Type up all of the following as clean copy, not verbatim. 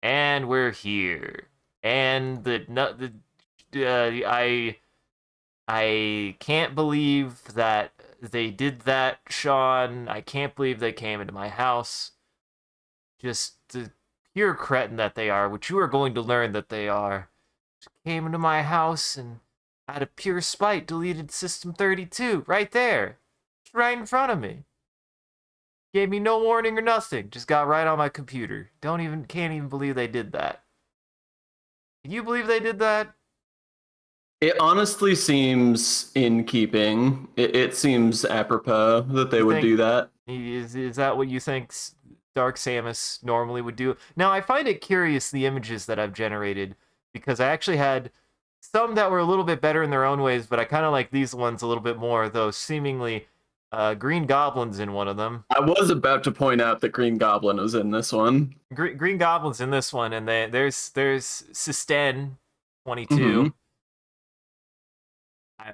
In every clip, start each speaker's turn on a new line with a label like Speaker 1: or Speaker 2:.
Speaker 1: And we're here. And I can't believe that they did that, Sean. I can't believe they came into my house. Just the pure cretin that they are, which you are going to learn that they are. Just came into my house and out of pure spite deleted System 32 right there. Right in front of me. Gave me no warning or nothing. Just got right on my computer. Can't even believe they did that. Can you believe they did that?
Speaker 2: It honestly seems in keeping. It seems apropos that they would do that.
Speaker 1: Is that what you think Dark Samus normally would do? Now, I find it curious, the images that I've generated, because I actually had some that were a little bit better in their own ways, but I kind of like these ones a little bit more, though seemingly Green Goblin's in one of them.
Speaker 2: I was about to point out that Green Goblin was in this one.
Speaker 1: Green Goblin's in this one, and there's Sisten 22.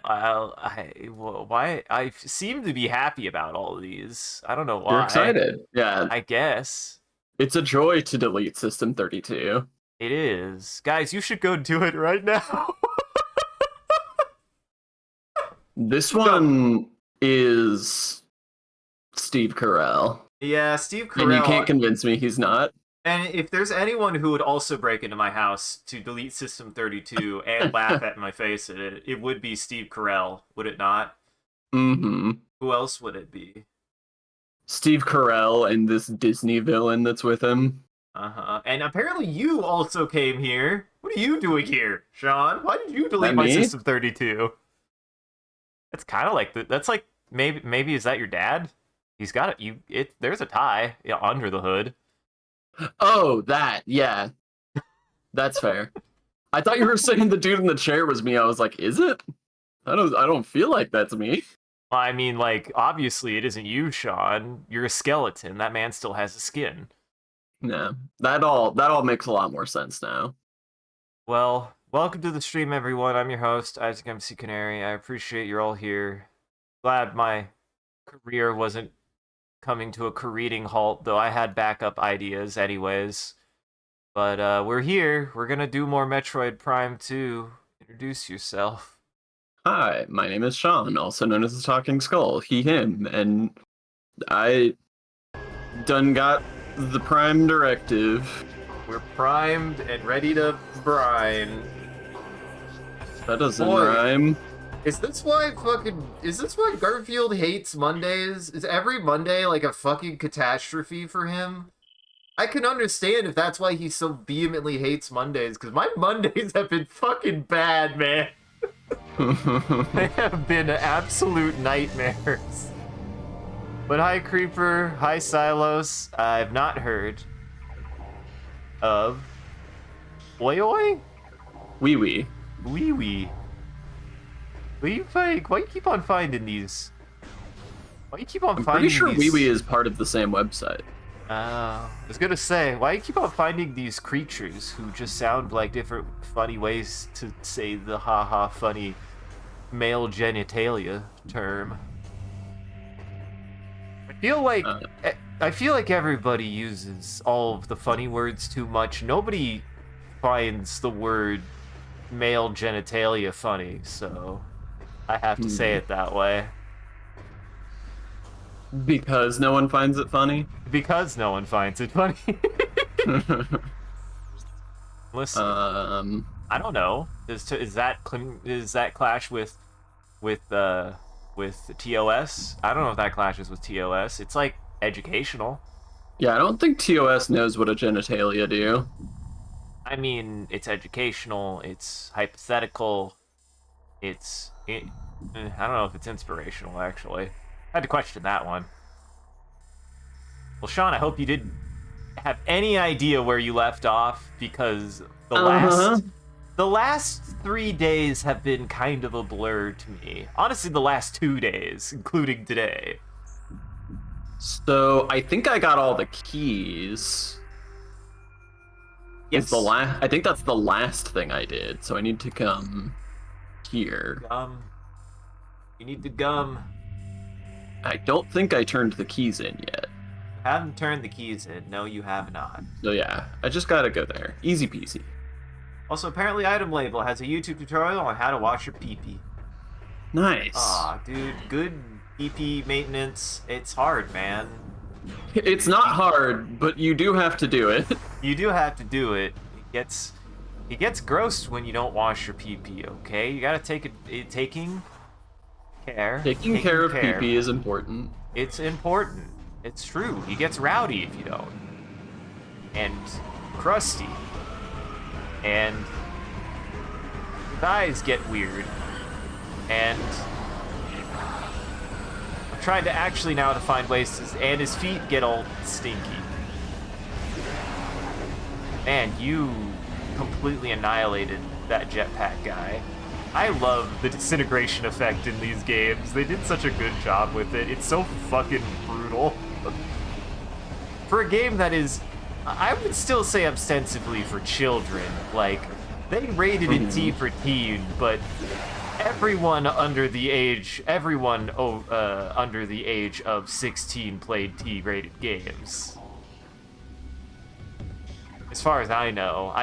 Speaker 1: Why I seem to be happy about all of these. I don't know why.
Speaker 2: You're excited. Yeah.
Speaker 1: I guess.
Speaker 2: It's a joy to delete System 32.
Speaker 1: It is. Guys, you should go do it right now.
Speaker 2: This one is Steve Carell.
Speaker 1: Yeah, Steve Carell.
Speaker 2: And you can't convince me he's not.
Speaker 1: And if there's anyone who would also break into my house to delete System 32 and laugh at my face at it, it would be Steve Carell, would it not?
Speaker 2: Mm-hmm.
Speaker 1: Who else would it be?
Speaker 2: Steve Carell and this Disney villain that's with him.
Speaker 1: Uh-huh. And apparently you also came here. What are you doing here, Sean? Why did you delete my System 32? That's kind of like that's like maybe is that your dad? He's got it. There's a tie under the hood.
Speaker 2: Oh, that, yeah. That's fair. I thought you were saying the dude in the chair was me. I was like, is it? I don't feel like that's me.
Speaker 1: Well, I mean, like, obviously it isn't you, Sean. You're a skeleton. That man still has a skin.
Speaker 2: No. That all makes a lot more sense now.
Speaker 1: Well, welcome to the stream, everyone. I'm your host, Isaac MCCanary. I appreciate you're all here. Glad my career wasn't coming to a careening halt, though I had backup ideas anyways. But we're here. We're gonna do more Metroid Prime 2. Introduce yourself.
Speaker 2: Hi, my name is Sean, also known as the Talking Skull, he, him, and I done got the Prime Directive.
Speaker 1: We're primed and ready to brine.
Speaker 2: That doesn't rhyme.
Speaker 1: Is this why Garfield hates Mondays? Is every Monday like a fucking catastrophe for him? I can understand if that's why he so vehemently hates Mondays, because my Mondays have been fucking bad, man. They have been absolute nightmares. But hi, Creeper. Hi, Silos. I've not heard of Oi Oi?
Speaker 2: Wee Wee.
Speaker 1: Wee Wee. Why you keep on finding these? Why you keep on finding these?
Speaker 2: I'm pretty sure Wee Wee is part of the same website.
Speaker 1: I was gonna say, why you keep on finding these creatures who just sound like different funny ways to say the haha funny male genitalia term? I feel like everybody uses all of the funny words too much. Nobody finds the word male genitalia funny, so I have to say it that way.
Speaker 2: Because no one finds it funny?
Speaker 1: Because no one finds it funny. Listen, I don't know. Is that clash with TOS? I don't know if that clashes with TOS. It's like educational.
Speaker 2: Yeah, I don't think TOS knows what a genitalia do.
Speaker 1: I mean, it's educational. It's hypothetical. I don't know if it's inspirational, actually. I had to question that one. Well, Sean, I hope you didn't have any idea where you left off, because the last 3 days have been kind of a blur to me. Honestly, the last 2 days, including today.
Speaker 2: So, I think I got all the keys.
Speaker 1: Yes.
Speaker 2: I think that's the last thing I did, so I need to come here.
Speaker 1: You need the gum.
Speaker 2: I don't think I turned the keys in yet.
Speaker 1: Haven't turned the keys in. No, you have not.
Speaker 2: So yeah, I just gotta go there. Easy peasy.
Speaker 1: Also, apparently, Item Label has a YouTube tutorial on how to wash your pee-pee.
Speaker 2: Nice.
Speaker 1: Aw, dude, good pee-pee maintenance. It's hard, man.
Speaker 2: It's not hard, but you do have to do it.
Speaker 1: You do have to do it. It gets gross when you don't wash your pee-pee, okay? You gotta take taking care.
Speaker 2: Taking care of pee-pee is important.
Speaker 1: It's important. It's true. He gets rowdy if you don't. And crusty. And his eyes get weird. And I'm trying to actually now to find ways to... And his feet get all stinky. Man, you completely annihilated that jetpack guy. I love the disintegration effect in these games. They did such a good job with it. It's so fucking brutal. For a game that is, I would still say ostensibly for children. Like, they rated it T for teen, but everyone under the age of 16 played T-rated games. As far as I know,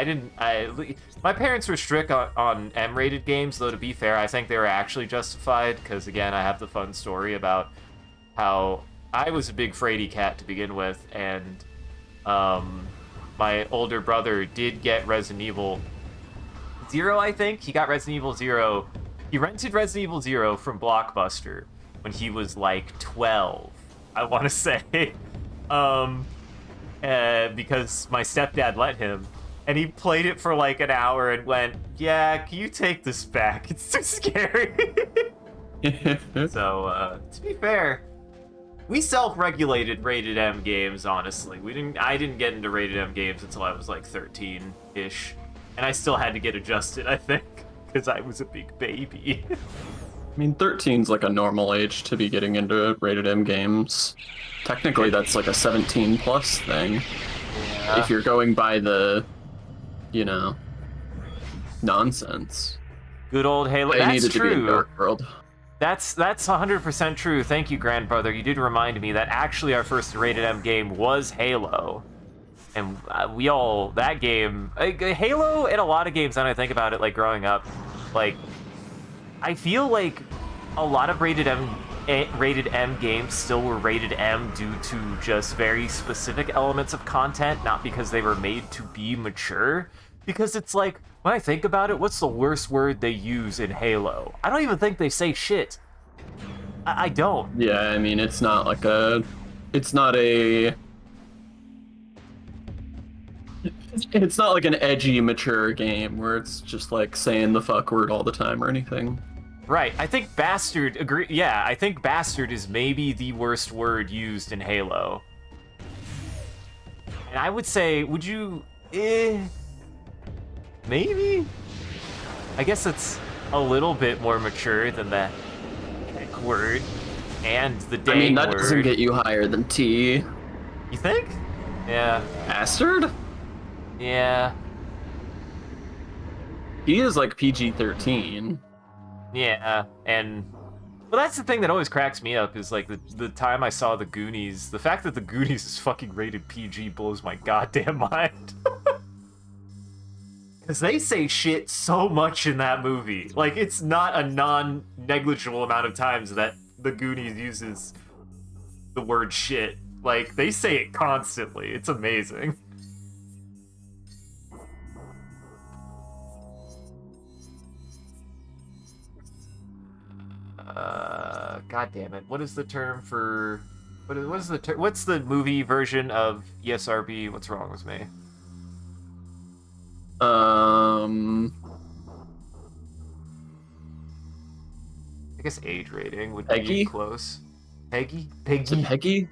Speaker 1: my parents were strict on M-rated games, though to be fair, I think they were actually justified, because again, I have the fun story about how I was a big fraidy cat to begin with, and my older brother did get Resident Evil 0, I think. He got Resident Evil 0. He rented Resident Evil 0 from Blockbuster when he was like 12, I want to say. Because my stepdad let him, and he played it for like an hour and went, "Yeah, can you take this back? It's too scary." So, to be fair, we self-regulated rated M games. Honestly, I didn't get into rated M games until I was like 13-ish, and I still had to get adjusted, I think, because I was a big baby.
Speaker 2: I mean, 13's like a normal age to be getting into rated M games. Technically, that's like a 17 plus thing. Yeah. If you're going by the, nonsense.
Speaker 1: Good old Halo.
Speaker 2: They
Speaker 1: That's
Speaker 2: needed
Speaker 1: true.
Speaker 2: To be in Dark World.
Speaker 1: That's 100% true. Thank you, grandbrother. You did remind me that actually our first rated M game was Halo. And that game, Halo and a lot of games, when I think about it, like growing up, like, I feel like a lot of rated M games still were rated M due to just very specific elements of content, not because they were made to be mature. Because it's like, when I think about it, what's the worst word they use in Halo? I don't even think they say shit. I don't.
Speaker 2: Yeah, I mean, it's not like it's not like an edgy, mature game where it's just like saying the fuck word all the time or anything.
Speaker 1: Right, I think bastard, I think bastard is maybe the worst word used in Halo. And I would say, would you, maybe? I guess it's a little bit more mature than the heck word and the dang word.
Speaker 2: I mean, that doesn't get you higher than T.
Speaker 1: You think? Yeah.
Speaker 2: Bastard?
Speaker 1: Yeah.
Speaker 2: He is like PG-13.
Speaker 1: Yeah, and well, that's the thing that always cracks me up is like the time I saw the Goonies. The fact that the Goonies is fucking rated PG blows my goddamn mind. Because they say shit so much in that movie. Like, it's not a non-negligible amount of times that the Goonies uses the word shit. Like, they say it constantly. It's amazing. God damn it. What is the term for... What's the movie version of ESRB? What's wrong with me? I guess age rating would be close. Peggy?
Speaker 2: Is it Peggy?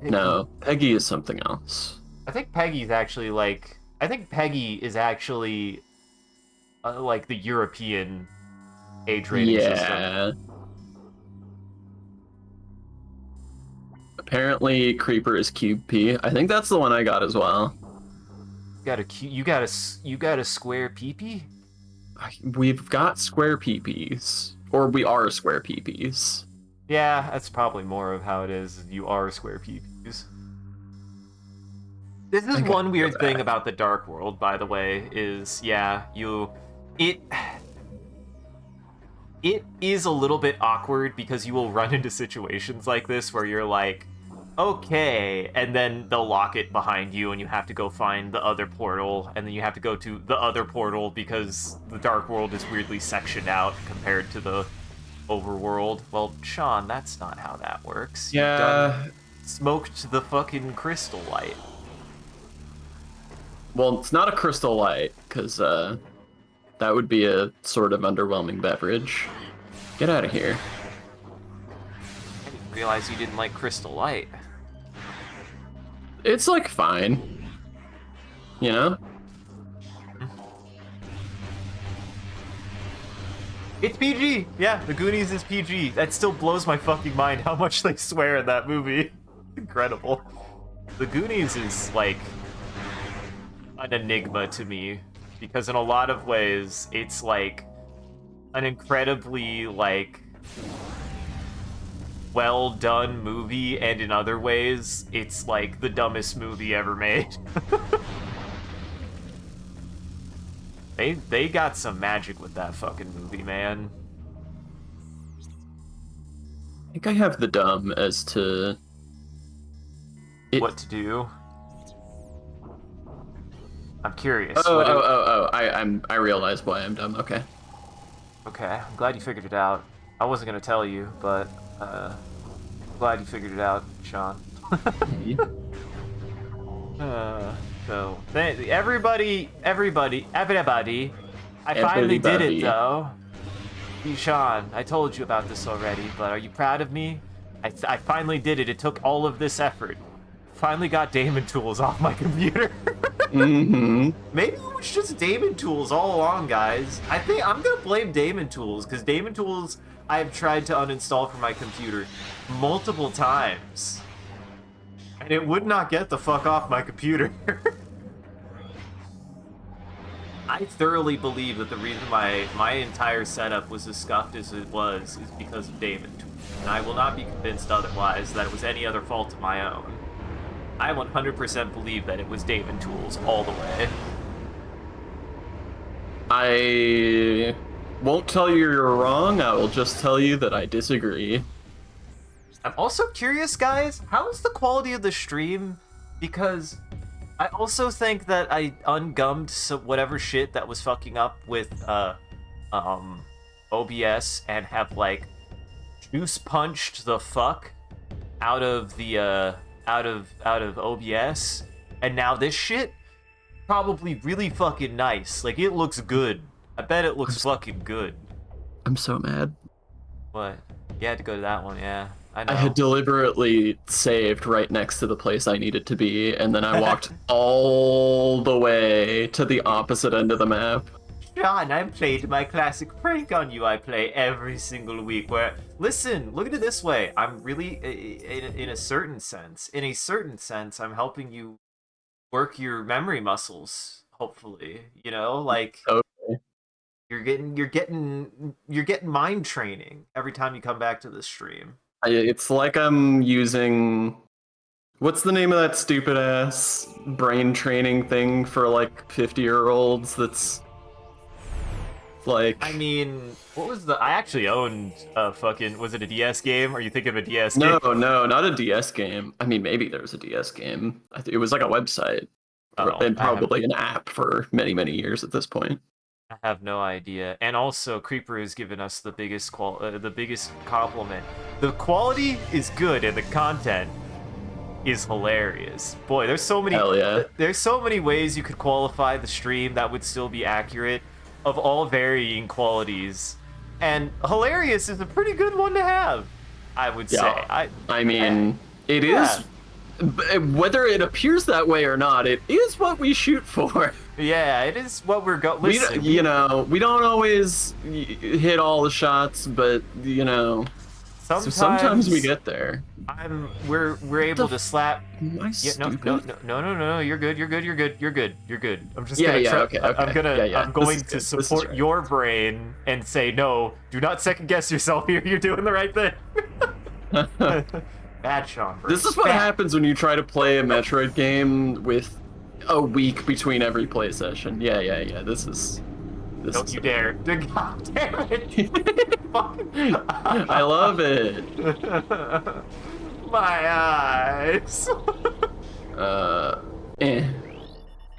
Speaker 2: No, Peggy is something else.
Speaker 1: I think Peggy is actually like... I think Peggy is actually like the European age rating system.
Speaker 2: Apparently, Creeper is Cube P. I think that's the one I got as well.
Speaker 1: You got a square PP?
Speaker 2: We've got square PPs, or we are square PPs.
Speaker 1: Yeah, that's probably more of how it is. You are square peepees. This is
Speaker 2: I gotta
Speaker 1: one
Speaker 2: go
Speaker 1: weird thing
Speaker 2: back.
Speaker 1: about the Dark World, by the way, is yeah, it it is a little bit awkward because you will run into situations like this where you're like, okay, and then they'll lock it behind you and you have to go find the other portal, and then you have to go to the other portal because the Dark World is weirdly sectioned out compared to the overworld. Well, Sean, that's not how that works. You've done
Speaker 2: Yeah.
Speaker 1: smoked the fucking Crystal Light.
Speaker 2: Well, it's not a Crystal Light, because that would be a sort of underwhelming beverage. Get out of here.
Speaker 1: I didn't realize you didn't like Crystal Light.
Speaker 2: It's like fine. You know?
Speaker 1: It's PG. Yeah, The Goonies is PG. That still blows my fucking mind how much they swear in that movie. Incredible. The Goonies is like an enigma to me because in a lot of ways it's like an incredibly like well done movie, and in other ways it's like the dumbest movie ever made. They got some magic with that fucking movie, man.
Speaker 2: I think I have the dumb as to
Speaker 1: What to do? I'm curious.
Speaker 2: I realize why I'm dumb. Okay.
Speaker 1: Okay, I'm glad you figured it out. I wasn't gonna tell you, but glad you figured it out, Sean. So everybody, I finally did it though. Sean, I told you about this already, but are you proud of me? I finally did it. It took all of this effort. Finally got Damon Tools off my computer.
Speaker 2: Mm-hmm.
Speaker 1: Maybe it was just Damon Tools all along, guys. I think I'm gonna blame Damon Tools, because Damon Tools I have tried to uninstall from my computer multiple times. And it would not get the fuck off my computer. I thoroughly believe that the reason my entire setup was as scuffed as it was is because of Damon Tools. And I will not be convinced otherwise that it was any other fault of my own. I 100% believe that it was Damon Tools all the way.
Speaker 2: I won't tell you you're wrong. I will just tell you that I disagree.
Speaker 1: I'm also curious, guys, how is the quality of the stream? Because I also think that I ungummed whatever shit that was fucking up with OBS and have like juice punched the fuck out of the out of OBS, and now this shit probably really fucking nice. Like, it looks good. I bet it looks fucking good.
Speaker 2: I'm so mad.
Speaker 1: What? You had to go to that one, yeah. I know.
Speaker 2: I had deliberately saved right next to the place I needed to be, and then I walked all the way to the opposite end of the map.
Speaker 1: Sean, I played my classic prank on you I play every single week where, listen, look at it this way. I'm really, in a certain sense, I'm helping you work your memory muscles, hopefully. You know, like,
Speaker 2: Okay.
Speaker 1: you're getting mind training every time you come back to the stream.
Speaker 2: It's like I'm using... What's the name of that stupid ass brain training thing for like 50-year-olds that's... Like,
Speaker 1: I mean, what was I actually owned a fucking, was it a DS game? Are you thinking of a DS game?
Speaker 2: no, not a DS game. I mean, maybe there was a DS game. It was like a website, and probably an app for many, many years at this point.
Speaker 1: I have no idea. And also, Creeper has given us the biggest compliment. The quality is good, and the content is hilarious. Boy, there's so many.
Speaker 2: Hell yeah.
Speaker 1: There's so many ways you could qualify the stream that would still be accurate, of all varying qualities. And hilarious is a pretty good one to have, I would say.
Speaker 2: I mean, it is. Whether it appears that way or not, it is what we shoot for.
Speaker 1: Yeah, it is what we're going.
Speaker 2: We don't always hit all the shots, but sometimes we get there.
Speaker 1: We're able to slap.
Speaker 2: Am I stupid?
Speaker 1: No. You're good. I'm just
Speaker 2: okay.
Speaker 1: I'm going to support
Speaker 2: right.
Speaker 1: your brain and say no. Do not second guess yourself here. You're doing the right thing. Bad Sean.
Speaker 2: This is what happens when you try to play a Metroid game with a week between every play session. Yeah. This is.
Speaker 1: Don't you dare! God damn it!
Speaker 2: I love it.
Speaker 1: My eyes.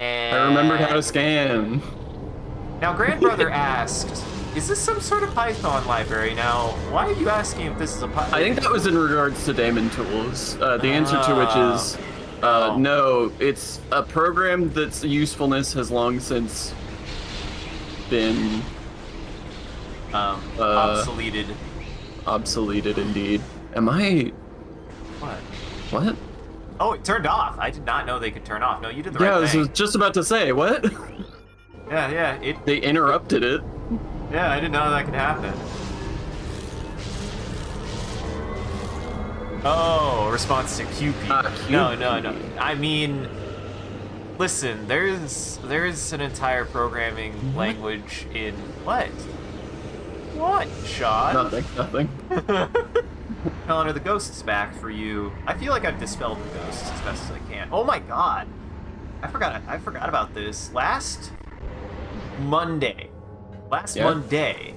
Speaker 2: And I remembered how to scan.
Speaker 1: Now, Grandbrother asked, "Is this some sort of Python library?" Now, why are you asking if this is a Python?
Speaker 2: I think that was in regards to daemon tools. The answer to which is no. It's a program that's usefulness has long since been
Speaker 1: obsoleted.
Speaker 2: Obsoleted indeed. Am I?
Speaker 1: What?
Speaker 2: What?
Speaker 1: Oh, it turned off. I did not know they could turn off. No, you did the
Speaker 2: Yeah,
Speaker 1: right
Speaker 2: I
Speaker 1: thing.
Speaker 2: was just about to say what.
Speaker 1: Yeah.
Speaker 2: They interrupted it.
Speaker 1: Yeah, I didn't know that could happen. Oh, response to QP. No. I mean, listen, there's an entire programming language in what? What, Sean?
Speaker 2: Nothing.
Speaker 1: Connor, the ghost is back for you. I feel like I've dispelled the ghosts as best as I can. Oh my god. I forgot about this. Last Monday, not Sunday.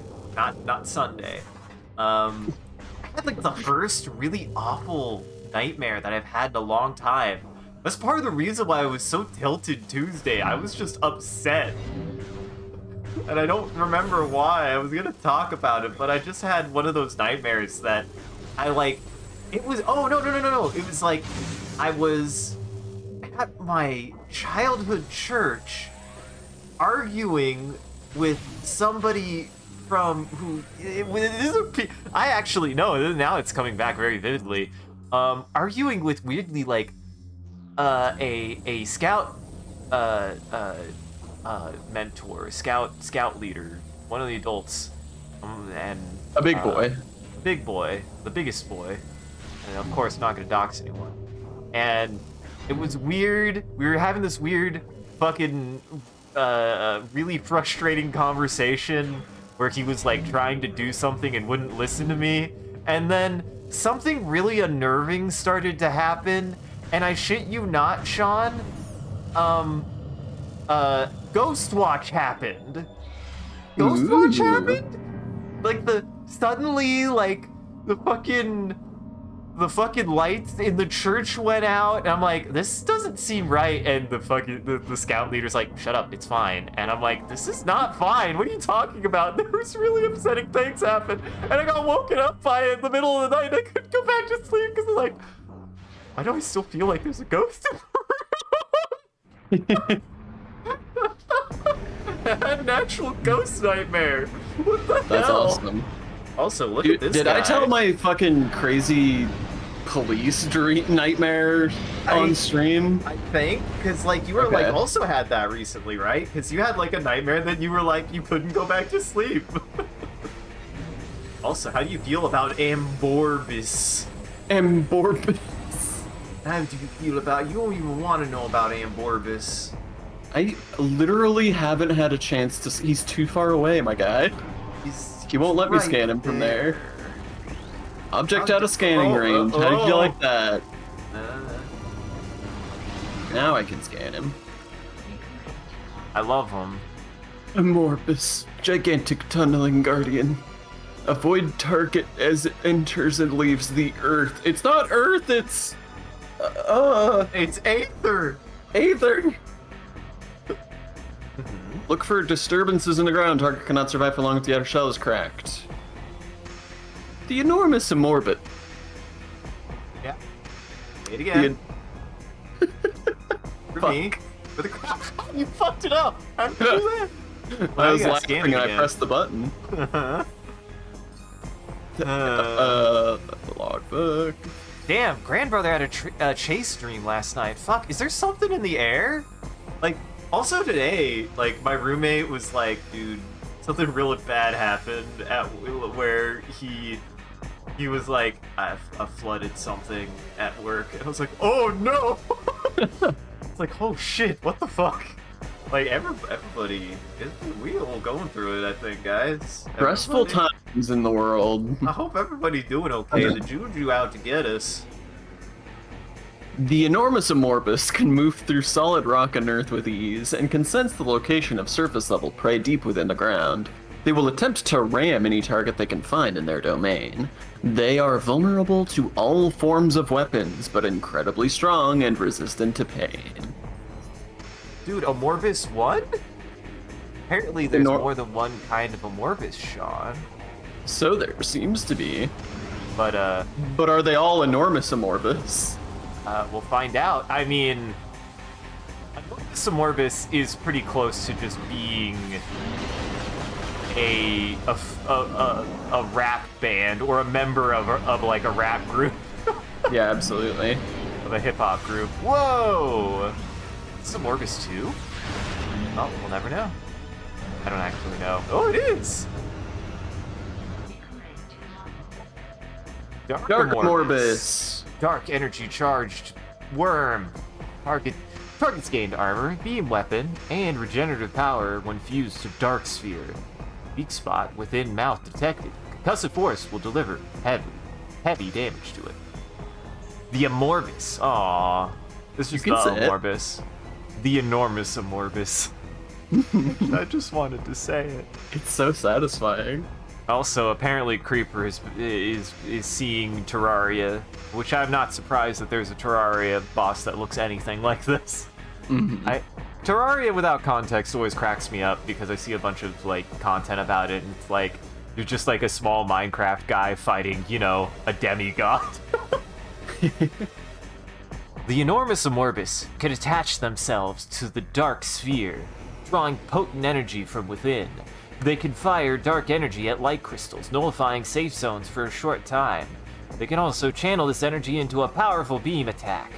Speaker 1: I had like the first really awful nightmare that I've had in a long time. That's part of the reason why I was so tilted Tuesday. I was just upset. And I don't remember why. I was gonna talk about it, but I just had one of those nightmares that I like. It was, oh no. It was like I was at my childhood church arguing with somebody from who I actually know now it's coming back very vividly. Arguing with weirdly like a scout mentor, scout leader, one of the adults, and
Speaker 2: A big boy.
Speaker 1: The biggest boy, and of course not gonna dox anyone. And it was weird. We were having this weird fucking really frustrating conversation where he was like trying to do something and wouldn't listen to me, and then something really unnerving started to happen, and I shit you not, Sean, Ghost Watch happened. Ghost Watch happened? Like suddenly like the fucking lights in the church went out, and I'm like, this doesn't seem right, and the scout leader's like, shut up, it's fine. And I'm like, this is not fine, what are you talking about? There was really upsetting things happen, and I got woken up by it in the middle of the night, and I couldn't go back to sleep because I'm like, why do I still feel like there's a ghost in the room? I had an actual ghost nightmare. What the hell?
Speaker 2: That's awesome.
Speaker 1: Also, look
Speaker 2: Dude,
Speaker 1: at this
Speaker 2: did
Speaker 1: guy.
Speaker 2: I tell my fucking crazy police nightmare on stream?
Speaker 1: I think, because like you were
Speaker 2: Okay.
Speaker 1: like also had that recently, right? Because you had like a nightmare that you were like you couldn't go back to sleep. Also, how do you feel about Amborbis?
Speaker 2: Amborbis.
Speaker 1: How do you feel about? You don't even want to know about Amborbis.
Speaker 2: I literally haven't had a chance to. He's too far away, my guy. He won't let me scan him from there. Object out of scanning range. How do you feel like that? Now I can scan him.
Speaker 1: I love him.
Speaker 2: Amorphous, gigantic tunneling guardian. Avoid target as it enters and leaves the Earth. It's not Earth, it's...
Speaker 1: It's Aether!
Speaker 2: Aether! Look for disturbances in the ground. Target cannot survive for long if the outer shell is cracked. The enormous Amorbit.
Speaker 1: Yeah. Say it again. For me.
Speaker 2: Fuck.
Speaker 1: For the you fucked it up! How did you do that?
Speaker 2: I was
Speaker 1: you gotta
Speaker 2: laughing
Speaker 1: scan
Speaker 2: and
Speaker 1: it
Speaker 2: I
Speaker 1: again.
Speaker 2: pressed the button. Logbook.
Speaker 1: Damn, Grandbrother had a chase stream last night. Fuck, is there something in the air? Like, also today, like, my roommate was like, dude, something really bad happened at where he was like, I flooded something at work. And I was like, oh no! It's like, oh shit, what the fuck? Like, everybody, we all going through it, I think, guys.
Speaker 2: Stressful
Speaker 1: Everybody.
Speaker 2: time things in the world.
Speaker 1: I hope everybody's doing okay. The Juju out to get us.
Speaker 2: The enormous Amorbus can move through solid rock and earth with ease, and can sense the location of surface-level prey deep within the ground. They will attempt to ram any target they can find in their domain. They are vulnerable to all forms of weapons, but incredibly strong and resistant to pain.
Speaker 1: Dude, Amorbus what? Apparently there's more than one kind of Amorbus, Sean.
Speaker 2: So there seems to be.
Speaker 1: But
Speaker 2: are they all enormous Amorbus?
Speaker 1: We'll find out. I mean, Amorbus Amorbus is pretty close to just being a rap band or a member of like a rap group.
Speaker 2: Yeah, absolutely.
Speaker 1: Of a hip hop group. Whoa! Is this Amorbus 2? Oh, we'll never know. I don't actually know. Oh, it is! Dark
Speaker 2: Amorbus.
Speaker 1: Dark energy charged worm. Target's gained armor, beam weapon, and regenerative power when fused to Dark Sphere. Weak spot within mouth detected. Concussive force will deliver heavy damage to it. The Amorbus. Aww. This is the Amorbus. The enormous Amorbus. I just wanted to say it.
Speaker 2: It's so satisfying.
Speaker 1: Also, apparently Creeper is seeing Terraria, which I'm not surprised that there's a Terraria boss that looks anything like this.
Speaker 2: Mm-hmm.
Speaker 1: Terraria without context always cracks me up because I see a bunch of like content about it, and it's like you're just like a small Minecraft guy fighting, you know, a demigod. The enormous Amorbus can attach themselves to the Dark Sphere, drawing potent energy from within. They can fire dark energy at light crystals, nullifying safe zones for a short time. They can also channel this energy into a powerful beam attack.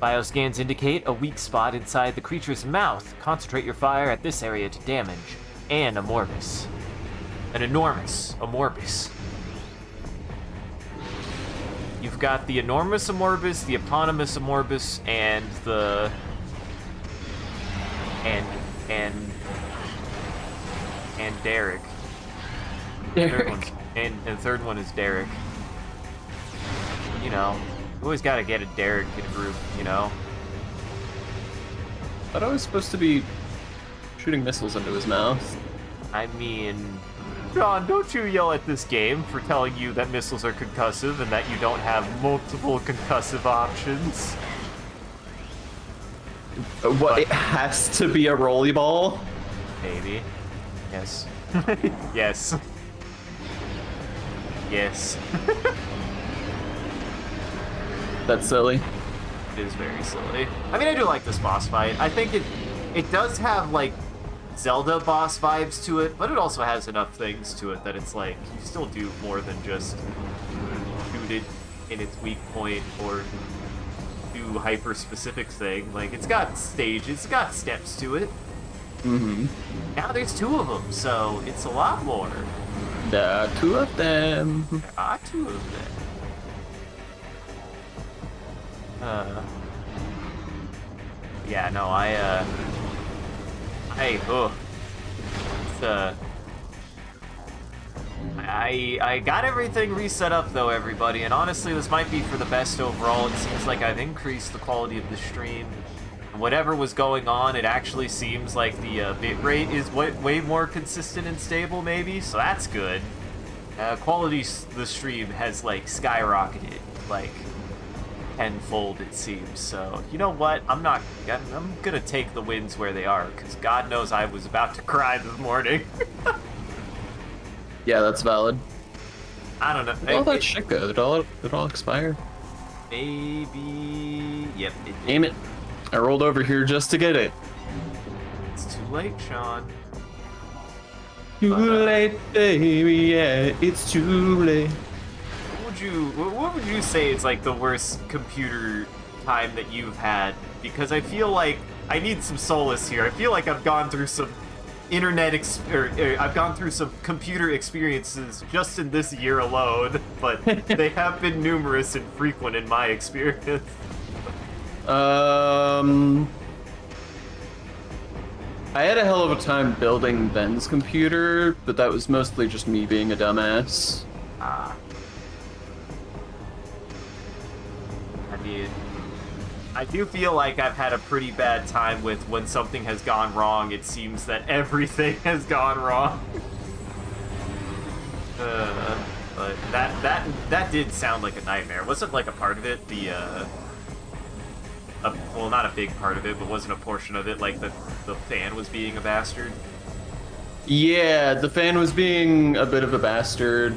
Speaker 1: Bioscans indicate a weak spot inside the creature's mouth. Concentrate your fire at this area to damage an Amorbus. An enormous Amorbus. You've got the enormous Amorbus, the eponymous Amorbus, and the... And Derek.
Speaker 2: Derek.
Speaker 1: And the third one is Derek. You know, you always gotta get a Derek in a group, you know?
Speaker 2: I thought I was supposed to be shooting missiles into his mouth.
Speaker 1: I mean, John, don't you yell at this game for telling you that missiles are concussive and that you don't have multiple concussive options.
Speaker 2: What, it has to be a rolly ball?
Speaker 1: Maybe. Yes. Yes. Yes.
Speaker 2: That's silly.
Speaker 1: It is very silly. I mean, I do like this boss fight. I think it does have, like, Zelda boss vibes to it, but it also has enough things to it that it's like, you still do more than just shoot it in its weak point or do hyper-specific thing. Like, it's got stages, it's got steps to it.
Speaker 2: Mm-hmm.
Speaker 1: Now there's two of them, so it's a lot more.
Speaker 2: There are two of them.
Speaker 1: There are two of them. Yeah, no, I got everything reset up though, everybody, and honestly, this might be for the best overall. It seems like I've increased the quality of the stream. Whatever was going on, it actually seems like the bitrate is way more consistent and stable, maybe, so that's good. Quality the stream has, like, skyrocketed, like, tenfold, it seems, so, you know what, I'm gonna take the wins where they are, because God knows I was about to cry this morning.
Speaker 2: Yeah, that's valid.
Speaker 1: I don't know.
Speaker 2: Did all that shit go? Did it all expire?
Speaker 1: Maybe... Yep, it did.
Speaker 2: Damn it. I rolled over here just to get it.
Speaker 1: It's too late, Sean.
Speaker 2: Too late, baby, yeah, it's too late.
Speaker 1: What would you say is like the worst computer time that you've had? Because I feel like I need some solace here. I feel like I've gone through some I've gone through some computer experiences just in this year alone, but they have been numerous and frequent in my experience.
Speaker 2: I had a hell of a time building Ben's computer, but that was mostly just me being a dumbass.
Speaker 1: Ah. I mean, I do feel like I've had a pretty bad time with when something has gone wrong, it seems that everything has gone wrong. But that did sound like a nightmare. Wasn't like a part of it, well, not a big part of it, but wasn't a portion of it, like the fan was being a bastard?
Speaker 2: Yeah, the fan was being a bit of a bastard,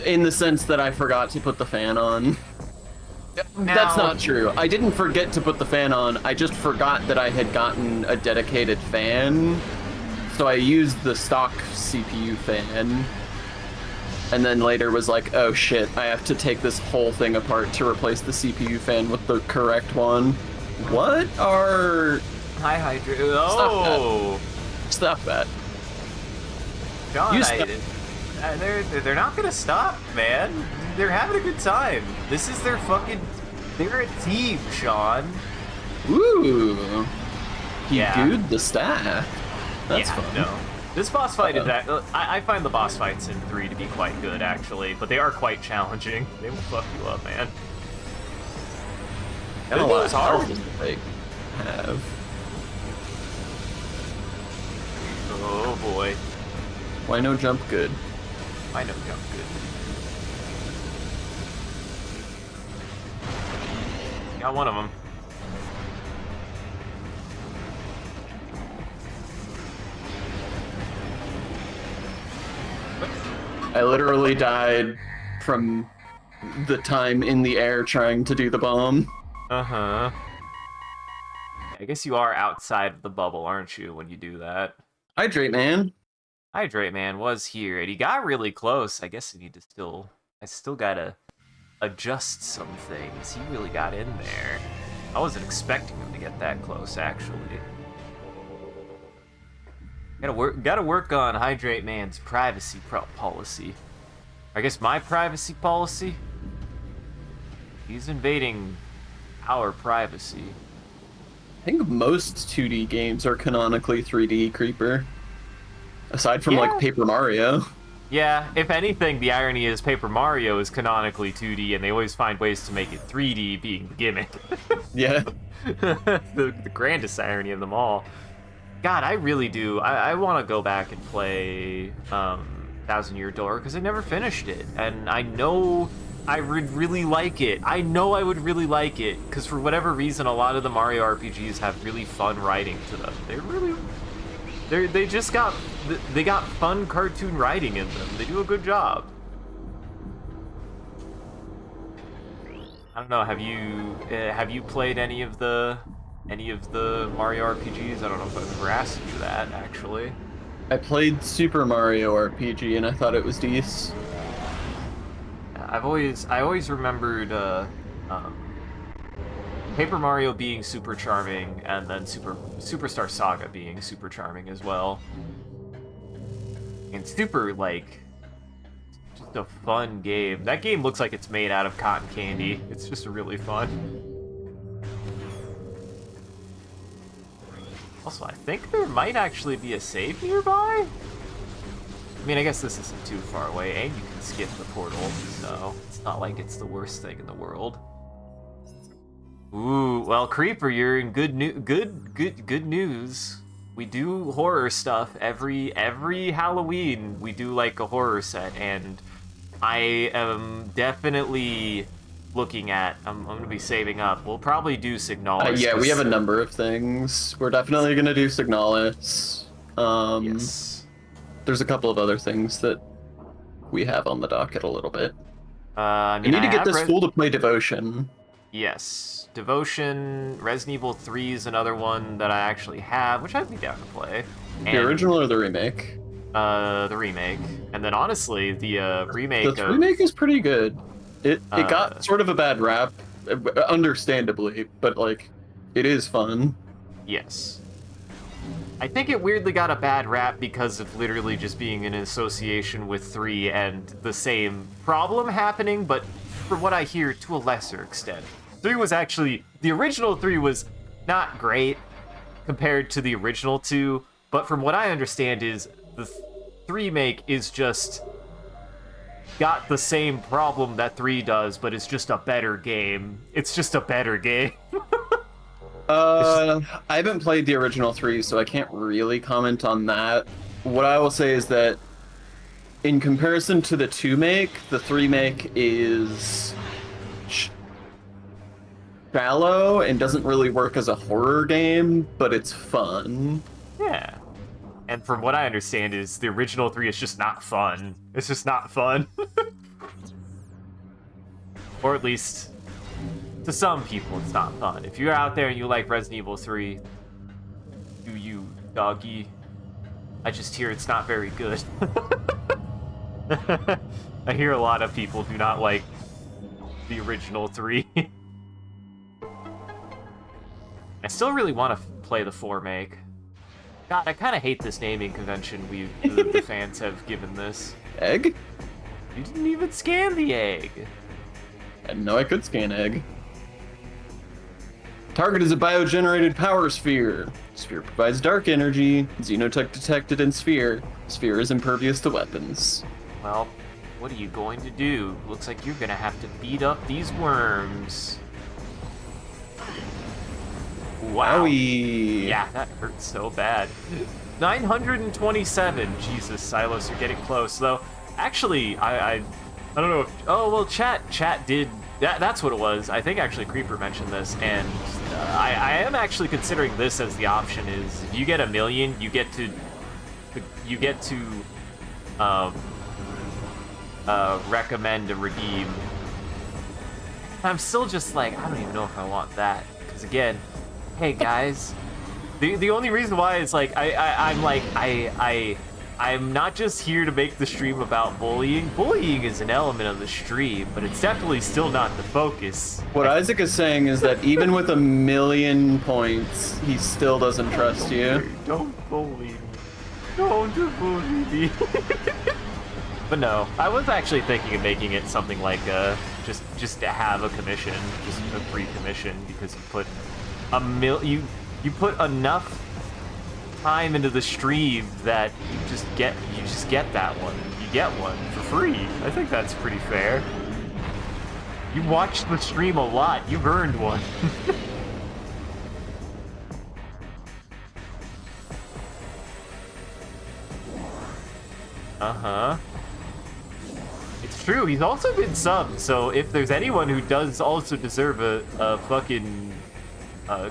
Speaker 2: in the sense that I forgot to put the fan on. That's not true. I didn't forget to put the fan on, I just forgot that I had gotten a dedicated fan, so I used the stock CPU fan. And then later was like, oh shit, I have to take this whole thing apart to replace the CPU fan with the correct one. What are...
Speaker 1: Hi, Hydra. Oh!
Speaker 2: Stop that.
Speaker 1: John, they're not gonna stop, man. They're having a good time. This is their fucking... They're a team, Sean.
Speaker 2: Ooh. He
Speaker 1: Yeah.
Speaker 2: gooed the staff. That's fun.
Speaker 1: No. This boss fight is that I find the boss fights in 3 to be quite good, actually, but they are quite challenging. They will fuck you up, man.
Speaker 2: And a
Speaker 1: It
Speaker 2: lot
Speaker 1: was
Speaker 2: of
Speaker 1: hard.
Speaker 2: health that they have.
Speaker 1: Oh boy.
Speaker 2: Why no jump good?
Speaker 1: I know jump good. Got one of them.
Speaker 2: I literally died from the time in the air trying to do the bomb.
Speaker 1: Uh-huh. I guess you are outside of the bubble, aren't you, when you do that?
Speaker 2: Hydrate, man.
Speaker 1: Hydrate Man was here, and he got really close. I guess I still gotta adjust some things. He really got in there. I wasn't expecting him to get that close, actually. Gotta work on Hydrate Man's privacy policy. I guess my privacy policy? He's invading our privacy.
Speaker 2: I think most 2D games are canonically 3D, Creeper. Aside from, like, Paper Mario.
Speaker 1: Yeah, if anything, the irony is Paper Mario is canonically 2D, and they always find ways to make it 3D, being the gimmick.
Speaker 2: Yeah.
Speaker 1: the grandest irony of them all. God, I really do. I want to go back and play Thousand Year Door, because I never finished it. And I know I would really like it. I know I would really like it, because for whatever reason, a lot of the Mario RPGs have really fun writing to them. They got fun cartoon writing in them. They do a good job. I don't know. Have you played any of the Mario RPGs? I don't know if I've ever asked you that, actually.
Speaker 2: I played Super Mario RPG and I thought it was decent.
Speaker 1: I always remembered Paper Mario being super charming, and then Superstar Saga being super charming as well. And super, like, just a fun game. That game looks like it's made out of cotton candy. It's just really fun. Also, I think there might actually be a save nearby? I mean, I guess this isn't too far away, and you can skip the portal, so it's not like it's the worst thing in the world. Ooh, well, Creeper, you're in good news. We do horror stuff every Halloween. We do like a horror set, and I am definitely looking at. I'm gonna be saving up. We'll probably do Signalis.
Speaker 2: Yeah, we have a number of things. We're definitely gonna do Signalis.
Speaker 1: Yes.
Speaker 2: There's a couple of other things that we have on the docket a little bit.
Speaker 1: I
Speaker 2: need to get this fool to play Devotion.
Speaker 1: Yes. Devotion, Resident Evil 3 is another one that I actually have, which I'd be down to play.
Speaker 2: The original or the remake?
Speaker 1: The remake. And then honestly, the remake
Speaker 2: The remake is pretty good. It got sort of a bad rap, understandably, but, like, it is fun.
Speaker 1: Yes. I think it weirdly got a bad rap because of literally just being in association with 3 and the same problem happening, but from what I hear, to a lesser extent. 3 was actually... The original 3 was not great compared to the original 2, but from what I understand is the 3 make is just got the same problem that 3 does, but it's just a better game. It's just a better game.
Speaker 2: I haven't played the original 3, so I can't really comment on that. What I will say is that in comparison to the 2 make, the 3 make is shallow and doesn't really work as a horror game, but it's fun.
Speaker 1: Yeah. And from what I understand is the original 3 is just not fun. It's just not fun. Or at least to some people it's not fun. If you're out there and you like Resident Evil 3, do you, doggy? I just hear it's not very good. I hear a lot of people do not like the original 3. I still really want to play the 4 make. God, I kind of hate this naming convention the fans have given this.
Speaker 2: Egg?
Speaker 1: You didn't even scan the egg.
Speaker 2: I didn't know I could scan egg. Target is a biogenerated power sphere. Sphere provides dark energy. Xenotech detected in sphere. Sphere is impervious to weapons.
Speaker 1: Well, what are you going to do? Looks like you're gonna have to beat up these worms. Wow.
Speaker 2: Wowie.
Speaker 1: Yeah, that hurt so bad. 927. Jesus, Silos, you're getting close. Though, actually, I don't know if... Oh, well, chat did... That's what it was. I think, actually, Creeper mentioned this, and I am actually considering this as the option is, if you get 1 million, you get to recommend a redeem. I'm still just like, I don't even know if I want that, because again, hey guys, the only reason why is like I'm not just here to make the stream about bullying. Bullying is an element of the stream, but it's definitely still not the focus.
Speaker 2: What Isaac is saying is that even with 1 million points, he still doesn't trust you.
Speaker 1: Don't bully me. Don't bully me. But no, I was actually thinking of making it something like just to have a commission, just a free commission, because you put you put enough time into the stream that you just get that one. You get one for free. I think that's pretty fair. You watched the stream a lot. You've earned one. Uh-huh. It's true, he's also been subbed, so if there's anyone who does also deserve a fucking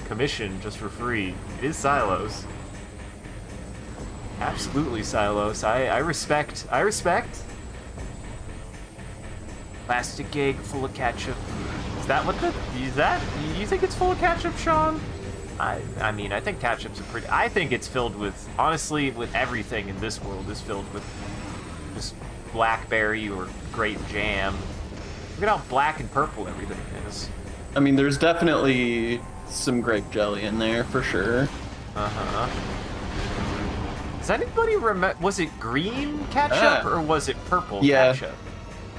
Speaker 1: commission just for free, it is Silos. Absolutely, Silos. I respect. Plastic egg full of ketchup. Is that what you think it's full of ketchup, Sean? I mean, I think ketchup's I think it's filled with, honestly, with everything in this world is filled with just blackberry or grape jam. Look at how black and purple everything is.
Speaker 2: I mean, there's definitely some grape jelly in there, for sure.
Speaker 1: Uh-huh. Does anybody remember, was it green ketchup or was it purple ketchup?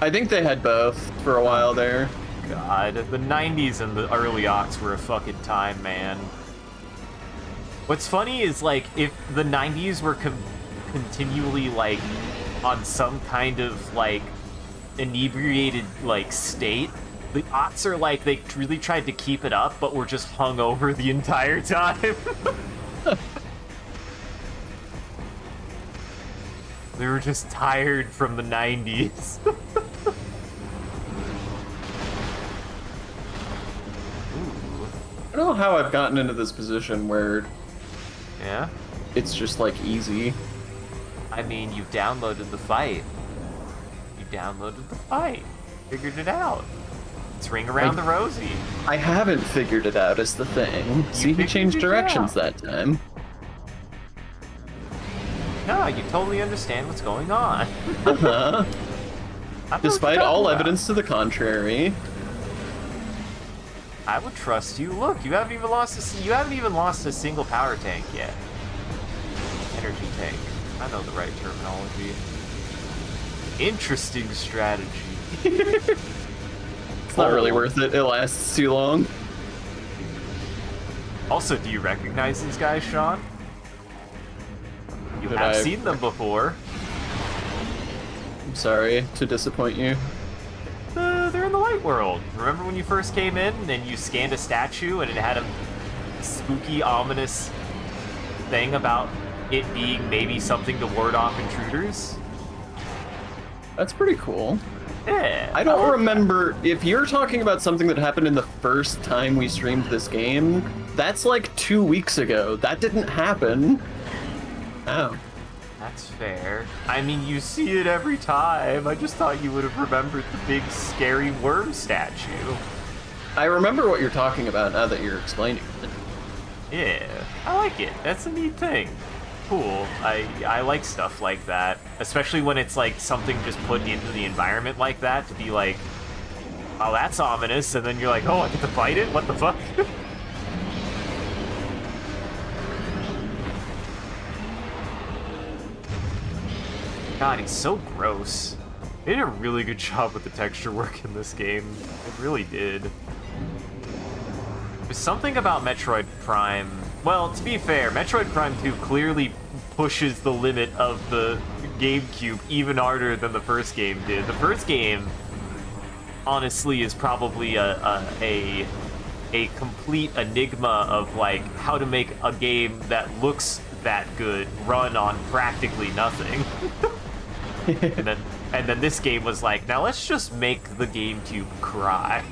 Speaker 2: I think they had both for a while there.
Speaker 1: God, the 90s and the early aughts were a fucking time, man. What's funny is, like, if the 90s were continually, like, on some kind of, like, inebriated, like, state, the aughts are like, they really tried to keep it up, but were just hungover the entire time. They were just tired from the 90s.
Speaker 2: I don't know how I've gotten into this position where
Speaker 1: Yeah?
Speaker 2: it's just, like, easy.
Speaker 1: I mean, you downloaded the fight. Figured it out. It's Ring Around the Rosie.
Speaker 2: I haven't figured it out is the thing. See, he changed directions that time.
Speaker 1: No, you totally understand what's going on.
Speaker 2: Uh-huh. Despite all evidence to the contrary.
Speaker 1: I would trust you. Look, you haven't even lost a single power tank yet. Energy tank. I know the right terminology. Interesting strategy.
Speaker 2: It's not really worth it. It lasts too long.
Speaker 1: Also, do you recognize these guys, Sean? You
Speaker 2: Did
Speaker 1: have
Speaker 2: I-
Speaker 1: seen them before.
Speaker 2: I'm sorry to disappoint you.
Speaker 1: They're in the light world. Remember when you first came in and you scanned a statue and it had a spooky, ominous thing about it being maybe something to ward off intruders?
Speaker 2: That's pretty cool.
Speaker 1: Yeah.
Speaker 2: I don't remember if you're talking about something that happened in the first time we streamed this game. That's like 2 weeks ago. That didn't happen. Oh.
Speaker 1: That's fair. I mean, you see it every time. I just thought you would have remembered the big, scary worm statue.
Speaker 2: I remember what you're talking about now that you're explaining it.
Speaker 1: Yeah, I like it. That's a neat thing. Cool. I like stuff like that, especially when it's like something just put into the environment like that to be like, oh, that's ominous, and then you're like, oh, I get to fight it? What the fuck? God, he's so gross. They did a really good job with the texture work in this game. It really did. There's something about Metroid Prime. Well, to be fair, Metroid Prime 2 clearly pushes the limit of the GameCube even harder than the first game did. The first game, honestly, is probably a complete enigma of like how to make a game that looks that good run on practically nothing. and then this game was like, now let's just make the GameCube cry.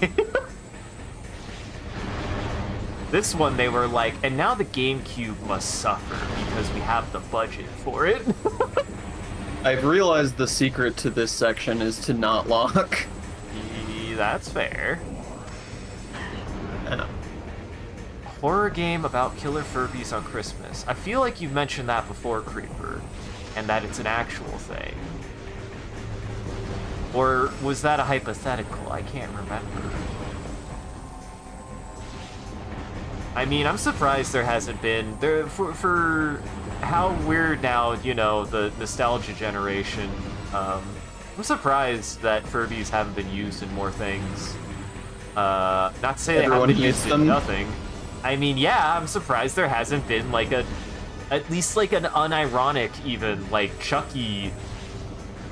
Speaker 1: This one, they were like, and now the GameCube must suffer because we have the budget for it.
Speaker 2: I've realized the secret to this section is to not lock.
Speaker 1: That's fair.
Speaker 2: Yeah.
Speaker 1: Horror game about killer Furbies on Christmas. I feel like you've mentioned that before, Creeper, and that it's an actual thing. Or was that a hypothetical? I can't remember. I mean, I'm surprised there hasn't been there for how weird now, you know, the nostalgia generation. I'm surprised that Furbies haven't been used in more things. Not to say they haven't been used in nothing. I mean, yeah, I'm surprised there hasn't been like at least like an unironic even like Chucky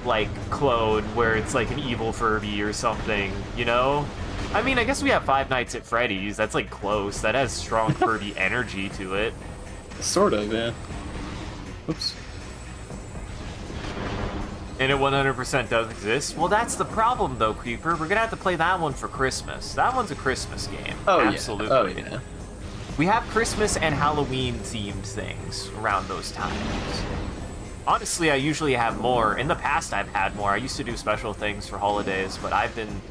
Speaker 1: like clone where it's like an evil Furby or something, you know? I mean, I guess we have Five Nights at Freddy's. That's, like, close. That has strong Furby energy to it.
Speaker 2: Sort of, yeah. Oops.
Speaker 1: And it 100% does exist. Well, that's the problem, though, Creeper. We're gonna have to play that one for Christmas. That one's a Christmas game.
Speaker 2: Oh,
Speaker 1: absolutely.
Speaker 2: Yeah. Oh, yeah.
Speaker 1: We have Christmas and Halloween-themed things around those times. Honestly, I usually have more. In the past, I've had more. I used to do special things for holidays, but I've been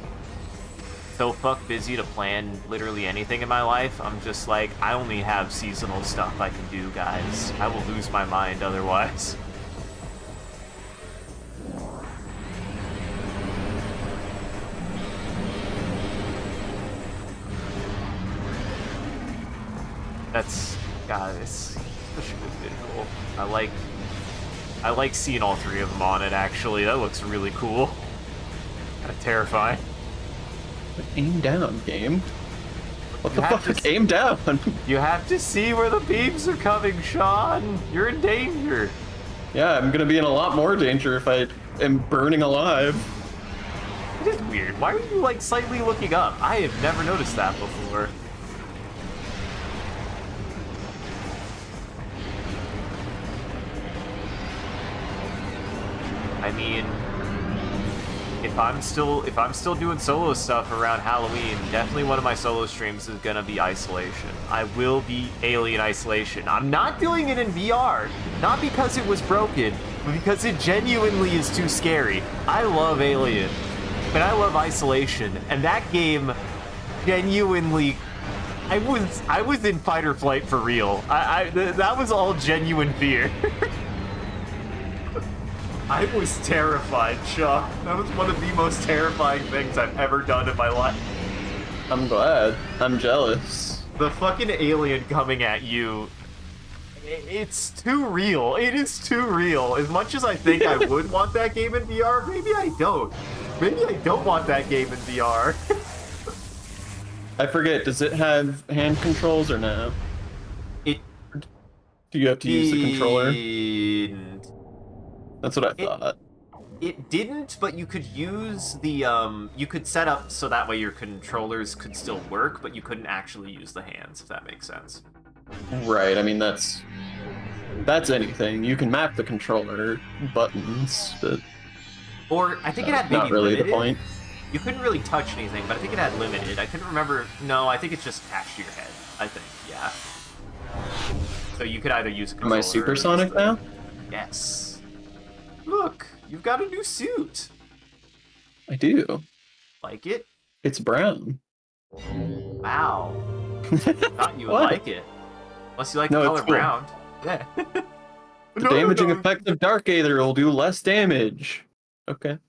Speaker 1: so fuck busy to plan literally anything in my life. I'm just like, I only have seasonal stuff I can do, guys. I will lose my mind otherwise. That's, God, it's such a good visual. I like seeing all three of them on it, actually. That looks really cool. Kind of terrifying.
Speaker 2: Aim down, game. What the fuck? Aim down!
Speaker 1: You have to see where the beams are coming, Sean! You're in danger!
Speaker 2: Yeah, I'm gonna be in a lot more danger if I am burning alive.
Speaker 1: It is weird. Why are you, like, slightly looking up? I have never noticed that before. I mean, if I'm still doing solo stuff around Halloween, definitely one of my solo streams is gonna be Isolation. I will be Alien Isolation. I'm not doing it in VR, not because it was broken, but because it genuinely is too scary. I love Alien, but I love Isolation, and that game genuinely, I was in fight or flight for real. That was all genuine fear. I was terrified, Shaw. That was one of the most terrifying things I've ever done in my life.
Speaker 2: I'm glad. I'm jealous.
Speaker 1: The fucking alien coming at you, it's too real. It is too real. As much as I think I would want that game in VR, maybe I don't. Maybe I don't want that game in VR.
Speaker 2: I forget, does it have hand controls or no? Do you have to use the controller?
Speaker 1: And
Speaker 2: That's what I
Speaker 1: it
Speaker 2: thought.
Speaker 1: it didn't, but you could use the you could set up so that way your controllers could still work, but you couldn't actually use the hands, if that makes sense.
Speaker 2: Right, I mean, that's anything. You can map the controller buttons, but
Speaker 1: Or I think it had
Speaker 2: not
Speaker 1: maybe
Speaker 2: really the
Speaker 1: limited.
Speaker 2: point.
Speaker 1: You couldn't really touch anything, but I think it had limited. I couldn't remember. No, I think it's just attached to your head. I think, yeah. So you could either use a
Speaker 2: Am
Speaker 1: controller.
Speaker 2: I
Speaker 1: Or use
Speaker 2: supersonic
Speaker 1: the...
Speaker 2: now?
Speaker 1: Yes. Look, you've got a new suit.
Speaker 2: I do.
Speaker 1: Like it?
Speaker 2: It's brown.
Speaker 1: Wow. Thought you would
Speaker 2: What?
Speaker 1: like it. Unless you like
Speaker 2: No,
Speaker 1: the
Speaker 2: it's
Speaker 1: color
Speaker 2: cool.
Speaker 1: brown. Yeah.
Speaker 2: The damaging effect of Dark Aether will do less damage. Okay.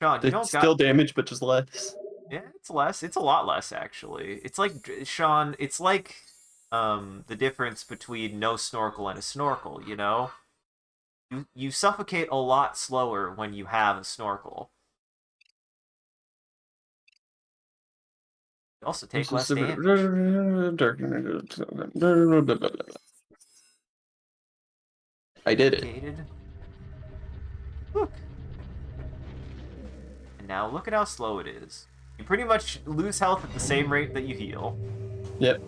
Speaker 1: Sean, you don't
Speaker 2: It's still damage, but just less.
Speaker 1: Yeah, it's less. It's a lot less, actually. It's like, Sean, it's like the difference between no snorkel and a snorkel, you know? You suffocate a lot slower when you have a snorkel. You also take less damage.
Speaker 2: I did it.
Speaker 1: Suffocated. Look. And now look at how slow it is. You pretty much lose health at the same rate that you heal.
Speaker 2: Yep.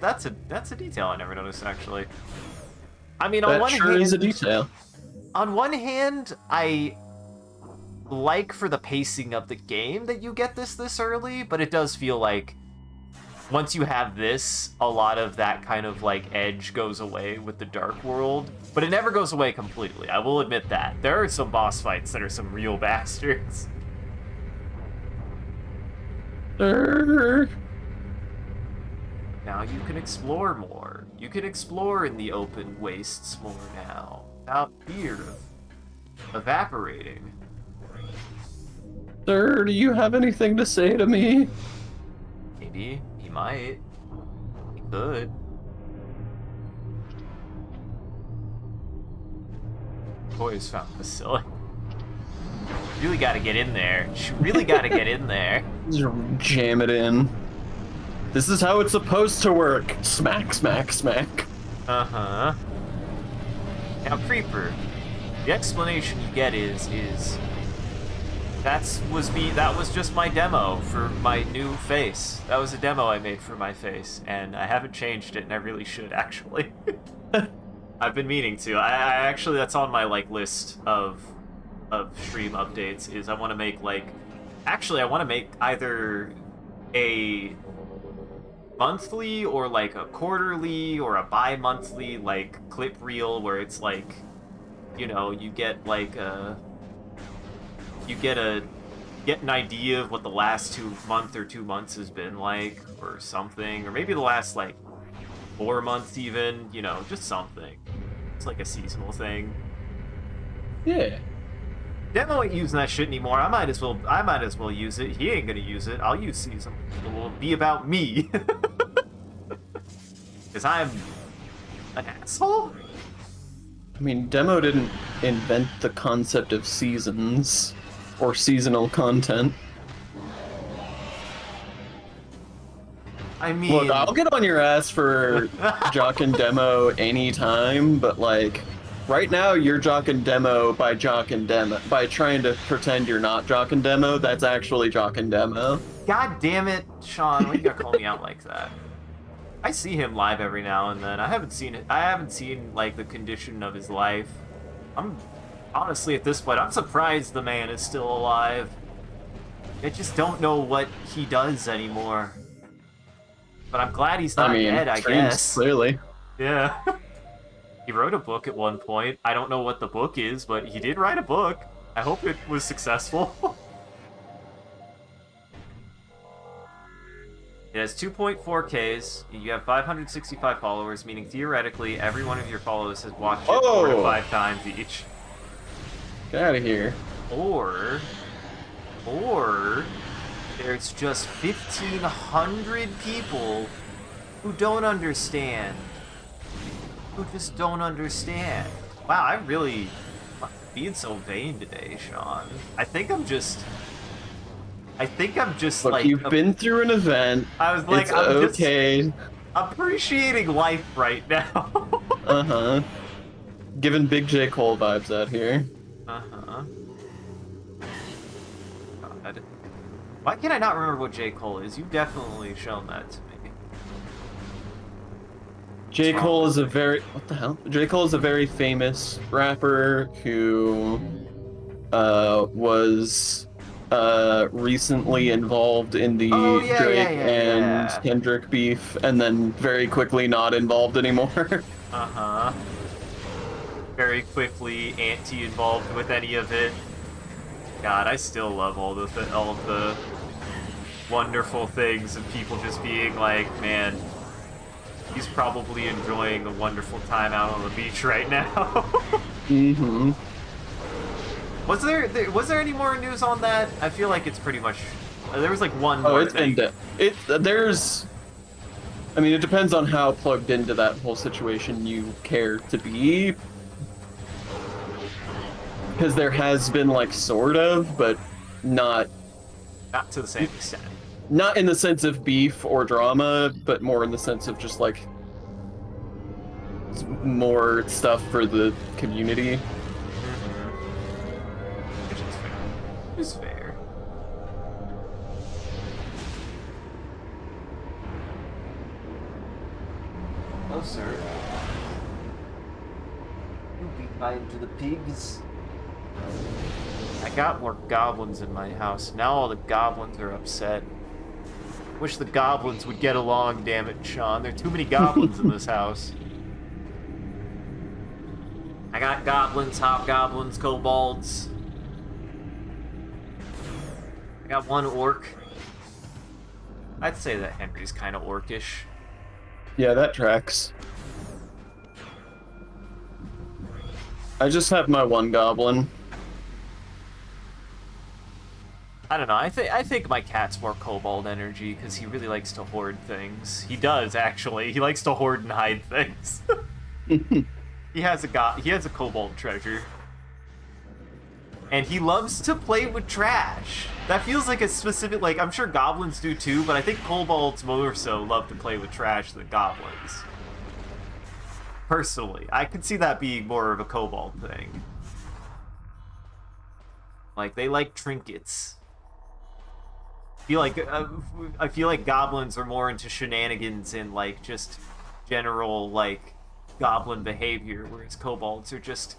Speaker 1: That's a detail I never noticed, actually. I mean,
Speaker 2: That sure is a detail.
Speaker 1: On one hand, I like for the pacing of the game that you get this early, but it does feel like once you have this, a lot of that kind of like edge goes away with the Dark World, but it never goes away completely. I will admit that. There are some boss fights that are some real bastards. Now you can explore more. You can explore in the open wastes more now, without fear of evaporating.
Speaker 2: Sir, do you have anything to say to me?
Speaker 1: Maybe. He might. He could. Boys found this silly. Really gotta get in there. Really gotta get in there.
Speaker 2: Just jam it in. This is how it's supposed to work. Smack, smack, smack.
Speaker 1: Uh-huh. Now, Creeper, the explanation you get is that was just my demo for my new face. That was a demo I made for my face, and I haven't changed it, and I really should, actually. I've been meaning to. I actually, that's on my, like, list of stream updates, is I want to make, like... Actually, I want to make either a monthly or, like, a quarterly or a bi-monthly, like, clip reel where it's, like, you know, you get, like, you get an idea of what the last 2 months has been like, or something, or maybe the last like 4 months even, you know, just something. It's like a seasonal thing.
Speaker 2: Yeah.
Speaker 1: Demo ain't using that shit anymore. I might as well use it. He ain't gonna use it. I'll use season. It will be about me. Because I'm an asshole?
Speaker 2: I mean, Demo didn't invent the concept of seasons or seasonal content.
Speaker 1: I mean...
Speaker 2: Look, I'll get on your ass for jocking Demo anytime, but like, right now you're jocking Demo by trying to pretend you're not jocking Demo. That's actually jocking Demo.
Speaker 1: God damn it, Sean, why you gotta call me out like that? I see him live every now and then. I haven't seen like the condition of his life. I'm honestly at this point, I'm surprised the man is still alive. I just don't know what he does anymore. But I'm glad he's not dead, I guess.
Speaker 2: Clearly.
Speaker 1: Yeah. He wrote a book at one point. I don't know what the book is, but he did write a book. I hope it was successful. It has 2.4Ks. You have 565 followers, meaning theoretically every one of your followers has watched it 4 to 5 times each.
Speaker 2: Get out of here.
Speaker 1: Or there's just 1,500 people who don't understand. Who just don't understand. Wow, I'm being so vain today, Sean. I think I'm just
Speaker 2: Look,
Speaker 1: like...
Speaker 2: you've been through an event.
Speaker 1: I was like,
Speaker 2: it's okay.
Speaker 1: appreciating life right now.
Speaker 2: Uh-huh. Giving big J. Cole vibes out here.
Speaker 1: Uh-huh. God. Why can't I not remember what J. Cole is? You've definitely shown that to me.
Speaker 2: J. Cole is a very... What the hell? J. Cole is a very famous rapper who was recently involved in
Speaker 1: Oh,
Speaker 2: the
Speaker 1: yeah, yeah,
Speaker 2: Drake
Speaker 1: yeah,
Speaker 2: and
Speaker 1: yeah.
Speaker 2: Kendrick beef, and then very quickly not involved anymore.
Speaker 1: Uh-huh. Very quickly anti-involved with any of it. God, I still love all of the wonderful things of people just being like, man, he's probably enjoying a wonderful time out on the beach right now.
Speaker 2: Mm-hmm.
Speaker 1: Was there any more news on that? I feel like it's pretty much there was like one
Speaker 2: Oh,
Speaker 1: more
Speaker 2: it's been
Speaker 1: thing.
Speaker 2: there's. I mean, it depends on how plugged into that whole situation you care to be. Because there has been, like, sort of, but not
Speaker 1: Not to the same extent.
Speaker 2: not in the sense of beef or drama, but more in the sense of just, like, more stuff for the community.
Speaker 1: Which is fair. It's fair. Oh, sir. You'll be kind to the pigs. I got more goblins in my house. Now all the goblins are upset. Wish the goblins would get along, damn it, Sean. There are too many goblins in this house. I got goblins, hobgoblins, kobolds. I got one orc. I'd say that Henry's kind of orcish.
Speaker 2: Yeah, that tracks. I just have my one goblin.
Speaker 1: I don't know. I think my cat's more kobold energy because he really likes to hoard things. He does actually. He likes to hoard and hide things. He has a kobold treasure. And he loves to play with trash. That feels like a specific, like, I'm sure goblins do too, but I think kobolds more so love to play with trash than goblins. Personally, I could see that being more of a kobold thing. Like, they like trinkets. I feel like goblins are more into shenanigans and, like, just general, like, goblin behavior, whereas kobolds are just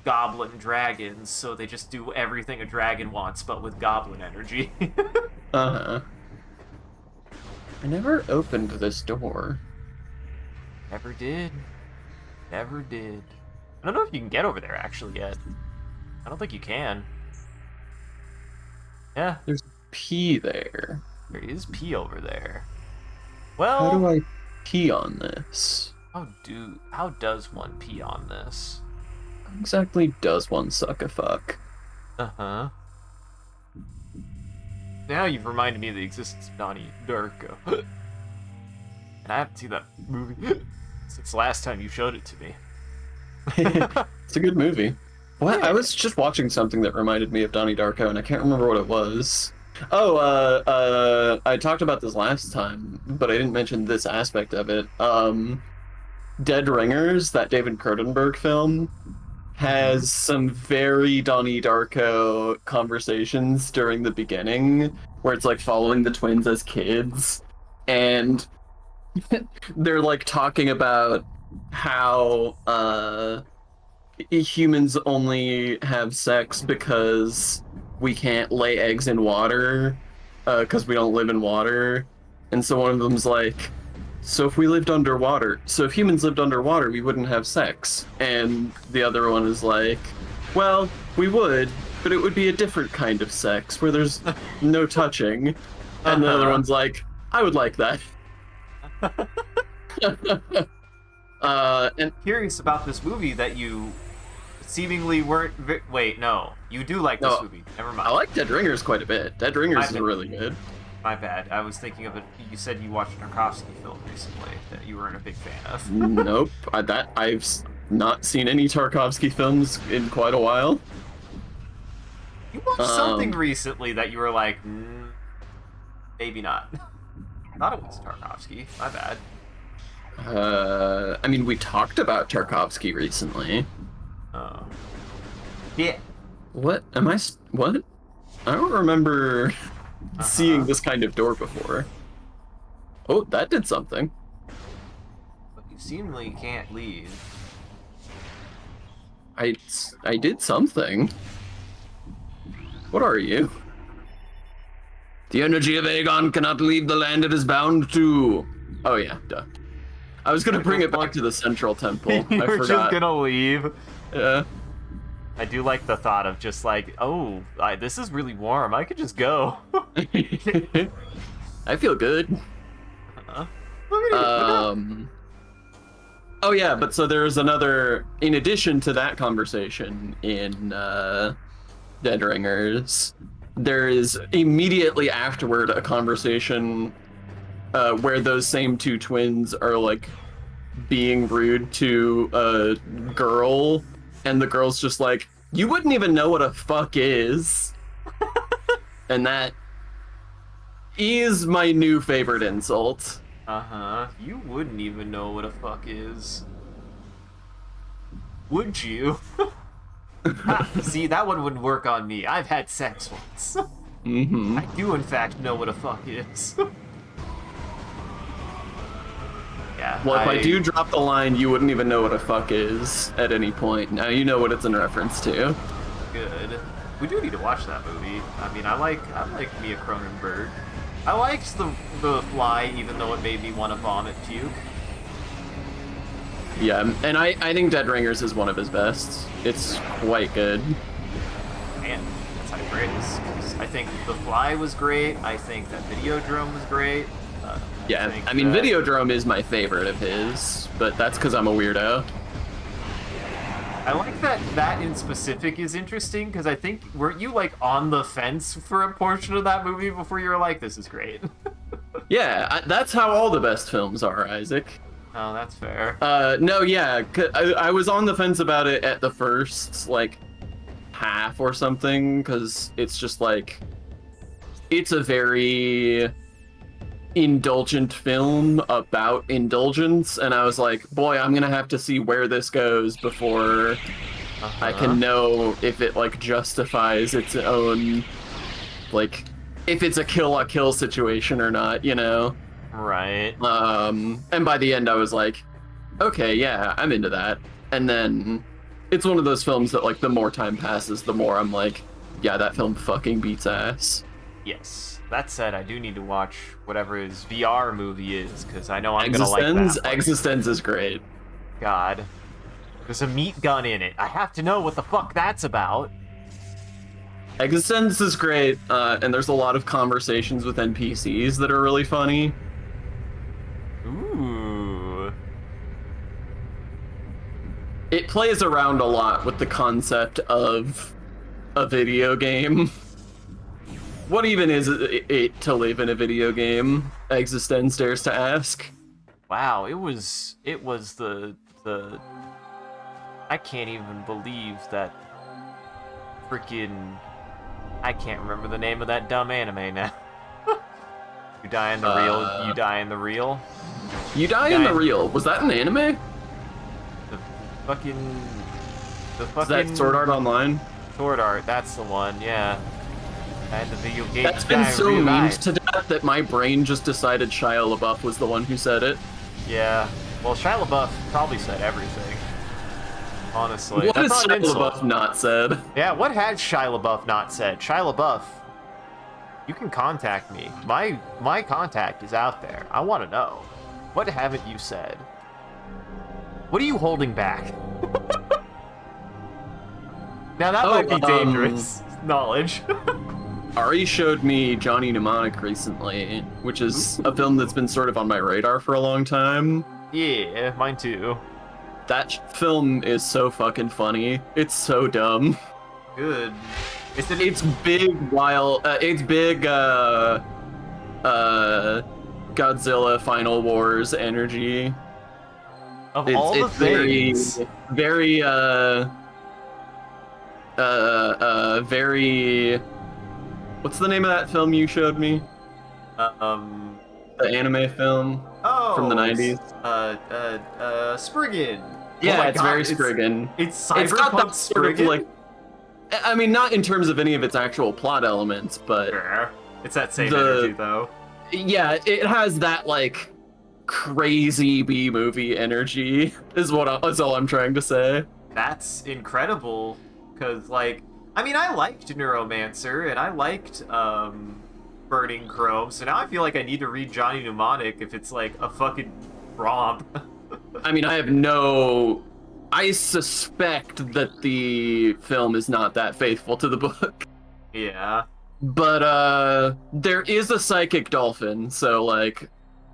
Speaker 1: goblin dragons, so they just do everything a dragon wants, but with goblin energy.
Speaker 2: Uh-huh. I never opened this door.
Speaker 1: Never did. Never did. I don't know if you can get over there, actually, yet. I don't think you can. Yeah.
Speaker 2: There's pee there.
Speaker 1: There is pee over there.
Speaker 2: How do
Speaker 1: Well,
Speaker 2: I pee on this?
Speaker 1: how does one pee on this?
Speaker 2: How exactly does one suck a fuck?
Speaker 1: Uh-huh. Now you've reminded me of the existence of Donnie Darko. And I haven't seen that movie since the last time you showed it to me.
Speaker 2: It's a good movie. What? I was just watching something that reminded me of Donnie Darko, and I can't remember what it was. Oh, I talked about this last time, but I didn't mention this aspect of it. Dead Ringers, that David Cronenberg film, has some very Donnie Darko conversations during the beginning, where it's like following the twins as kids, and they're like talking about how humans only have sex because we can't lay eggs in water because we don't live in water. And so one of them's like, so if humans lived underwater, we wouldn't have sex. And the other one is like, well, we would, but it would be a different kind of sex where there's no touching. And the other one's like, I would like that. And
Speaker 1: Curious about this movie that you seemingly weren't. Wait, no, you do like this movie. Never mind.
Speaker 2: I like Dead Ringers quite a bit. Dead Ringers is really good.
Speaker 1: My bad. I was thinking of it. You said you watched a Tarkovsky film recently that you weren't a big fan of.
Speaker 2: Nope. I've not seen any Tarkovsky films in quite a while.
Speaker 1: You watched something recently that you were like, maybe not. thought it was Tarkovsky. My bad.
Speaker 2: I mean, we talked about Tarkovsky recently.
Speaker 1: Oh. Yeah.
Speaker 2: What? What? I don't remember seeing this kind of door before. Oh, that did something.
Speaker 1: But you seemingly can't leave.
Speaker 2: I did something. What are you? The energy of Aegon cannot leave the land it is bound to. Oh yeah, duh. I was gonna bring it back to the central temple.
Speaker 1: You
Speaker 2: I
Speaker 1: were
Speaker 2: forgot.
Speaker 1: just gonna leave.
Speaker 2: Yeah.
Speaker 1: I do like the thought of just like, oh, this is really warm. I could just go.
Speaker 2: I feel good.
Speaker 1: Look at you.
Speaker 2: Oh yeah, but so there's another, in addition to that conversation in Dead Ringers, there is immediately afterward a conversation where those same two twins are like being rude to a girl, and the girl's just like, you wouldn't even know what a fuck is. And that is my new favorite insult.
Speaker 1: You wouldn't even know what a fuck is. Would you? See, that one wouldn't work on me. I've had sex once.
Speaker 2: Mm-hmm.
Speaker 1: I do, in fact, know what a fuck is. Yeah.
Speaker 2: Well, if I do drop the line, you wouldn't even know what a fuck is at any point. Now you know what it's in reference to.
Speaker 1: Good. We do need to watch that movie. I mean, I like Mia Cronenberg. I liked the Fly, even though it made me want to vomit puke.
Speaker 2: Yeah, and I think Dead Ringers is one of his best. It's quite good.
Speaker 1: Man, that's high praise. 'Cause I think The Fly was great. I think that Videodrome was great.
Speaker 2: Yeah, I mean, Videodrome is my favorite of his, but that's because I'm a weirdo.
Speaker 1: I like that in specific is interesting, because I think, weren't you, like, on the fence for a portion of that movie before you were like, this is great?
Speaker 2: Yeah, that's how all the best films are, Isaac.
Speaker 1: Oh, that's fair.
Speaker 2: No, yeah, I was on the fence about it at the first, like, half or something, because it's just, like, it's a very indulgent film about indulgence, and I was like, boy, I'm gonna have to see where this goes before I can know if it, like, justifies its own, like, if it's a kill situation or not, you know?
Speaker 1: Right.
Speaker 2: And by the end I was like, okay, yeah, I'm into that. And then it's one of those films that, like, the more time passes, the more I'm like, yeah, that film fucking beats ass.
Speaker 1: Yes. That said, I do need to watch whatever his VR movie is, because I know I'm gonna like that.
Speaker 2: Existence is great.
Speaker 1: God. There's a meat gun in it. I have to know what the fuck that's about.
Speaker 2: Existence is great, and there's a lot of conversations with NPCs that are really funny.
Speaker 1: Ooh.
Speaker 2: It plays around a lot with the concept of a video game. What even is it to live in a video game? Existence dares to ask.
Speaker 1: Wow, it was the I can't even believe that freaking I can't remember the name of that dumb anime now. You die in the real. You die in the real.
Speaker 2: You die in the real. Was that an anime?
Speaker 1: The fucking.
Speaker 2: Is that Sword Art Online?
Speaker 1: Sword Art. That's the one. Yeah. I had the video game.
Speaker 2: That's been so memed to death that my brain just decided Shia LaBeouf was the one who said it.
Speaker 1: Yeah. Well, Shia LaBeouf probably said everything. Honestly.
Speaker 2: What has Shia LaBeouf not said?
Speaker 1: Yeah, what has Shia LaBeouf not said? Shia LaBeouf, you can contact me. My contact is out there. I want to know. What haven't you said? What are you holding back? Now that might be dangerous knowledge.
Speaker 2: Ari showed me Johnny Mnemonic recently, which is a film that's been sort of on my radar for a long time.
Speaker 1: Yeah, mine too.
Speaker 2: That film is so fucking funny. It's so dumb.
Speaker 1: Good.
Speaker 2: It's big, wild. It's big. Godzilla Final Wars energy.
Speaker 1: Of all the things,
Speaker 2: very. What's the name of that film you showed me?
Speaker 1: that
Speaker 2: the anime film from the
Speaker 1: Oh,
Speaker 2: 90s.
Speaker 1: Spriggan. Oh
Speaker 2: Yeah,
Speaker 1: my
Speaker 2: it's
Speaker 1: god,
Speaker 2: very Spriggan.
Speaker 1: it's
Speaker 2: It's got
Speaker 1: cyberpunk
Speaker 2: that sort of
Speaker 1: Spriggan?
Speaker 2: like, I mean, not in terms of any of its actual plot elements, but
Speaker 1: Yeah. It's that same
Speaker 2: the
Speaker 1: energy though.
Speaker 2: yeah, it has that like crazy B movie energy. Is all I'm trying to say.
Speaker 1: That's incredible, because, like, I mean, I liked Neuromancer, and I liked, Burning Chrome, so now I feel like I need to read Johnny Mnemonic if it's, like, a fucking romp.
Speaker 2: I mean, I suspect that the film is not that faithful to the book.
Speaker 1: Yeah.
Speaker 2: But there is a psychic dolphin, so like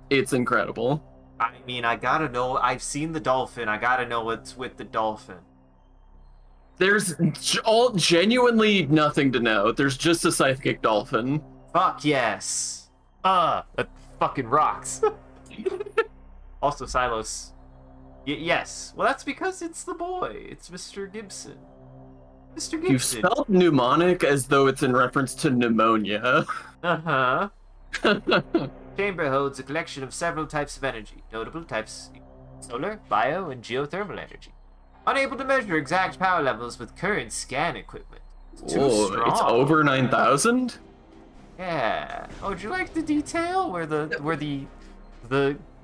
Speaker 2: it's incredible.
Speaker 1: I mean, I gotta know, I've seen the dolphin, I gotta know what's with the dolphin.
Speaker 2: There's all genuinely nothing to know. There's just a psychic dolphin.
Speaker 1: Fuck yes. That fucking rocks. Also, Silos. Yes. Well, that's because it's the boy. It's Mr. Gibson. Mr. Gibson.
Speaker 2: You've spelled mnemonic as though it's in reference to pneumonia.
Speaker 1: Uh-huh. Chamber holds a collection of several types of energy. Notable types: solar, bio, and geothermal energy. Unable to measure exact power levels with current scan equipment. It's too strong.
Speaker 2: It's over 9,000?
Speaker 1: Yeah. Oh, would you like the detail where the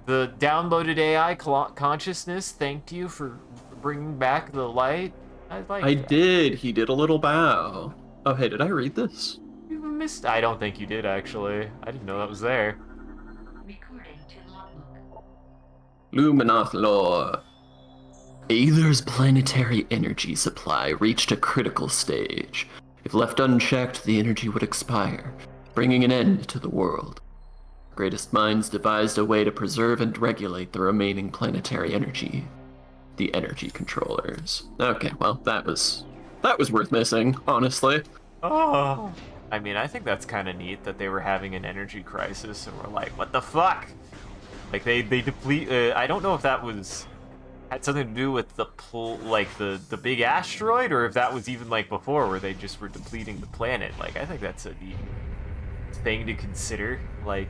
Speaker 1: downloaded AI consciousness thanked you for bringing back the light? I that.
Speaker 2: Did. He did a little bow. Oh, hey, did I read this?
Speaker 1: You missed. I don't think you did, actually. I didn't know that was there.
Speaker 3: Recording to logbook.
Speaker 2: Luminoth lore. Aether's planetary energy supply reached a critical stage. If left unchecked, the energy would expire, bringing an end to the world. Greatest minds devised a way to preserve and regulate the remaining planetary energy. The energy controllers. Okay, well, that was worth missing, honestly.
Speaker 1: Oh. I mean, I think that's kind of neat that they were having an energy crisis and we're like, what the fuck? Like, they deplete... I don't know if that had something to do with the big asteroid, or if that was even, like, before, where they just were depleting the planet. Like, I think that's a neat thing to consider. Like,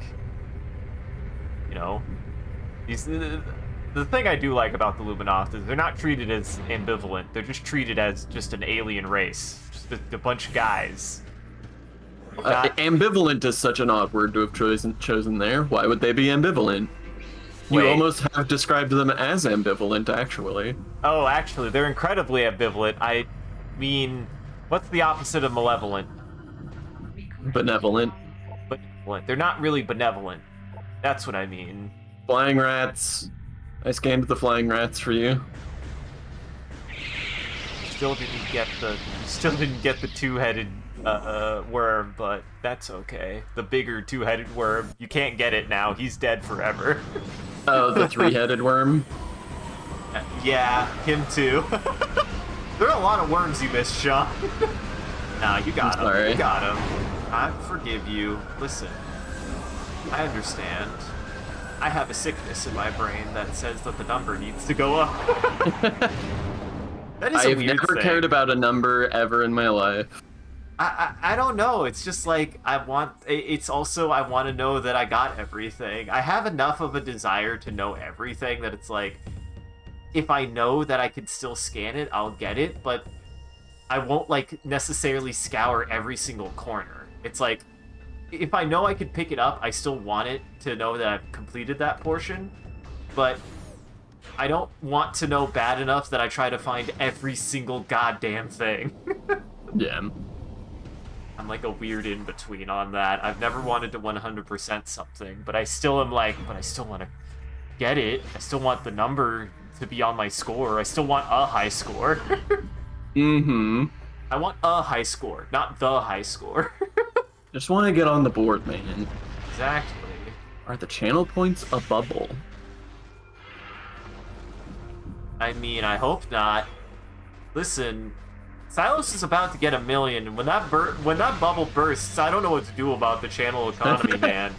Speaker 1: you know, the thing I do like about the Luminoth is they're not treated as ambivalent. They're just treated as just an alien race. Just a bunch of guys.
Speaker 2: Ambivalent is such an odd word to have chosen there. Why would they be ambivalent? You
Speaker 1: Wait.
Speaker 2: almost have described them as ambivalent, actually.
Speaker 1: Oh, actually, they're incredibly ambivalent. I mean, what's the opposite of malevolent?
Speaker 2: Benevolent.
Speaker 1: Benevolent. They're not really benevolent. That's what I mean.
Speaker 2: Flying rats. I scanned the flying rats for you.
Speaker 1: Still didn't get the two-headed worm, but that's okay. The bigger two-headed worm, you can't get it now. He's dead forever.
Speaker 2: Oh, the three-headed worm?
Speaker 1: Yeah, him too. There are a lot of worms you missed, Sean. Nah, you got him.
Speaker 2: Sorry.
Speaker 1: You got him. I forgive you. Listen, I understand. I have a sickness in my brain that says that the number needs to go up. That is a
Speaker 2: I've
Speaker 1: weird
Speaker 2: never
Speaker 1: thing.
Speaker 2: cared about a number ever in my life.
Speaker 1: I don't know. It's just like it's also I want to know that I got everything. I have enough of a desire to know everything that it's like, if I know that I could still scan it, I'll get it, but I won't like necessarily scour every single corner. It's like, if I know I could pick it up, I still want it to know that I've completed that portion, but I don't want to know bad enough that I try to find every single goddamn thing.
Speaker 2: Yeah.
Speaker 1: I'm like a weird in-between on that. I've never wanted to 100% something, but I still am like, but I still want to get it. I still want the number to be on my score. I still want a high score.
Speaker 2: Mm-hmm.
Speaker 1: I want a high score, not the high score.
Speaker 2: Just want to get on the board, man.
Speaker 1: Exactly.
Speaker 2: Are the channel points a bubble?
Speaker 1: I mean, I hope not. Listen, Silos is about to get 1 million, and when that bubble bursts, I don't know what to do about the channel economy, man.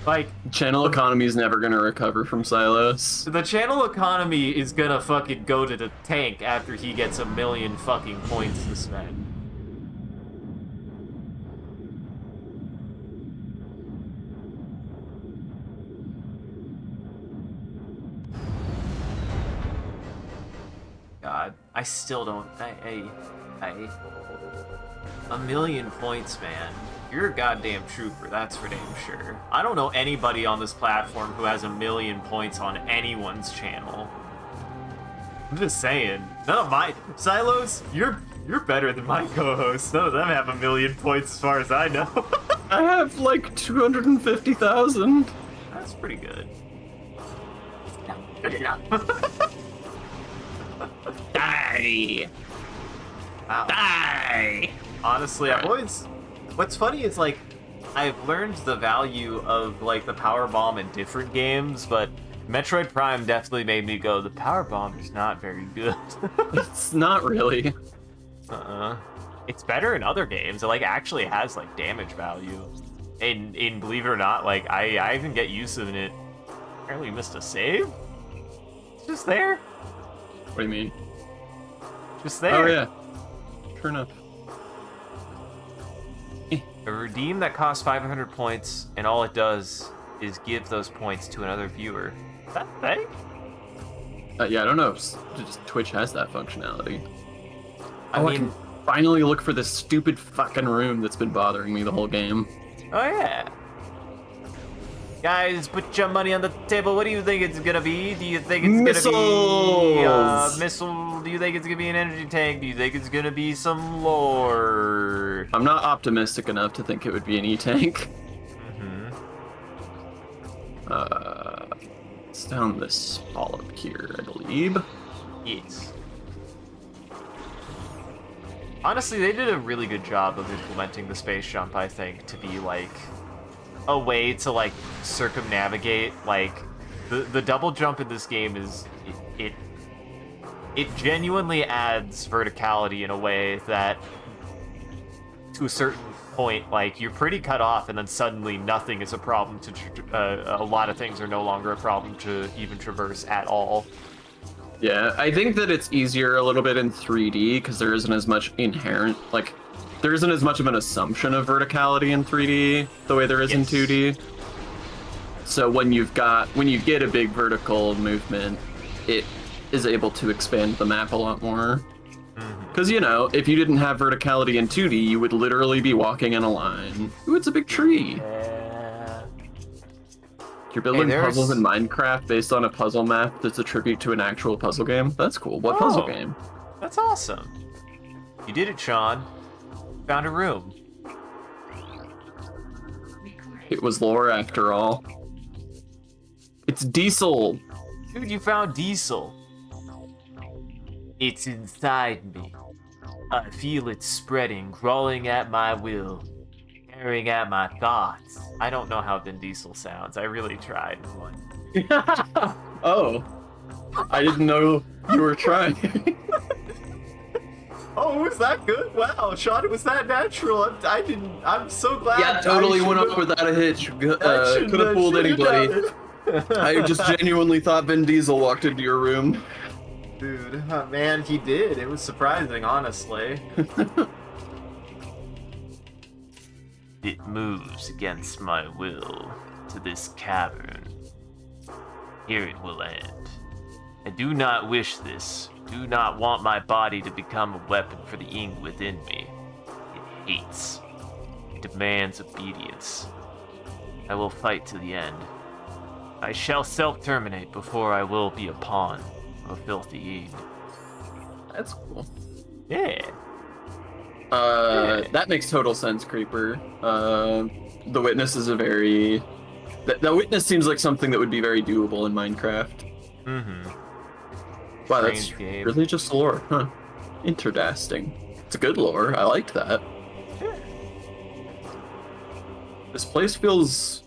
Speaker 1: Like,
Speaker 2: Channel economy is never going to recover from Silos.
Speaker 1: the channel economy is gonna fucking go to the tank after he gets 1 million fucking points to spend. I still don't. A million points, man. You're a goddamn trooper, that's for damn sure. I don't know anybody on this platform who has a million points on anyone's channel. I'm just saying. None of my Silos, you're better than my co-hosts. None of them have a million points as far as I know.
Speaker 2: I have like 250,000.
Speaker 1: That's pretty good.
Speaker 2: Die!
Speaker 1: Wow.
Speaker 2: Die!
Speaker 1: Honestly, I've always... What's funny is, like, I've learned the value of, like, the power bomb in different games, but Metroid Prime definitely made me go, the power bomb is not very good.
Speaker 2: It's not really.
Speaker 1: It's better in other games. It, like, actually has, like, damage value. And believe it or not, like, I even get used to it. Apparently missed a save? It's just there.
Speaker 2: What do you mean?
Speaker 1: Just there.
Speaker 2: Oh, yeah. Sure enough.
Speaker 1: A redeem that costs 500 points, and all it does is give those points to another viewer. Is that a thing?
Speaker 2: Yeah, I don't know if just Twitch has that functionality.
Speaker 1: I
Speaker 2: I
Speaker 1: mean,
Speaker 2: can finally look for this stupid fucking room that's been bothering me the whole game.
Speaker 1: oh yeah. Guys, put your money on the table. What do you think it's gonna be? Do you think it's gonna be a missile? Do you think it's gonna be an energy tank? Do you think it's gonna be some lore?
Speaker 2: I'm not optimistic enough to think it would be an E-tank. It's down this hall up here, I believe.
Speaker 1: Yes. Honestly, they did a really good job of implementing the space jump, I think, to be, like, a way to, like, circumnavigate, like, the double jump in this game is, it genuinely adds verticality in a way that, to a certain point, like, you're pretty cut off, and then suddenly nothing is a problem to, a lot of things are no longer a problem to even traverse at all.
Speaker 2: Yeah, I think that it's easier a little bit in 3D because there isn't as much inherent, like, there isn't as much of an assumption of verticality in 3D the way there is in 2D. So when you get a big vertical movement, it is able to expand the map a lot more. Because, you know, if you didn't have verticality in 2D, you would literally be walking in a line. Ooh, it's a big tree. You're building puzzles in Minecraft based on a puzzle map that's a tribute to an actual puzzle game? That's cool. What puzzle game?
Speaker 1: That's awesome. You did it, Sean. Found a room.
Speaker 2: It was lore after all. It's Diesel.
Speaker 1: Dude, you found Diesel. It's inside me. I feel it spreading, crawling at my will, tearing at my thoughts. I don't know how Vin Diesel sounds. I really tried.
Speaker 2: Oh. I didn't know you were trying.
Speaker 1: Oh, was that good? Wow, Sean, was that natural? I'm so glad.
Speaker 2: Yeah, totally went up without a hitch. Could have fooled anybody. I just genuinely thought Vin Diesel walked into your room.
Speaker 1: Dude, man, he did. It was surprising, honestly. It moves against my will to this cavern. Here it will end. I do not wish this. Do not want my body to become a weapon for the ing within me. It hates. It demands obedience. I will fight to the end. I shall self-terminate before I will be a pawn of a filthy ing.
Speaker 2: That's cool.
Speaker 1: Yeah.
Speaker 2: That makes total sense, Creeper. The Witness is a very... The Witness seems like something that would be very doable in Minecraft.
Speaker 1: Mm-hmm.
Speaker 2: Wow, that's
Speaker 1: Strange game.
Speaker 2: really just lore, huh? Interesting. It's a good lore. I liked that.
Speaker 1: Yeah.
Speaker 2: This place feels...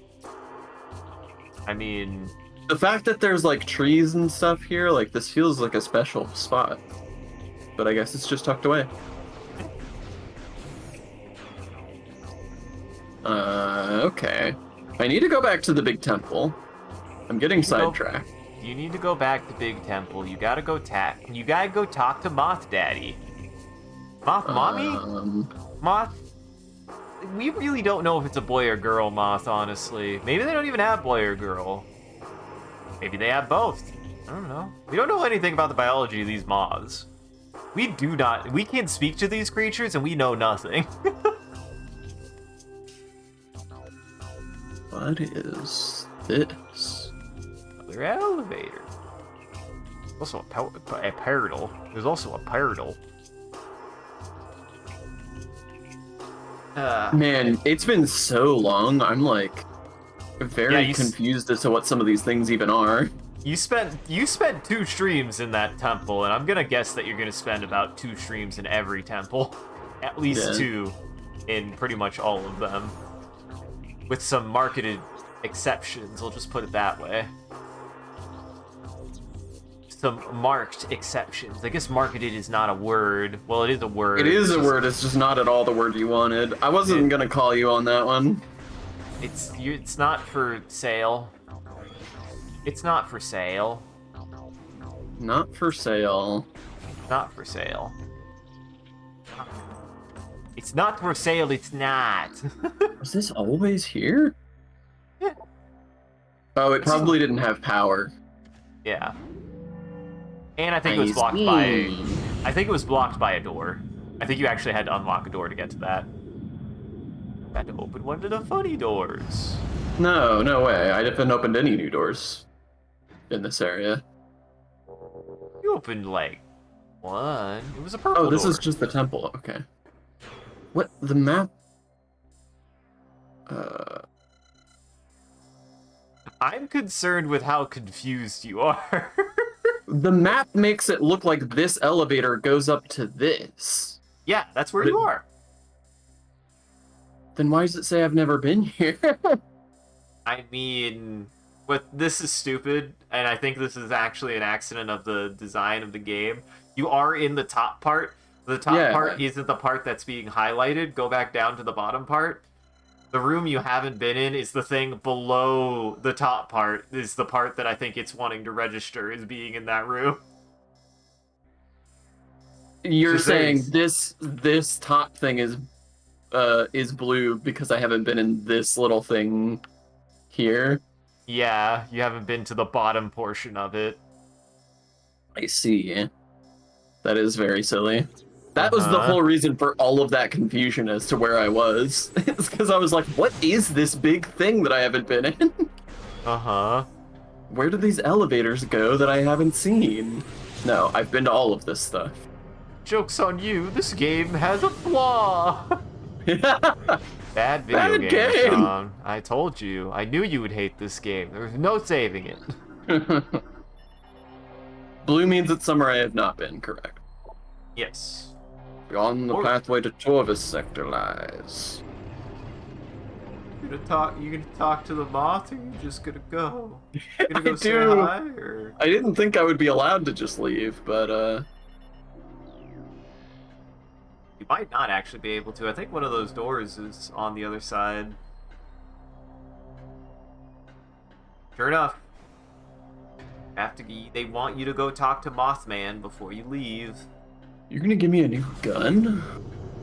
Speaker 1: I mean...
Speaker 2: The fact that there's, like, trees and stuff here, like, this feels like a special spot. But I guess it's just tucked away. Okay. I need to go back to the big temple. I'm getting sidetracked.
Speaker 1: You need to go back to Big Temple. You gotta go talk to Moth Daddy. Moth Mommy? Moth? We really don't know if it's a boy or girl, Moth, honestly. Maybe they don't even have boy or girl. Maybe they have both. I don't know. We don't know anything about the biology of these moths. We can't speak to these creatures and we know nothing.
Speaker 2: What is this?
Speaker 1: Another elevator. Also a paradal. There's also a paradal.
Speaker 2: Man, it's been so long. I'm like very
Speaker 1: Yeah,
Speaker 2: confused as to what some of these things even are.
Speaker 1: You spent 2 streams in that temple, and I'm gonna guess that you're gonna spend about 2 streams in every temple. At least 2 in pretty much all of them. With some marketed exceptions, we'll just put it that way. Some marked exceptions. I guess marketed is not a word. Well, it is a word.
Speaker 2: It is a word, it's just not at all the word you wanted. I wasn't gonna call you on that one.
Speaker 1: It's not for sale. It's not for sale.
Speaker 2: Not for sale.
Speaker 1: Not for sale. It's not for sale, it's not.
Speaker 2: Was this always here?
Speaker 1: Yeah.
Speaker 2: Oh, it probably didn't have power.
Speaker 1: Yeah. And I think it was blocked by... I think it was blocked by a door. I think you actually had to unlock a door to get to that. You had to open one of the funny doors.
Speaker 2: No, no way. I haven't opened any new doors in this area.
Speaker 1: You opened, like, one. It was a purple
Speaker 2: Oh, this
Speaker 1: door.
Speaker 2: is just the temple. Okay. What? The map?
Speaker 1: I'm concerned with how confused you are.
Speaker 2: The map makes it look like this elevator goes up to this.
Speaker 1: Yeah, that's where you are.
Speaker 2: Then why does it say I've never been here?
Speaker 1: I mean, this is stupid, and I think this is actually an accident of the design of the game. You are in the top part. The top part isn't the part that's being highlighted. Go back down to the bottom part. The room you haven't been in is the thing below the top part, is the part that I think it's wanting to register as being in that room.
Speaker 2: You're saying this top thing is blue because I haven't been in this little thing here?
Speaker 1: Yeah, you haven't been to the bottom portion of it.
Speaker 2: I see. That is very silly. That was the whole reason for all of that confusion as to where I was. It's because I was like, what is this big thing that I haven't been in?
Speaker 1: Uh-huh.
Speaker 2: Where do these elevators go that I haven't seen? No, I've been to all of this stuff.
Speaker 1: Joke's on you, this game has a flaw! Bad video game, Sean. I told you. I knew you would hate this game. There was no saving it.
Speaker 2: Blue means it's somewhere I have not been, correct?
Speaker 1: Yes.
Speaker 2: Beyond the pathway to Torvis sector lies.
Speaker 1: You gonna talk to the moth, or you just gonna go? You gonna go say
Speaker 2: do.
Speaker 1: hi, or...
Speaker 2: I didn't think I would be allowed to just leave, but
Speaker 1: You might not actually be able to. I think one of those doors is on the other side. Sure enough. They want you to go talk to Mothman before you leave.
Speaker 2: You're gonna give me a new gun?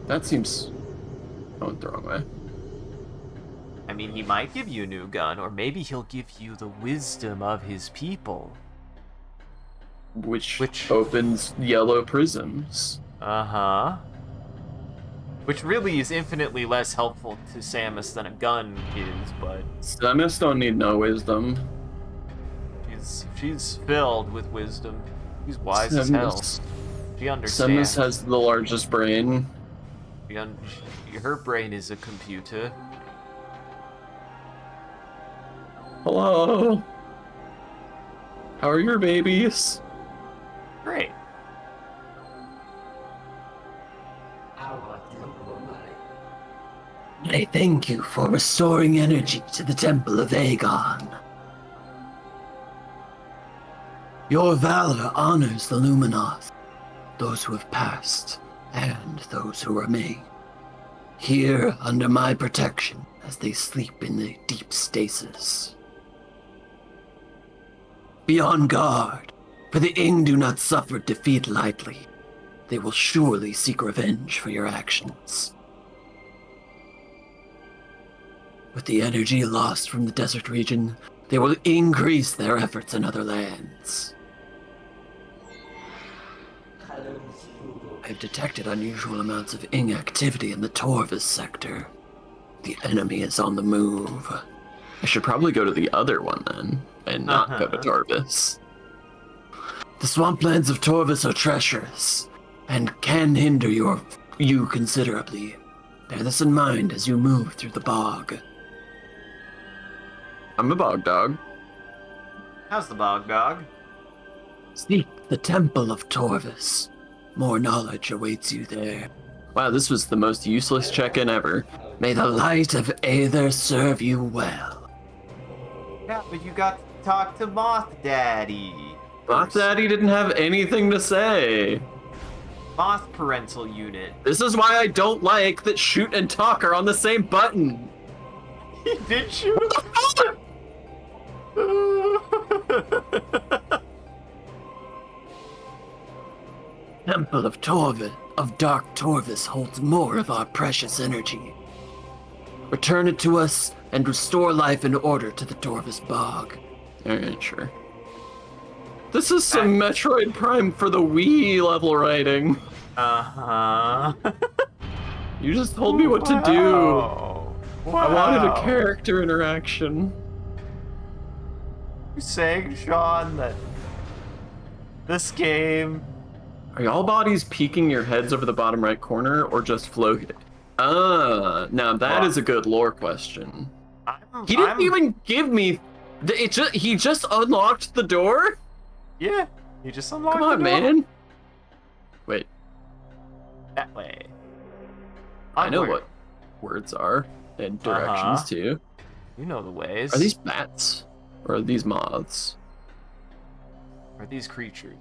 Speaker 2: That seems... I went the wrong way.
Speaker 1: I mean, he might give you a new gun, or maybe he'll give you the wisdom of his people.
Speaker 2: Which opens yellow prisms.
Speaker 1: Uh-huh. Which really is infinitely less helpful to Samus than a gun is, but...
Speaker 2: Samus don't need no wisdom.
Speaker 1: She's filled with wisdom. She's wise as hell. She understands.
Speaker 2: Samus has the largest brain.
Speaker 1: Her brain is a computer.
Speaker 2: Hello? How are your babies?
Speaker 1: Great.
Speaker 4: I thank you for restoring energy to the Temple of Aegon. Your valor honors the Luminoth, those who have passed, and those who remain. Here under my protection as they sleep in the deep stasis. Be on guard, for the Ing do not suffer defeat lightly. They will surely seek revenge for your actions. With the energy lost from the desert region, they will increase their efforts in other lands. have detected unusual amounts of inactivity in the Torvis sector. The enemy is on the move.
Speaker 2: I should probably go to the other one then, and not go to Torvis.
Speaker 4: The swamplands of Torvis are treacherous, and can hinder you considerably. Bear this in mind as you move through the bog.
Speaker 2: I'm a bog dog.
Speaker 1: How's the bog dog?
Speaker 4: Seek the Temple of Torvis. More knowledge awaits you there.
Speaker 2: Wow, this was the most useless check-in ever.
Speaker 4: May the light of Aether serve you well.
Speaker 1: Yeah, but you got to talk to Moth Daddy.
Speaker 2: Moth Daddy didn't have anything to say.
Speaker 1: Moth Parental Unit.
Speaker 2: This is why I don't like that shoot and talk are on the same button.
Speaker 1: He did shoot.
Speaker 4: Temple of Torvis, of Dark Torvis holds more of our precious energy. Return it to us and restore life and order to the Torvis bog.
Speaker 2: Alright, sure. This is some Metroid Prime for the Wii level writing.
Speaker 1: Uh-huh.
Speaker 2: You just told me what to do.
Speaker 1: Wow.
Speaker 2: I wanted a character interaction.
Speaker 1: You saying, Sean, that this game...
Speaker 2: Are y'all bodies peeking your heads over the bottom right corner or just floating? Now that is a good lore question. He didn't even give me... he just unlocked the door?
Speaker 1: Yeah, you just unlocked
Speaker 2: Come on,
Speaker 1: the door.
Speaker 2: man. Wait,
Speaker 1: That way.
Speaker 2: I know
Speaker 1: Onward.
Speaker 2: what words are and directions too.
Speaker 1: You know the ways.
Speaker 2: Are these bats? Or are these moths?
Speaker 1: Are these creatures?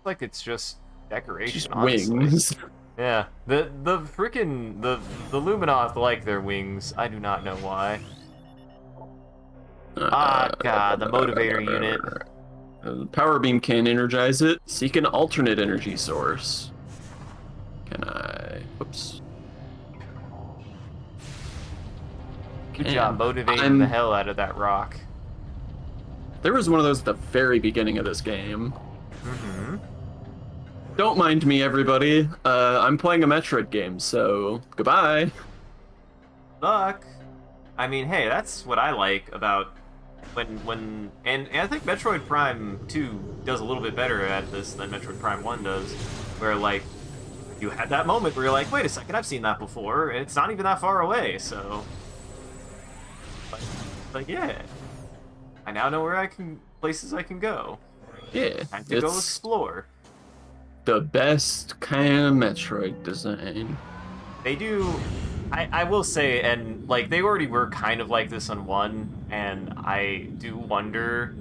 Speaker 1: Like it's just decoration,
Speaker 2: Just
Speaker 1: honestly.
Speaker 2: wings.
Speaker 1: Yeah, the freaking the Luminoth like their wings. I do not know why. God, the motivator unit.
Speaker 2: The power beam can energize it. Seek an alternate energy source. Can I? Whoops.
Speaker 1: Good
Speaker 2: Damn.
Speaker 1: job motivating the hell out of that rock.
Speaker 2: There was one of those at the very beginning of this game.
Speaker 1: Mm-hmm.
Speaker 2: Don't mind me, everybody. I'm playing a Metroid game, so goodbye.
Speaker 1: Luck. I mean, hey, that's what I like about when and I think Metroid Prime 2 does a little bit better at this than Metroid Prime 1 does, where like you had that moment where you're like, wait a second, I've seen that before, and it's not even that far away, so like yeah, I now know where places I can go.
Speaker 2: Yeah,
Speaker 1: Time to go
Speaker 2: it's
Speaker 1: explore.
Speaker 2: the best kind of Metroid design.
Speaker 1: They do. I will say, and like they already were kind of like this on 1, and I do wonder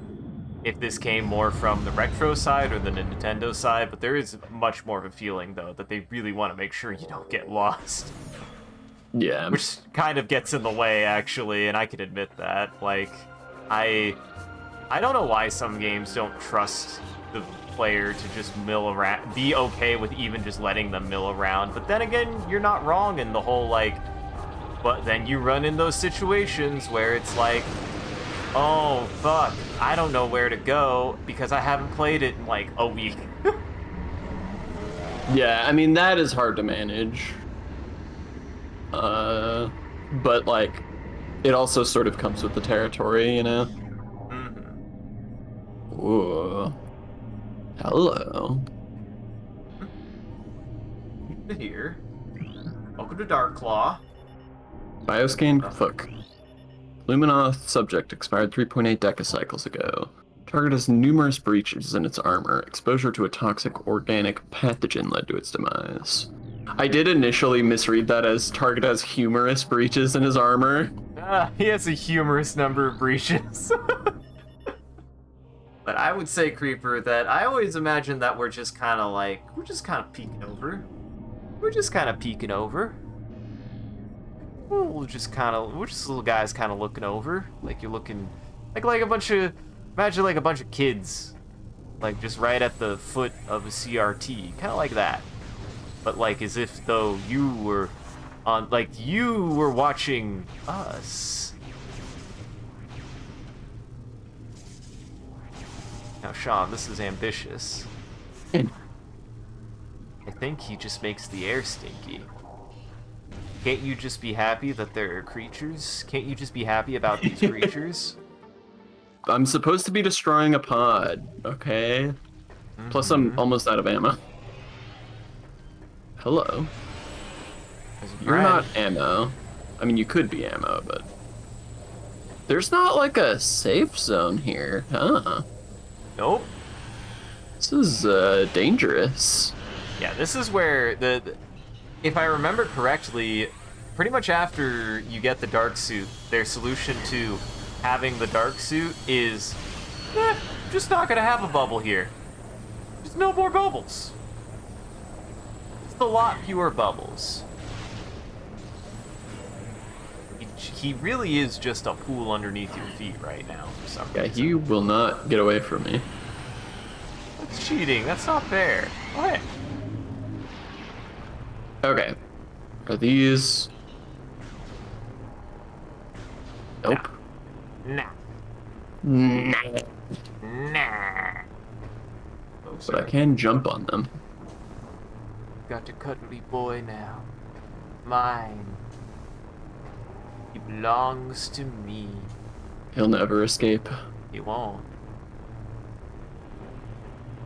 Speaker 1: if this came more from the retro side or the Nintendo side, but there is much more of a feeling though that they really want to make sure you don't get lost.
Speaker 2: Yeah.
Speaker 1: Which kind of gets in the way actually, and I can admit that. Like I don't know why some games don't trust the player to just mill around, be okay with even just letting them mill around. But then again, you're not wrong in the whole like, but then you run in those situations where it's like, oh fuck, I don't know where to go because I haven't played it in like a week.
Speaker 2: Yeah, I mean that is hard to manage. But like, it also sort of comes with the territory, you know?
Speaker 1: Mm-hmm.
Speaker 2: Ooh. Hello.
Speaker 1: Here. Welcome to Darklaw.
Speaker 2: Bioscan Cook. Luminoth subject expired 3.8 decacycles ago. Target has numerous breaches in its armor. Exposure to a toxic organic pathogen led to its demise. I did initially misread that as target has humorous breaches in his armor.
Speaker 1: He has a humorous number of breaches. But I would say, Creeper, that I always imagine that we're just kind of peeking over. We're just kind of peeking over. We're just little guys kind of looking over. Like you're looking, like a bunch of, imagine like a bunch of kids. Like just right at the foot of a CRT. Kind of like that. But like as if though you were on, like you were watching us. Now, Sean, this is ambitious. I think he just makes the air stinky. Can't you just be happy that there are creatures? Can't you just be happy about these creatures?
Speaker 2: I'm supposed to be destroying a pod, okay? Plus, I'm almost out of ammo. Hello. You're not ammo. I mean, you could be ammo, but... There's not, like, a safe zone here, huh?
Speaker 1: Nope.
Speaker 2: This is, dangerous.
Speaker 1: Yeah, this is where if I remember correctly, pretty much after you get the dark suit, their solution to having the dark suit is, just not gonna have a bubble here. Just no more bubbles. Just a lot fewer bubbles. He really is just a pool underneath your feet right now for some reason.
Speaker 2: Yeah, he will not get away from me.
Speaker 1: That's cheating. That's not fair. What?
Speaker 2: Okay. Are these... Nope.
Speaker 1: Nah.
Speaker 2: Nah.
Speaker 1: Nah. Oh,
Speaker 2: But I can jump on them.
Speaker 1: Got a cuddly boy now. Mine. He belongs to me.
Speaker 2: He'll never escape.
Speaker 1: He won't.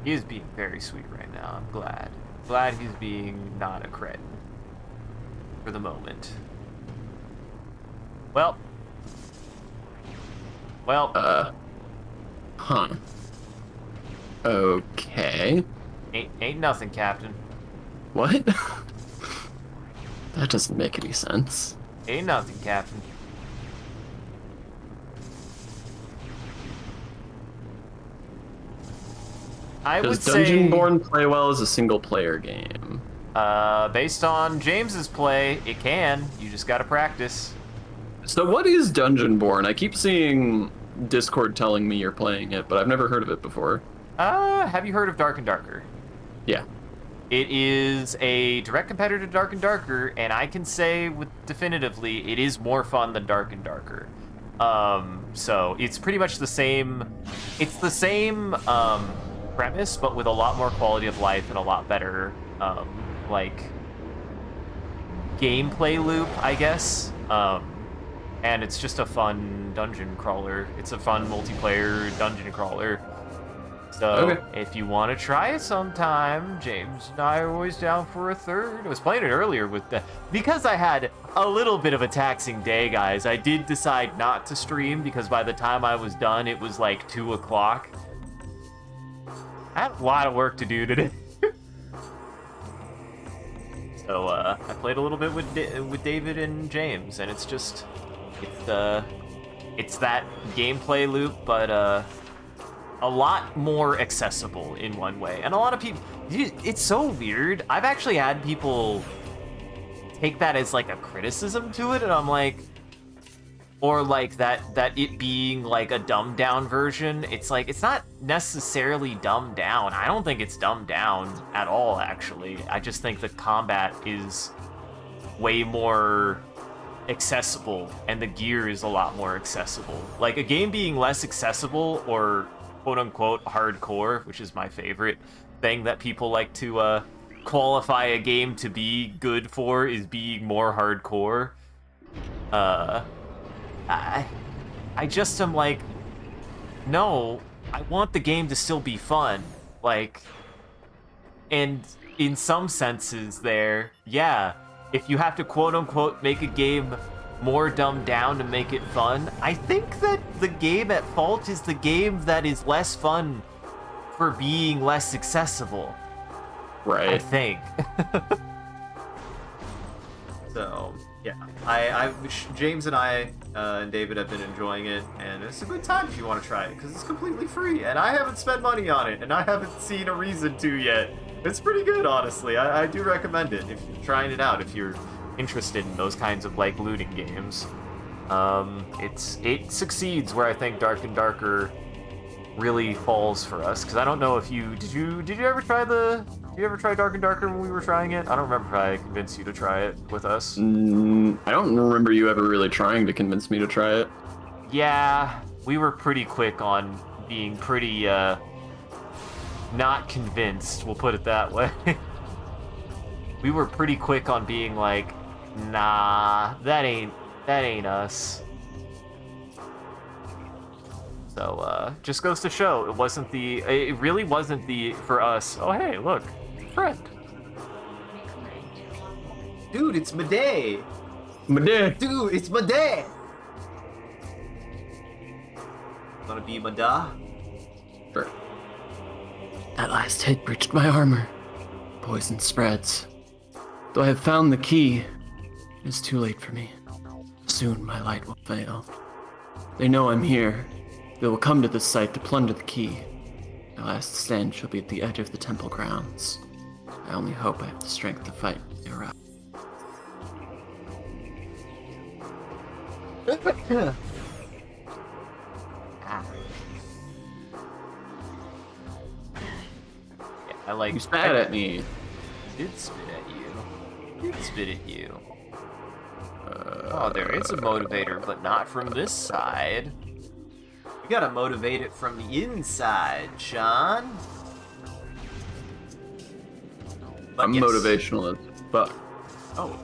Speaker 1: He is being very sweet right now. I'm glad. Glad he's being not a cretin. For the moment. Well.
Speaker 2: Huh. Okay.
Speaker 1: Ain't nothing, Captain.
Speaker 2: What? That doesn't make any sense.
Speaker 1: Ain't nothing, Captain. I would
Speaker 2: Does
Speaker 1: say,
Speaker 2: Dungeonborn play well as a single-player game?
Speaker 1: based on James's play, it can. You just gotta practice.
Speaker 2: So what is Dungeonborn? I keep seeing Discord telling me you're playing it, but I've never heard of it before.
Speaker 1: Have you heard of Dark and Darker?
Speaker 2: Yeah.
Speaker 1: It is a direct competitor to Dark and Darker, and I can say definitively it is more fun than Dark and Darker. So it's pretty much the same. It's the same premise, but with a lot more quality of life and a lot better like gameplay loop, I guess. And it's just a fun dungeon crawler. It's a fun multiplayer dungeon crawler. So,
Speaker 2: Okay.
Speaker 1: if you want to try it sometime, James and I are always down for a third. I was playing it earlier with because I had a little bit of a taxing day, guys. I did decide not to stream because by the time I was done, it was like 2 o'clock. I had a lot of work to do today. So, I played a little bit with David and James, and it's just, it's that gameplay loop, but, a lot more accessible in one way. And a lot of people, it's so weird. I've actually had people take that as like a criticism to it, and I'm like, or like that it being like a dumbed down version. It's like, it's not necessarily dumbed down. I don't think it's dumbed down at all, actually. I just think the combat is way more accessible, and the gear is a lot more accessible. Like, a game being less accessible, or quote-unquote hardcore, which is my favorite thing that people like to qualify a game to be good for, is being more hardcore. I just am like, no, I want the game to still be fun. Like, and in some senses there, yeah, if you have to quote-unquote make a game more dumbed down to make it fun, I think that the game at fault is the game that is less fun for being less accessible.
Speaker 2: Right.
Speaker 1: I think. So, yeah, James and I and David have been enjoying it, and it's a good time if you want to try it, because it's completely free, and I haven't spent money on it, and I haven't seen a reason to yet. It's pretty good, honestly. I do recommend it if you're trying it out, if you're interested in those kinds of like looting games. It succeeds where I think Dark and Darker really falls for us, because I don't know if did you ever try Dark and Darker when we were trying it? I don't remember if I convinced you to try it with us.
Speaker 2: I don't remember you ever really trying to convince me to try it.
Speaker 1: Yeah, we were pretty quick on being pretty not convinced, we'll put it that way. we were pretty quick on being like, nah, that ain't us. So, just goes to show, it really wasn't for us. Oh, hey, look, friend.
Speaker 5: Dude, it's my day.
Speaker 2: Madeh.
Speaker 5: Dude, it's my day. Wanna be my da?
Speaker 2: Sure.
Speaker 4: That last hit breached my armor. Poison spreads. Though I have found the key, it is too late for me. Soon my light will fail. They know I'm here. They will come to this site to plunder the key. My last stand shall be at the edge of the temple grounds. I only hope I have the strength to fight when they arrive.
Speaker 1: I like.
Speaker 2: You spat at me.
Speaker 1: Did spit at you. Did spit at you. Oh, there is a motivator, but not from this side.
Speaker 5: You gotta motivate it from the inside, Sean. But
Speaker 2: I'm
Speaker 5: yes.
Speaker 2: motivational as fuck.
Speaker 5: Oh,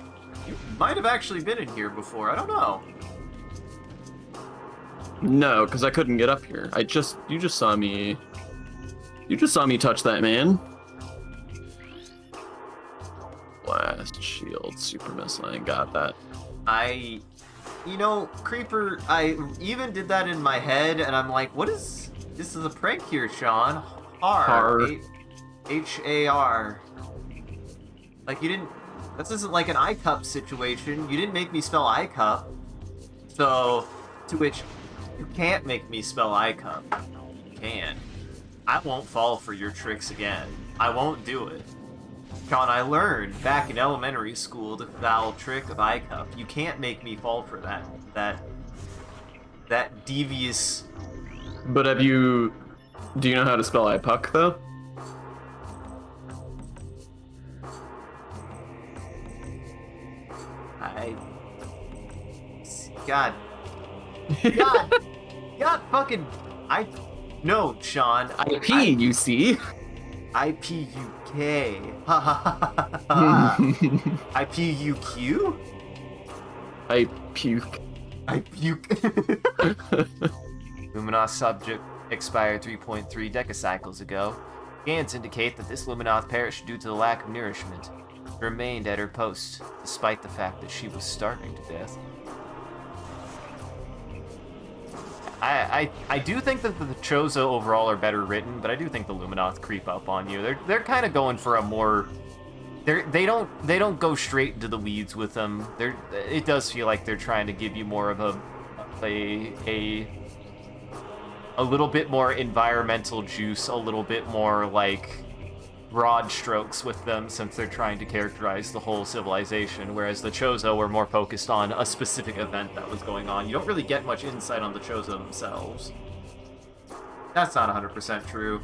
Speaker 5: you might have actually been in here before. I don't know.
Speaker 2: No, because I couldn't get up here. You just saw me. You just saw me touch that man. Blast, shield, super missile. I ain't got that.
Speaker 5: You know, Creeper, I even did that in my head, and I'm like, this is a prank here, Sean.
Speaker 2: Har.
Speaker 5: H-A-R. Like, this isn't like an iCup situation. You didn't make me spell iCup. So, to which, you can't make me spell iCup. You can. I won't fall for your tricks again. I won't do it. Sean, I learned back in elementary school the foul trick of iCup. You can't make me fall for that devious...
Speaker 2: But do you know how to spell iPuck though?
Speaker 5: God fucking... No, Sean.
Speaker 2: IP, you see?
Speaker 5: I-P-U-K. Ha ha ha ha ha. I-P-U-Q?
Speaker 2: I puke.
Speaker 5: I puke.
Speaker 1: Luminoth subject expired 3.3 decacycles ago. Scans indicate that this Luminoth perished due to the lack of nourishment. She remained at her post, despite the fact that she was starving to death. I do think that the Chozo overall are better written, but I do think the Luminoth creep up on you. They're kind of going for a more... They don't go straight into the weeds with them. It does feel like they're trying to give you more of a little bit more environmental juice, a little bit more like broad strokes with them, since they're trying to characterize the whole civilization, whereas the Chozo were more focused on a specific event that was going on. You don't really get much insight on the Chozo themselves. That's not 100% true.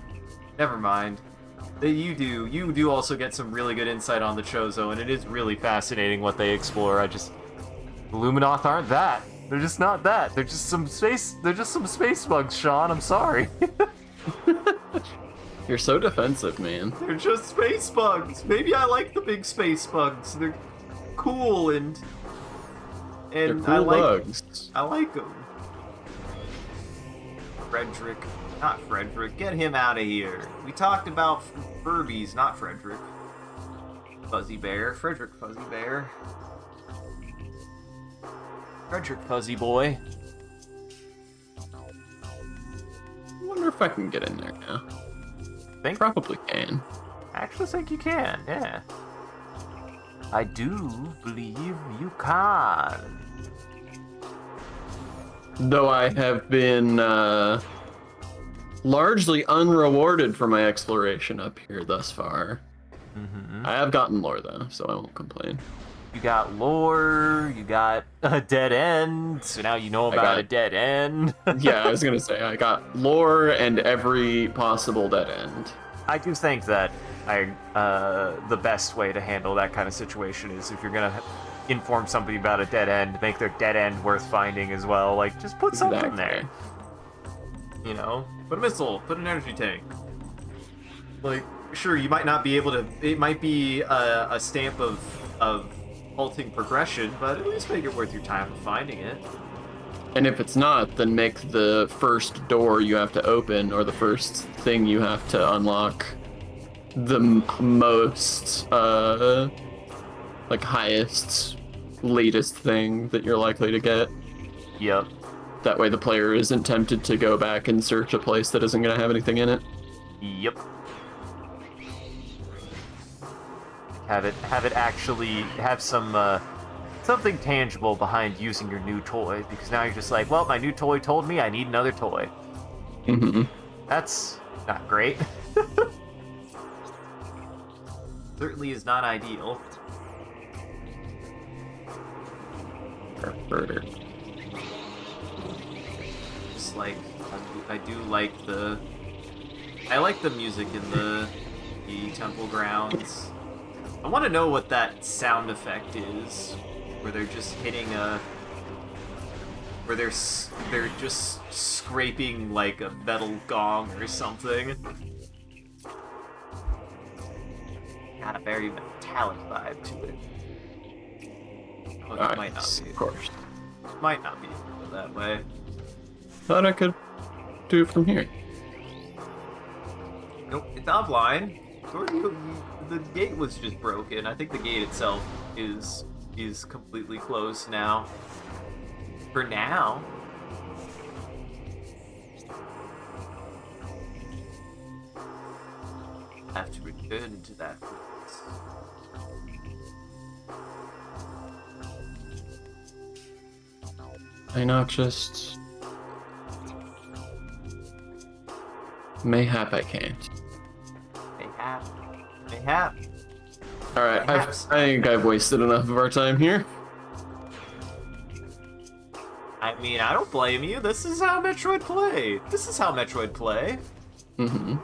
Speaker 1: Never mind. You do also get some really good insight on the Chozo, and it is really fascinating what they explore. The Luminoth aren't that. They're just not that. They're just some space bugs, Sean. I'm sorry.
Speaker 2: You're so defensive, man.
Speaker 5: They're just space bugs. Maybe I like the big space bugs. They're cool and
Speaker 2: They're cool
Speaker 5: I like
Speaker 2: bugs.
Speaker 5: I like them. Not Frederick. Get him out of here. We talked about Furbies, not Frederick. Fuzzy Bear. Frederick Fuzzy Bear.
Speaker 1: Frederick Fuzzy Boy.
Speaker 2: I wonder if I can get in there now.
Speaker 1: Think?
Speaker 2: Probably can.
Speaker 1: I actually think you can, yeah. I do believe you can.
Speaker 2: Though I have been largely unrewarded for my exploration up here thus far.
Speaker 1: Mm-hmm.
Speaker 2: I have gotten lore though, so I won't complain.
Speaker 1: You got lore, you got a dead end, so now you know about a dead end.
Speaker 2: Yeah, I was gonna say, I got lore and every possible dead end.
Speaker 1: I do think that the best way to handle that kind of situation is if you're gonna inform somebody about a dead end, make their dead end worth finding as well. Like, just put something there. You know?
Speaker 5: Put a missile. Put an energy tank. Like, sure, you might not be able to. It might be a stamp of halting progression, but at least make it worth your time of finding it.
Speaker 2: And if it's not, then make the first door you have to open or the first thing you have to unlock the most, like, highest, latest thing that you're likely to get.
Speaker 1: Yep.
Speaker 2: That way the player isn't tempted to go back and search a place that isn't going to have anything in it.
Speaker 1: Yep. Have it actually have some something tangible behind using your new toy, because now you're just like, well, my new toy told me I need another toy.
Speaker 2: Mm-hmm.
Speaker 1: That's not great.
Speaker 5: Certainly is not ideal. Just like I do like I like the music in the temple grounds. I want to know what that sound effect is, where they're just hitting where they're just scraping like a metal gong or something. Got a very metallic vibe to it. Oh, it might not be.
Speaker 2: Of course.
Speaker 5: Might not be that way.
Speaker 2: Thought I could do it from here.
Speaker 5: Nope, it's offline. The gate was just broken. I think the gate itself is completely closed now. For now. I have to return to that place.
Speaker 2: Noxious. Mayhap I can't.
Speaker 5: Mayhap.
Speaker 2: Alright, I
Speaker 5: Perhaps.
Speaker 2: think I've wasted enough of our time here.
Speaker 5: I mean, I don't blame you. This is how Metroid play. This is how Metroid play.
Speaker 2: Mm-hmm.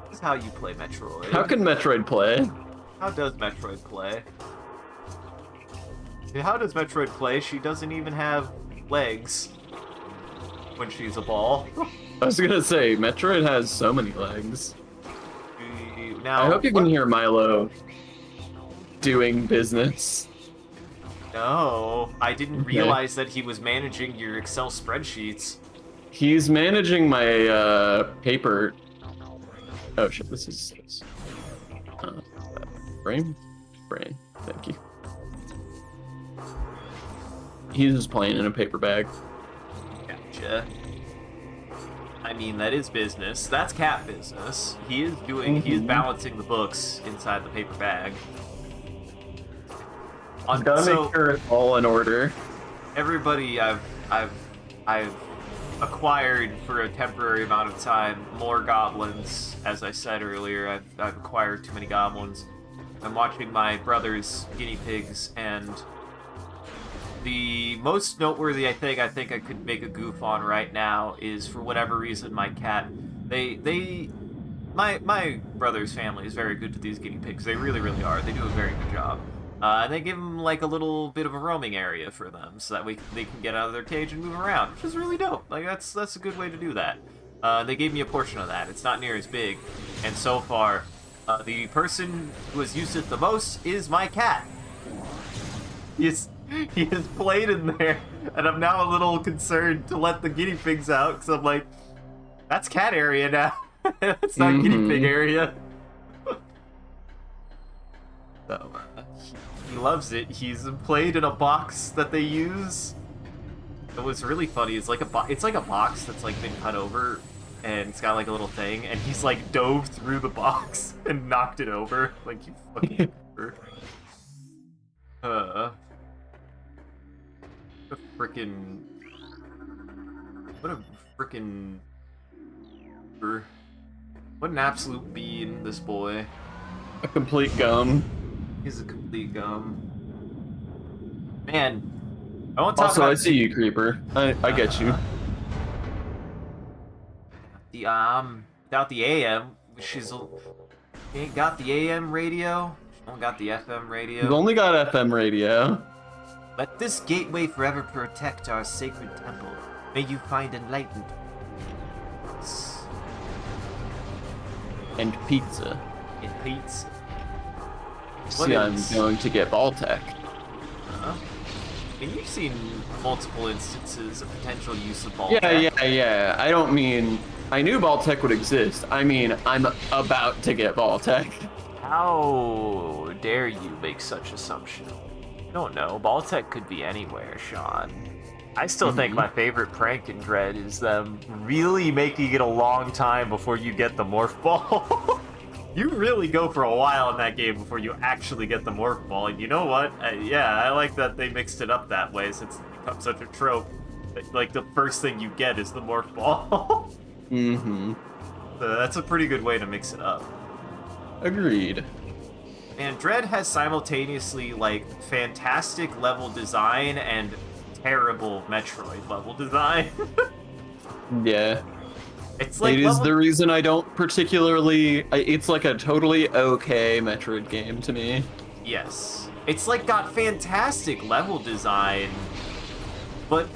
Speaker 5: This is how you play Metroid.
Speaker 2: How can Metroid play?
Speaker 5: How does Metroid play? How does Metroid play? She doesn't even have legs when she's a ball.
Speaker 2: I was gonna say, Metroid has so many legs.
Speaker 5: Now,
Speaker 2: I hope you can hear Milo doing business.
Speaker 5: No, I didn't
Speaker 2: Okay.
Speaker 5: realize that he was managing your Excel spreadsheets.
Speaker 2: He's managing my paper. Oh shit, this is brain? Brain, thank you. He's just playing in a paper bag.
Speaker 5: Gotcha. I mean, that is business. That's cat business. He is doing. He is balancing the books inside the paper bag.
Speaker 2: Gotta make sure it's all in order.
Speaker 5: Everybody I've acquired for a temporary amount of time more goblins. As I said earlier, I've acquired too many goblins. I'm watching my brother's guinea pigs, and the most noteworthy I think I could make a goof on right now is, for whatever reason, my cat. My brother's family is very good to these guinea pigs. They really, really are. They do a very good job. And they give them like a little bit of a roaming area for them, so that they can get out of their cage and move around, which is really dope. Like that's a good way to do that. They gave me a portion of that. It's not near as big, and so far, the person who has used it the most is my cat. He has played in there, and I'm now a little concerned to let the guinea pigs out, because I'm like, that's cat area now. That's not guinea pig area. So, he loves it. He's played in a box that they use. It was really funny. It's like a box that's like been cut over, and it's got like a little thing, and he's like dove through the box and knocked it over. Like, you fucking what an absolute bean, this boy.
Speaker 2: A complete gum.
Speaker 5: He's a complete gum. Man, I want to talk
Speaker 2: Also,
Speaker 5: about
Speaker 2: I see you, Creeper. I get you.
Speaker 5: Without the AM, she ain't got the AM radio. She don't got the FM radio.
Speaker 2: You've only got FM radio.
Speaker 5: Let this gateway forever protect our sacred temple. May you find enlightenment.
Speaker 2: And pizza.
Speaker 1: in Pete's.
Speaker 2: See, I'm going to get Baltec.
Speaker 1: And you've seen multiple instances of potential use of ball
Speaker 2: Yeah,
Speaker 1: tech.
Speaker 2: yeah. I don't mean I knew Baltec would exist. I mean I'm about to get Baltec.
Speaker 1: How dare you make such assumption? I don't know. Ball tech could be anywhere, Sean. I still think my favorite prank in Dread is them really making it a long time before you get the morph ball. You really go for a while in that game before you actually get the morph ball, and you know what? Yeah, I like that they mixed it up that way since it becomes such a trope. Like, the first thing you get is the morph ball. So that's a pretty good way to mix it up.
Speaker 2: Agreed.
Speaker 1: And Dread has simultaneously, like, fantastic level design and terrible Metroid level design.
Speaker 2: Yeah.
Speaker 1: It's like
Speaker 2: it is the reason I don't particularly... It's like a totally okay Metroid game to me.
Speaker 1: Yes. It's like got fantastic level design, but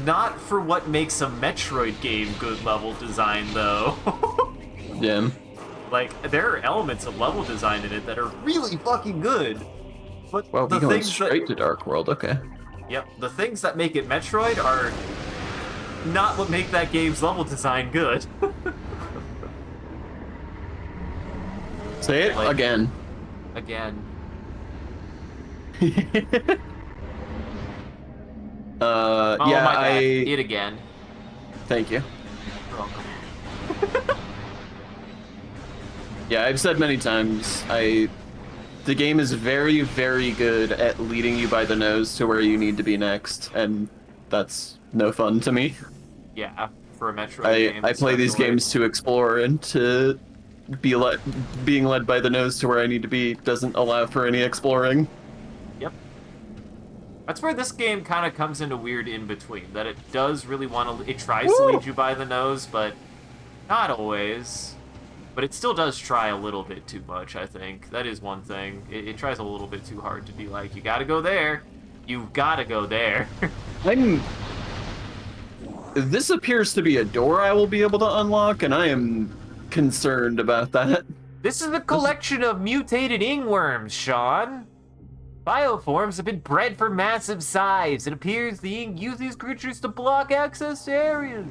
Speaker 1: not for what makes a Metroid game good level design, though.
Speaker 2: Yeah.
Speaker 1: Like, there are elements of level design in it that are really fucking good, but
Speaker 2: Well,
Speaker 1: the
Speaker 2: we're going
Speaker 1: things
Speaker 2: straight
Speaker 1: that...
Speaker 2: to Dark World, okay.
Speaker 1: Yep, the things that make it Metroid are not what make that game's level design good.
Speaker 2: Say it
Speaker 1: Like-
Speaker 2: again.
Speaker 1: Again. Oh
Speaker 2: Yeah,
Speaker 1: my bad. It again.
Speaker 2: Thank you.
Speaker 1: You're welcome.
Speaker 2: Yeah, I've said many times, the game is very, very good at leading you by the nose to where you need to be next, and that's no fun to me.
Speaker 1: Yeah, for a Metroid game.
Speaker 2: I play these
Speaker 1: especially.
Speaker 2: games to explore, and to being led by the nose to where I need to be doesn't allow for any exploring.
Speaker 1: Yep. That's where this game kind of comes into weird in between. That it does really want to. It tries to lead you by the nose, but not always. But it still does try a little bit too much, I think. That is one thing. It tries a little bit too hard to be like, you gotta go there. You gotta go there.
Speaker 2: This appears to be a door I will be able to unlock, and I am concerned about that.
Speaker 1: This is a collection of mutated ingworms, Sean. Bioforms have been bred for massive size. It appears the ing use these creatures to block access to areas.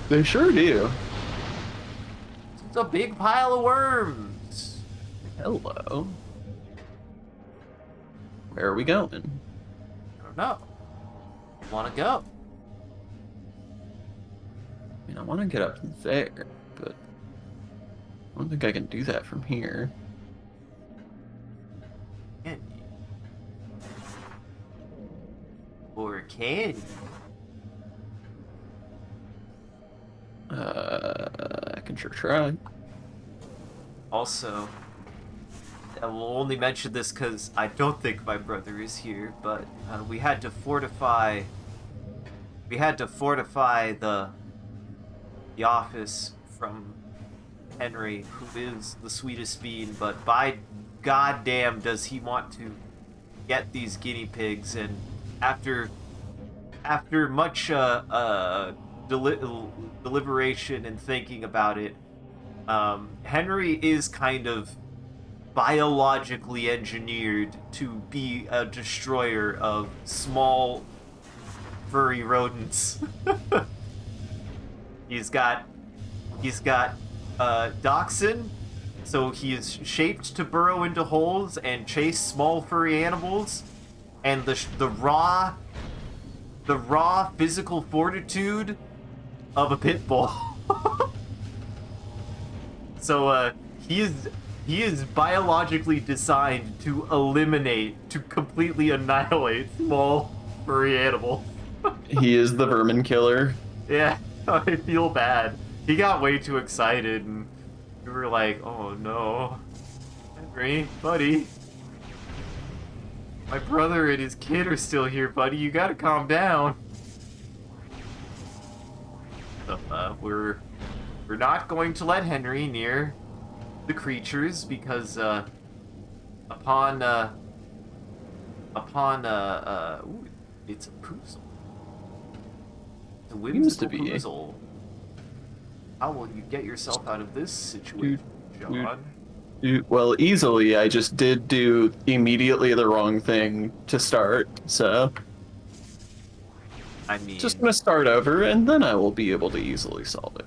Speaker 2: They sure do.
Speaker 1: It's a big pile of worms.
Speaker 2: Hello. Where are we going?
Speaker 1: I don't know. Want to go?
Speaker 2: I mean, I want to get up there, but I don't think I can do that from here.
Speaker 1: Can you? Or can you?
Speaker 2: I can sure try.
Speaker 1: Also, I will only mention this because I don't think my brother is here, but we had to fortify. We had to fortify the office from Henry, who is the sweetest bean, but by goddamn does he want to get these guinea pigs, and after much deliberation and thinking about it, Henry is kind of biologically engineered to be a destroyer of small furry rodents. He's got Dachshund, so he is shaped to burrow into holes and chase small furry animals, and the raw physical fortitude of a pit bull. So he is biologically designed to completely annihilate small furry animals.
Speaker 2: He is the vermin killer.
Speaker 1: Yeah, I feel bad. He got way too excited, and we were like, oh no. Henry, buddy. My brother and his kid are still here, buddy. You gotta calm down. So, we're not going to let Henry near the creatures because, ooh, it's a poozle. It's a whimsical
Speaker 2: to be.
Speaker 1: poozle. How will you get yourself out of this situation, John?
Speaker 2: Well, easily, I just did do immediately the wrong thing to start, so
Speaker 5: I mean,
Speaker 2: just gonna start over, and then I will be able to easily solve it.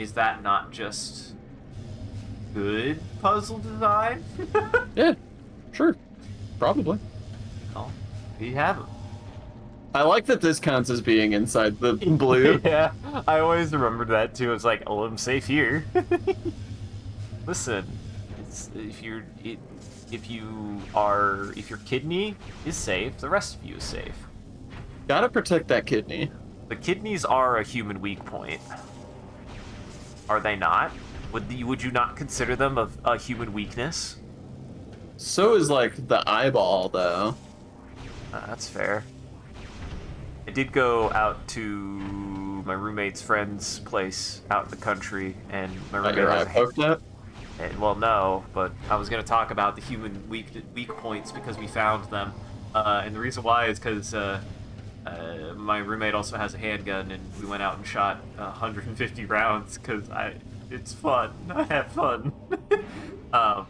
Speaker 5: is that not just good puzzle design?
Speaker 2: Yeah, sure, probably.
Speaker 5: Oh, you have it.
Speaker 2: I like that this counts as being inside the blue.
Speaker 1: Yeah, I always remembered that too. It's like, oh, I'm safe here. Listen, it's if your kidney is safe, the rest of you is safe.
Speaker 2: Gotta protect that kidney.
Speaker 1: The kidneys are a human weak point. Are they not? Would you not consider them a human weakness?
Speaker 2: So is like the eyeball, though.
Speaker 1: That's fair. I did go out to my roommate's friend's place out in the country, and my
Speaker 2: Got
Speaker 1: roommate
Speaker 2: your eye
Speaker 1: has
Speaker 2: poked at?
Speaker 1: well, no, but I was going to talk about the human weak points because we found them. And the reason why is because my roommate also has a handgun, and we went out and shot 150 rounds because it's fun. I have fun. No,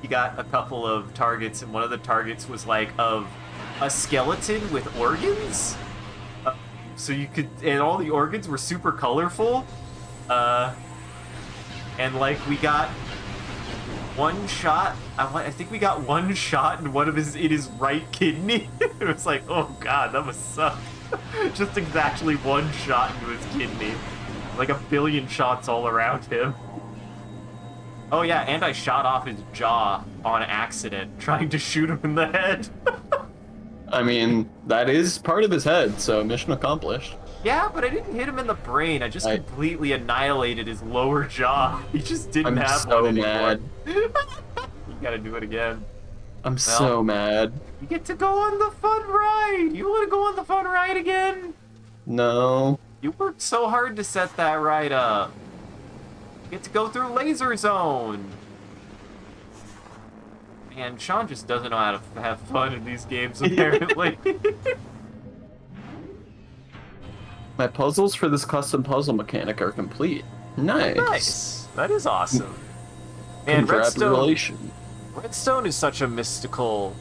Speaker 1: we got a couple of targets, and one of the targets was like of a skeleton with organs. So you could, and all the organs were super colorful. And like we got one shot. I think we got one shot in his right kidney. It was like, oh god, that must suck. Just exactly one shot into his kidney. Like a billion shots all around him. Oh yeah, and I shot off his jaw on accident, trying to shoot him in the head.
Speaker 2: I mean, that is part of his head, so mission accomplished.
Speaker 1: Yeah, but I didn't hit him in the brain. I just completely annihilated his lower jaw. He just didn't
Speaker 2: I'm
Speaker 1: have
Speaker 2: so
Speaker 1: one anymore.
Speaker 2: mad.
Speaker 1: You gotta do it again.
Speaker 2: I'm so mad.
Speaker 1: You get to go on the fun ride. You want to go on the fun ride again?
Speaker 2: No.
Speaker 1: You worked so hard to set that ride up. You get to go through Laser Zone. Man, Sean just doesn't know how to have fun in these games, apparently.
Speaker 2: My puzzles for this custom puzzle mechanic are complete. Nice.
Speaker 1: Nice. That is awesome. And
Speaker 2: Congratulations.
Speaker 1: Redstone is such a mystical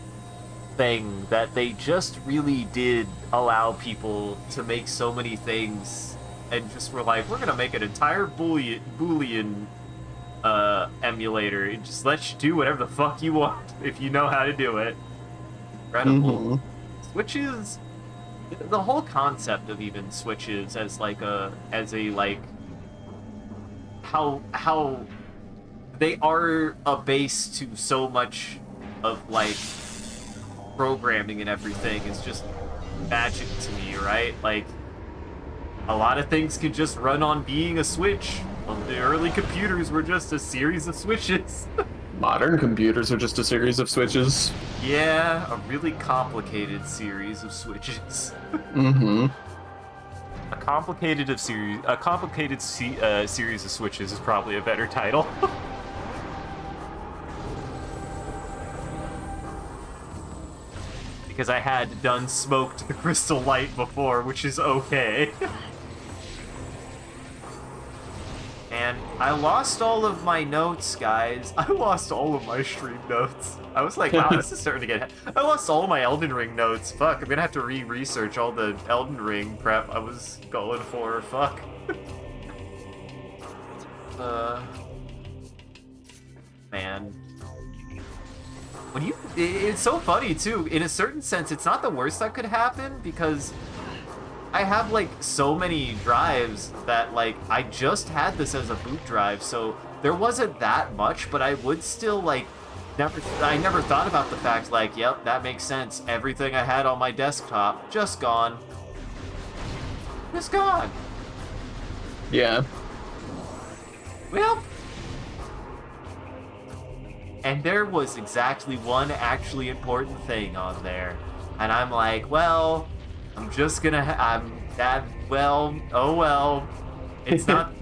Speaker 1: thing that they just really did allow people to make so many things and just were like, we're gonna make an entire Boolean emulator and just let you do whatever the fuck you want if you know how to do it. Incredible. Switches, the whole concept of even switches as how they are a base to so much of like programming and everything is just magic to me, right? Like a lot of things could just run on being a switch. Well, the early computers were just a series of switches.
Speaker 2: Modern computers are just a series of switches.
Speaker 1: Yeah, a really complicated series of switches. A complicated series of switches is probably a better title. Because I had done smoked the Crystal Lite before, which is okay. And I lost all of my notes, guys. I lost all of my stream notes. I was like, wow, this is starting to get... I lost all of my Elden Ring notes. Fuck, I'm gonna have to re-research all the Elden Ring prep I was going for. Fuck. Man. When you... It's so funny, too. In a certain sense, it's not the worst that could happen, because I have, like, so many drives that, like, I just had this as a boot drive, so there wasn't that much, but I would still, like, I never thought about the fact, like, yep, that makes sense. Everything I had on my desktop, just gone. Just gone.
Speaker 2: Yeah.
Speaker 1: Well... And there was exactly one actually important thing on there. And I'm like, well, I'm just gonna, oh well. It's not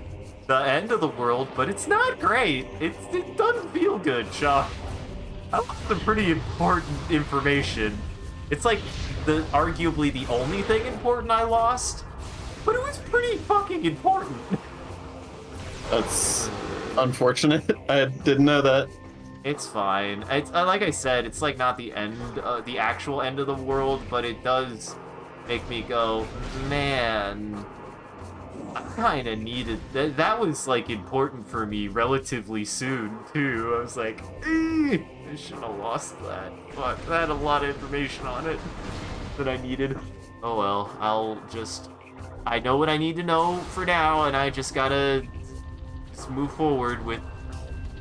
Speaker 1: the end of the world, but it's not great. It doesn't feel good, Sean. That was some pretty important information. It's like arguably the only thing important I lost, but it was pretty fucking important.
Speaker 2: That's unfortunate. I didn't know that.
Speaker 1: It's fine. It's like I said, it's like not the end, the actual end of the world, but it does make me go, man. I kind of needed that. That was like important for me relatively soon too. I was like, I shouldn't have lost that. Fuck, that had a lot of information on it that I needed. Oh well, I know what I need to know for now, and I just gotta move forward with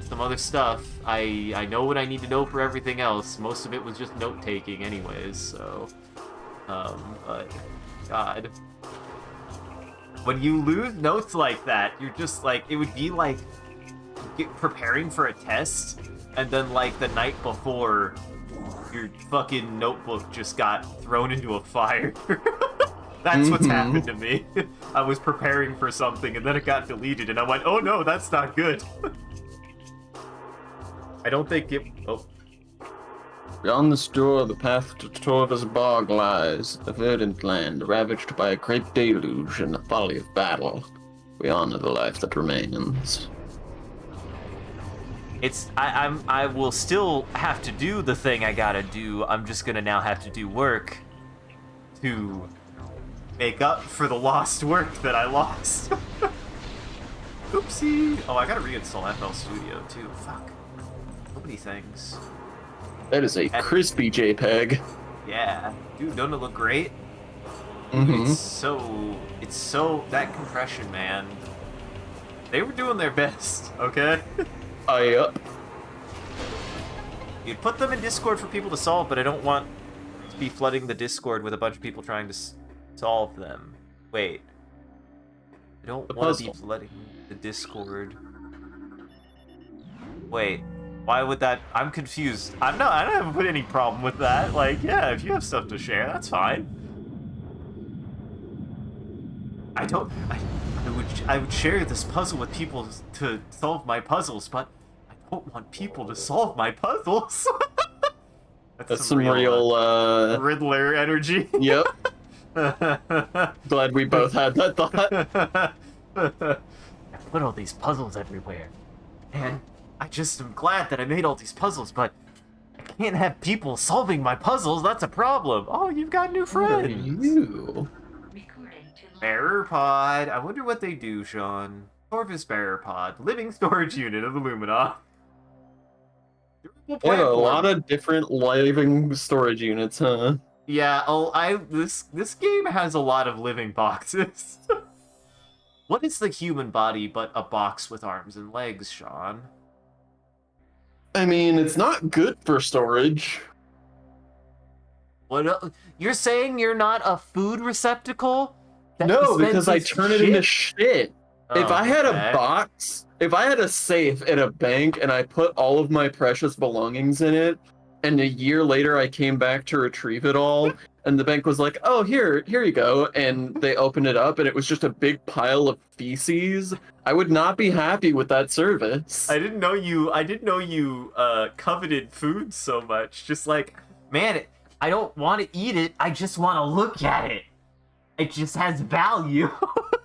Speaker 1: some other stuff. I know what I need to know for everything else. Most of it was just note taking, anyways. So, but God. When you lose notes like that, you're just like, it would be like preparing for a test, and then like the night before, your fucking notebook just got thrown into a fire. That's what's happened to me. I was preparing for something, and then it got deleted, and I went, oh no, that's not good. I don't think it... Oh.
Speaker 2: Beyond the store, the path to Torva's bog lies, a verdant land ravaged by a great deluge and the folly of battle. We honor the life that remains.
Speaker 1: I will still have to do the thing I gotta do. I'm just gonna now have to do work to make up for the lost work that I lost. Oopsie. Oh, I gotta reinstall FL Studio too. Fuck. So many things.
Speaker 2: That is a crispy JPEG.
Speaker 1: Yeah. Dude, don't it look great? It's so, that compression, man. They were doing their best, okay?
Speaker 2: Yup.
Speaker 1: You'd put them in Discord for people to solve, but I don't want to be flooding the Discord with a bunch of people trying to solve them. Wait. I don't want to be flooding the Discord. Wait. Why would that... I'm confused. I don't have put any problem with that. Like, yeah, if you have stuff to share, that's fine. I would share this puzzle with people to solve my puzzles, but I don't want people to solve my puzzles.
Speaker 2: That's some real
Speaker 1: Riddler energy.
Speaker 2: Yep. Glad we both had that thought.
Speaker 1: I put all these puzzles everywhere, and I just am glad that I made all these puzzles, but I can't have people solving my puzzles. That's a problem. Oh, you've got new friends.
Speaker 2: You.
Speaker 3: Recording to
Speaker 1: Bearer pod. I wonder what they do, Sean. Corvus Bearer pod. Living storage unit of the Lumina.
Speaker 2: They have a lot of different living storage units, huh?
Speaker 1: Yeah, this game has a lot of living boxes. What is the human body but a box with arms and legs, Sean?
Speaker 2: I mean, it's not good for storage.
Speaker 1: What? You're saying you're not a food receptacle?
Speaker 2: No, because I turn it into shit.
Speaker 1: Oh,
Speaker 2: if I had
Speaker 1: okay.
Speaker 2: a box, if I had a safe at a bank and I put all of my precious belongings in it, and a year later I came back to retrieve it all, and the bank was like, "Oh, here you go," and they opened it up and it was just a big pile of feces, I would not be happy with that service.
Speaker 1: I didn't know you coveted food so much. Just like, man, I don't want to eat it. I just want to look at it. It just has value.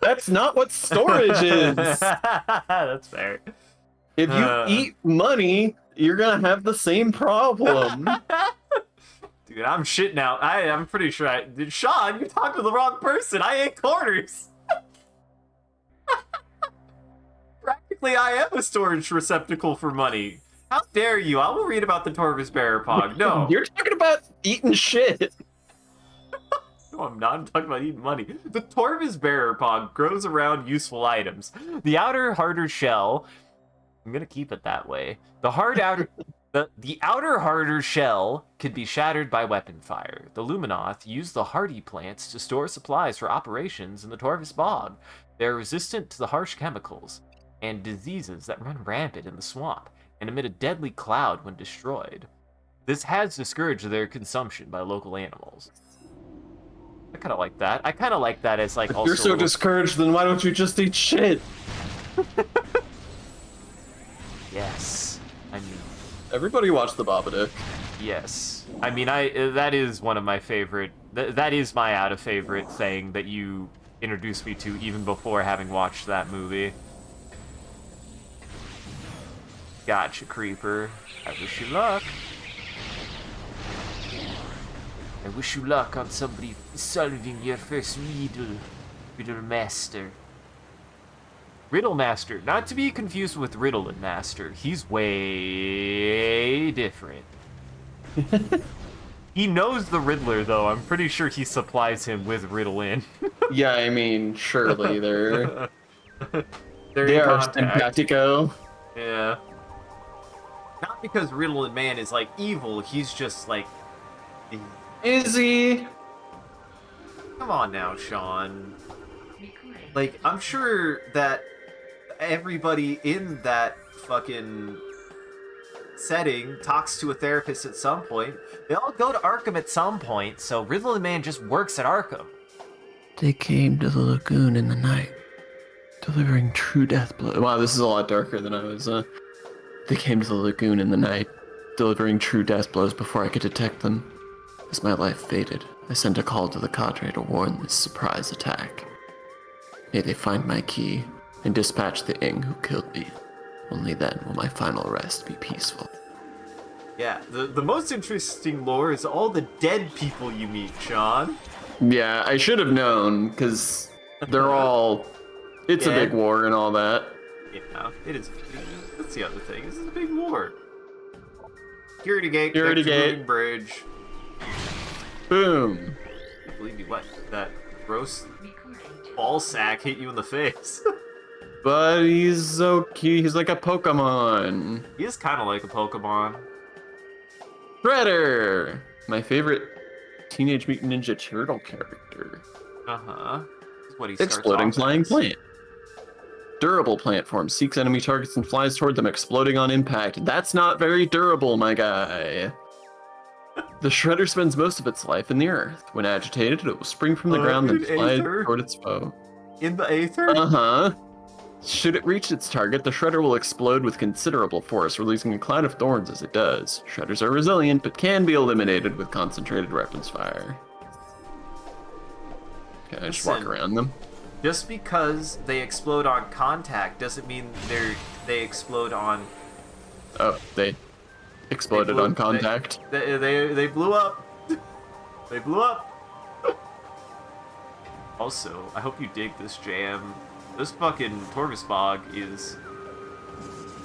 Speaker 2: That's not what storage is.
Speaker 1: That's fair.
Speaker 2: If you eat money, you're gonna have the same problem.
Speaker 1: Dude, I'm shitting out. I'm pretty sure Sean, you talked to the wrong person. I ate quarters. Practically, I am a storage receptacle for money. How dare you? I will read about the Torvus Bearer Pog. No.
Speaker 2: You're talking about eating shit.
Speaker 1: No, I'm not. I'm talking about eating money. The Torvus Bearer Pog grows around useful items. The outer, harder shell... I'm gonna keep it that way. The outer harder shell could be shattered by weapon fire. The Luminoth use the hardy plants to store supplies for operations in the Torvus Bog. They're resistant to the harsh chemicals and diseases that run rampant in the swamp and emit a deadly cloud when destroyed. This has discouraged their consumption by local animals. I kind of like that. I kind of like that as like
Speaker 2: If
Speaker 1: also.
Speaker 2: you're so discouraged, then why don't you just eat shit?
Speaker 1: Yes, I mean.
Speaker 2: Everybody watch the Babadook.
Speaker 1: Yes, I mean that is one of my favorite. That is my out of favorite thing that you introduced me to even before having watched that movie. Gotcha, creeper. I wish you luck. I wish you luck on somebody solving your first riddle. Riddle master. Riddle master. Not to be confused with Riddle and Master. He's way different. He knows the Riddler, though. I'm pretty sure he supplies him with Riddle-In.
Speaker 2: Yeah, I mean, surely they're
Speaker 1: They're
Speaker 2: they
Speaker 1: in
Speaker 2: are
Speaker 1: contact.
Speaker 2: simpatico.
Speaker 1: Yeah.
Speaker 5: Not because Riddle and Man is like evil, he's just like.
Speaker 2: Is he?
Speaker 5: Come on now, Sean.
Speaker 3: Recording.
Speaker 5: Like, I'm sure that everybody in that fucking setting talks to a therapist at some point. They all go to Arkham at some point, so Riddle and Man just works at Arkham.
Speaker 4: They came to the lagoon in the night, delivering true death blows.
Speaker 2: Wow, this is a lot darker than I was. They came to the lagoon in the night, delivering true death blows before I could detect them. As my life faded, I sent a call to the cadre to warn this surprise attack. May they find my key and dispatch the Ing who killed me. Only then will my final rest be peaceful.
Speaker 5: Yeah, the most interesting lore is all the dead people you meet, Sean.
Speaker 2: Yeah, I should have known, because they're all... It's a
Speaker 5: Yeah.
Speaker 2: big war and all that.
Speaker 5: Yeah, it is. That's the other thing. This is a big war. Security gate.
Speaker 2: Security
Speaker 5: connect to
Speaker 2: gate.
Speaker 5: moving bridge.
Speaker 2: Boom.
Speaker 5: I can't believe you what? That gross
Speaker 3: Recording.
Speaker 5: ball sack hit you in the face.
Speaker 2: But he's so cute. He's like a Pokemon.
Speaker 5: He is kind of like a Pokemon.
Speaker 2: Shredder! My favorite Teenage Mutant Ninja Turtle character.
Speaker 5: Uh-huh. This is what he starts
Speaker 2: Exploding
Speaker 5: off
Speaker 2: flying
Speaker 5: as.
Speaker 2: plant. Durable plant form. Seeks enemy targets and flies toward them, exploding on impact. That's not very durable, my guy. The Shredder spends most of its life in the earth. When agitated, it will spring from the ground and
Speaker 5: in
Speaker 2: fly
Speaker 5: aether?
Speaker 2: toward its foe.
Speaker 5: In the Aether?
Speaker 2: Uh-huh. Should it reach its target, the Shredder will explode with considerable force, releasing a cloud of thorns as it does. Shredders are resilient, but can be eliminated with concentrated weapons fire. Okay, I just walk
Speaker 5: Listen.
Speaker 2: around them.
Speaker 5: Just because they explode on contact doesn't mean they explode on.
Speaker 2: Oh, they exploded
Speaker 5: blew-
Speaker 2: on contact.
Speaker 5: They blew up. They blew up. Also, I hope you dig this jam. This fucking Torvusbog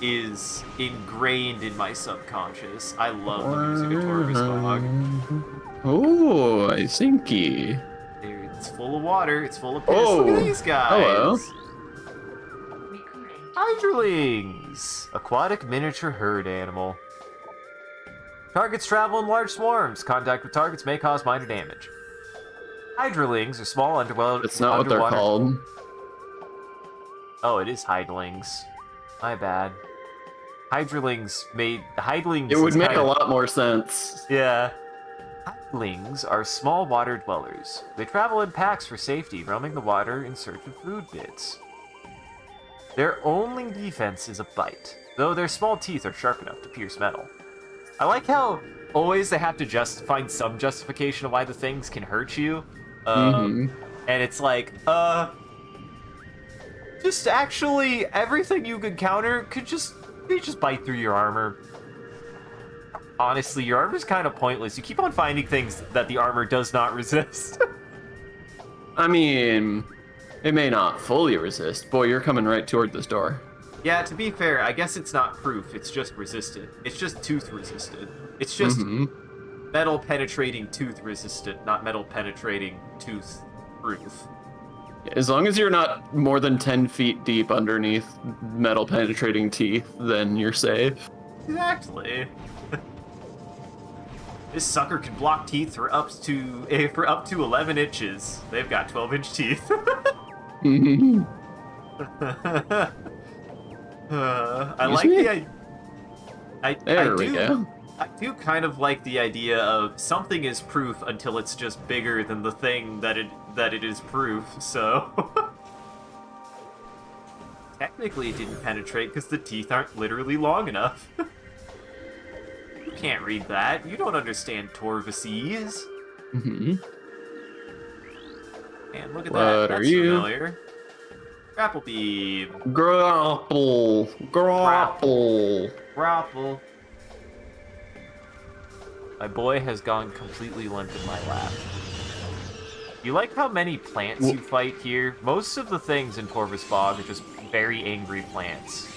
Speaker 5: is ingrained in my subconscious. I love the music of Torvusbog.
Speaker 2: Oh, I thinky.
Speaker 5: It's full of water. It's full of piss.
Speaker 2: Oh,
Speaker 5: Look at these guys.
Speaker 2: hello.
Speaker 3: Recording.
Speaker 1: Hydrolings! Aquatic miniature herd animal. Targets travel in large swarms. Contact with targets may cause minor damage. Hydrolings are small underwater.
Speaker 2: That's not what they're called.
Speaker 1: Oh, it is hydrolings. My bad. Hydrolings made hydrolings.
Speaker 2: It would
Speaker 1: is
Speaker 2: make
Speaker 1: kind
Speaker 2: a
Speaker 1: of-
Speaker 2: lot more sense.
Speaker 1: Yeah. Hydrolings are small water dwellers. They travel in packs for safety, roaming the water in search of food bits. Their only defense is a bite, though their small teeth are sharp enough to pierce metal. I like how always they have to find some justification of why the things can hurt you. And it's like, just actually everything you encounter could just bite through your armor. Honestly, your armor's kind of pointless. You keep on finding things that the armor does not resist.
Speaker 2: I mean, it may not fully resist. Boy, you're coming right toward this door.
Speaker 5: Yeah, to be fair, I guess it's not proof. It's just resistant. It's just tooth resistant. It's just metal penetrating tooth resistant, not metal penetrating tooth proof.
Speaker 2: As long as you're not more than 10 feet deep underneath metal penetrating teeth, then you're safe.
Speaker 5: Exactly. This sucker can block teeth for up to 11 inches. They've got 12-inch teeth. I like the
Speaker 2: There we go.
Speaker 5: I do kind of like the idea of something is proof until it's just bigger than the thing that it is proof. So technically, it didn't penetrate because the teeth aren't literally long enough. You can't read that. You don't understand Torvusese. And look at
Speaker 2: What
Speaker 5: that.
Speaker 2: are
Speaker 5: That's
Speaker 2: you?
Speaker 5: familiar. Grapple beam.
Speaker 2: Grapple.
Speaker 5: Grapple.
Speaker 1: My boy has gone completely limp in my lap. You like how many plants you fight here? Most of the things in Corvus Bog are just very angry plants.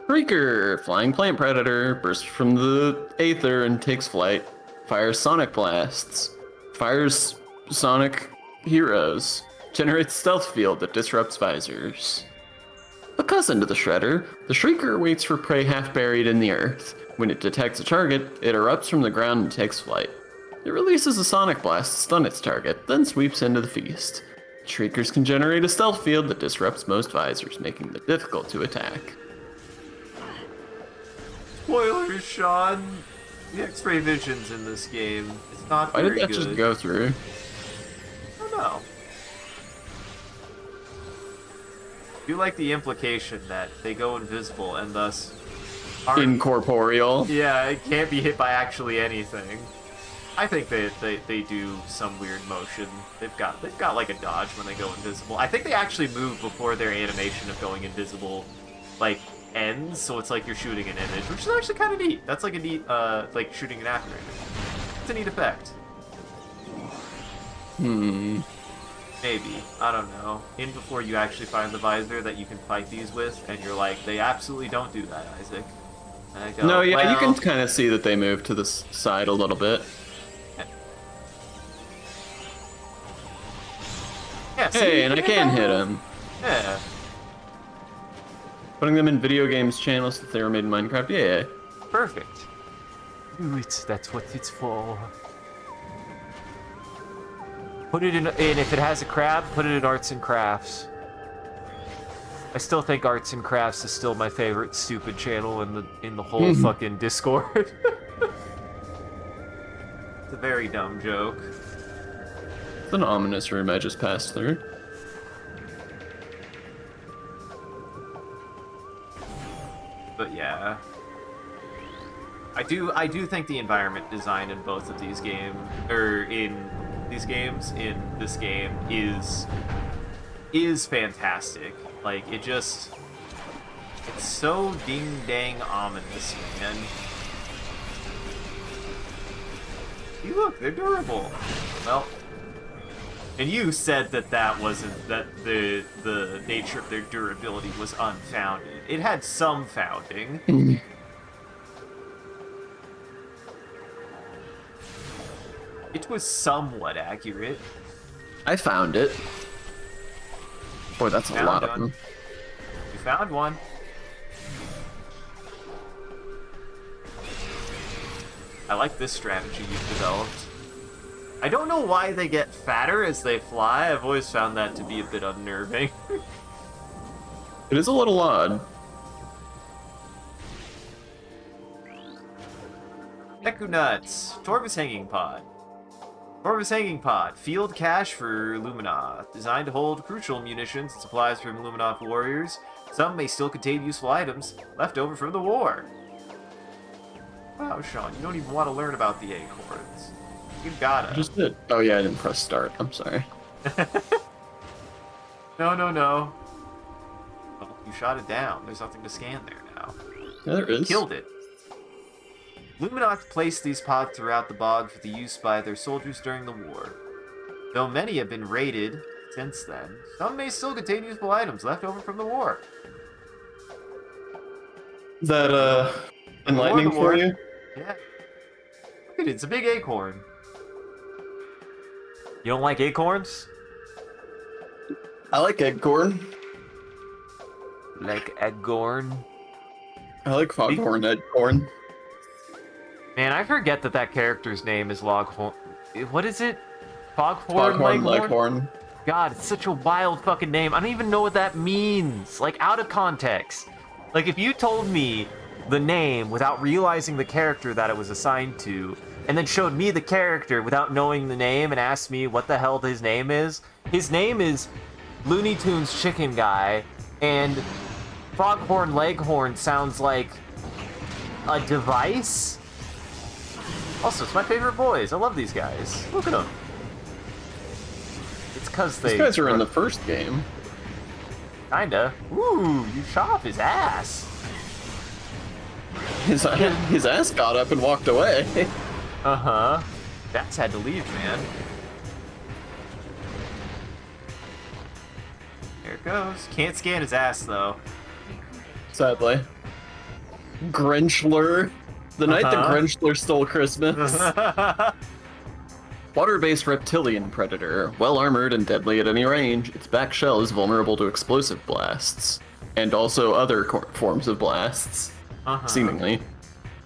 Speaker 2: Shrieker, flying plant predator, bursts from the aether and takes flight. Fires sonic blasts. Fires sonic heroes. Generates stealth field that disrupts visors. A cousin to the Shredder, the Shrieker waits for prey half buried in the earth. When it detects a target, it erupts from the ground and takes flight. It releases a sonic blast to stun its target, then sweeps into the feast. Shriekers can generate a stealth field that disrupts most visors, making them difficult to attack.
Speaker 5: Spoilers, Sean. The X-ray vision's in this game. It's not
Speaker 2: Why
Speaker 5: very
Speaker 2: did that
Speaker 5: good.
Speaker 2: just go through?
Speaker 5: I don't know. I do like the implication that they go invisible and thus aren't...
Speaker 2: Incorporeal.
Speaker 5: Yeah, it can't be hit by actually anything. I think they do some weird motion. They've got like a dodge when they go invisible. I think they actually move before their animation of going invisible like ends, so it's like you're shooting an image, which is actually kind of neat. That's like a neat like shooting an after image. It's a neat effect. Maybe. I don't know. In before you actually find the visor that you can fight these with, and you're like, they absolutely don't do that, Isaac. And I go,
Speaker 2: No, yeah,
Speaker 5: well,
Speaker 2: you can kind of see that they move to the side a little bit.
Speaker 5: yeah, see,
Speaker 2: Hey,
Speaker 5: you
Speaker 2: and I
Speaker 5: can
Speaker 2: can
Speaker 5: hit
Speaker 2: hit
Speaker 5: them.
Speaker 2: them.
Speaker 5: Yeah.
Speaker 2: Putting them in video games channels that they were made in Minecraft. Yeah.
Speaker 1: Perfect. Do it. That's what it's for. Put it in, and if it has a crab, put it in arts and crafts. I still think arts and crafts is still my favorite stupid channel in the whole fucking Discord.
Speaker 5: It's a very dumb joke.
Speaker 2: It's an ominous room I just passed through.
Speaker 5: But yeah. I do think the environment design in both of these games, or in these games, in this game, is fantastic. Like, it's so ding-dang ominous, man. You look, they're durable. Well, and you said that the nature of their durability was unfounded. It had some founding. It was somewhat accurate.
Speaker 2: I found it. Boy, that's a
Speaker 5: Found
Speaker 2: lot of
Speaker 5: one.
Speaker 2: them.
Speaker 5: You found one. I like this strategy you've developed. I don't know why they get fatter as they fly. I've always found that to be a bit unnerving.
Speaker 2: It is a little odd.
Speaker 5: Echo Nuts. Torvus Hanging Pod. Torvus Hanging Pod. Field cache for Luminoth. Designed to hold crucial munitions and supplies from Luminoth warriors. Some may still contain useful items left over from the war. Wow, Sean, you don't even want to learn about the acorns. You gotta.
Speaker 2: I just did. Oh yeah, I didn't press start. I'm sorry.
Speaker 5: No. Well, you shot it down. There's nothing to scan there now.
Speaker 2: Yeah, there is.
Speaker 5: Killed it. Luminoth placed these pods throughout the bog for the use by their soldiers during the war. Though many have been raided since then, some may still contain useful items left over from the war.
Speaker 2: Is that enlightening
Speaker 5: The war.
Speaker 2: for you?
Speaker 5: Yeah. Look at it, it's a big acorn.
Speaker 1: You don't like acorns?
Speaker 2: I like eggcorn.
Speaker 1: Like eggcorn?
Speaker 2: I like foghorn eggcorn.
Speaker 1: Man, I forget that character's name is Loghorn. What is it? Foghorn
Speaker 2: Foghorn
Speaker 1: Leghorn?
Speaker 2: leghorn.
Speaker 1: God, it's such a wild fucking name. I don't even know what that means. Like, out of context. Like, if you told me the name without realizing the character that it was assigned to, and then showed me the character without knowing the name and asked me what the hell his name is Looney Tunes Chicken Guy, and Foghorn Leghorn sounds like a device? Also, it's my favorite boys. I love these guys. Look at them. It's because they...
Speaker 2: These guys are in the first game.
Speaker 1: Kinda. Ooh, you shot off his ass.
Speaker 2: His ass got up and walked away.
Speaker 1: Uh-huh. That's had to leave, man.
Speaker 5: There it goes. Can't scan his ass, though.
Speaker 2: Sadly. Grinchler. The night that Grinchler stole Christmas. Water-based reptilian predator, well-armored and deadly at any range, its back shell is vulnerable to explosive blasts, and also other forms of blasts, seemingly.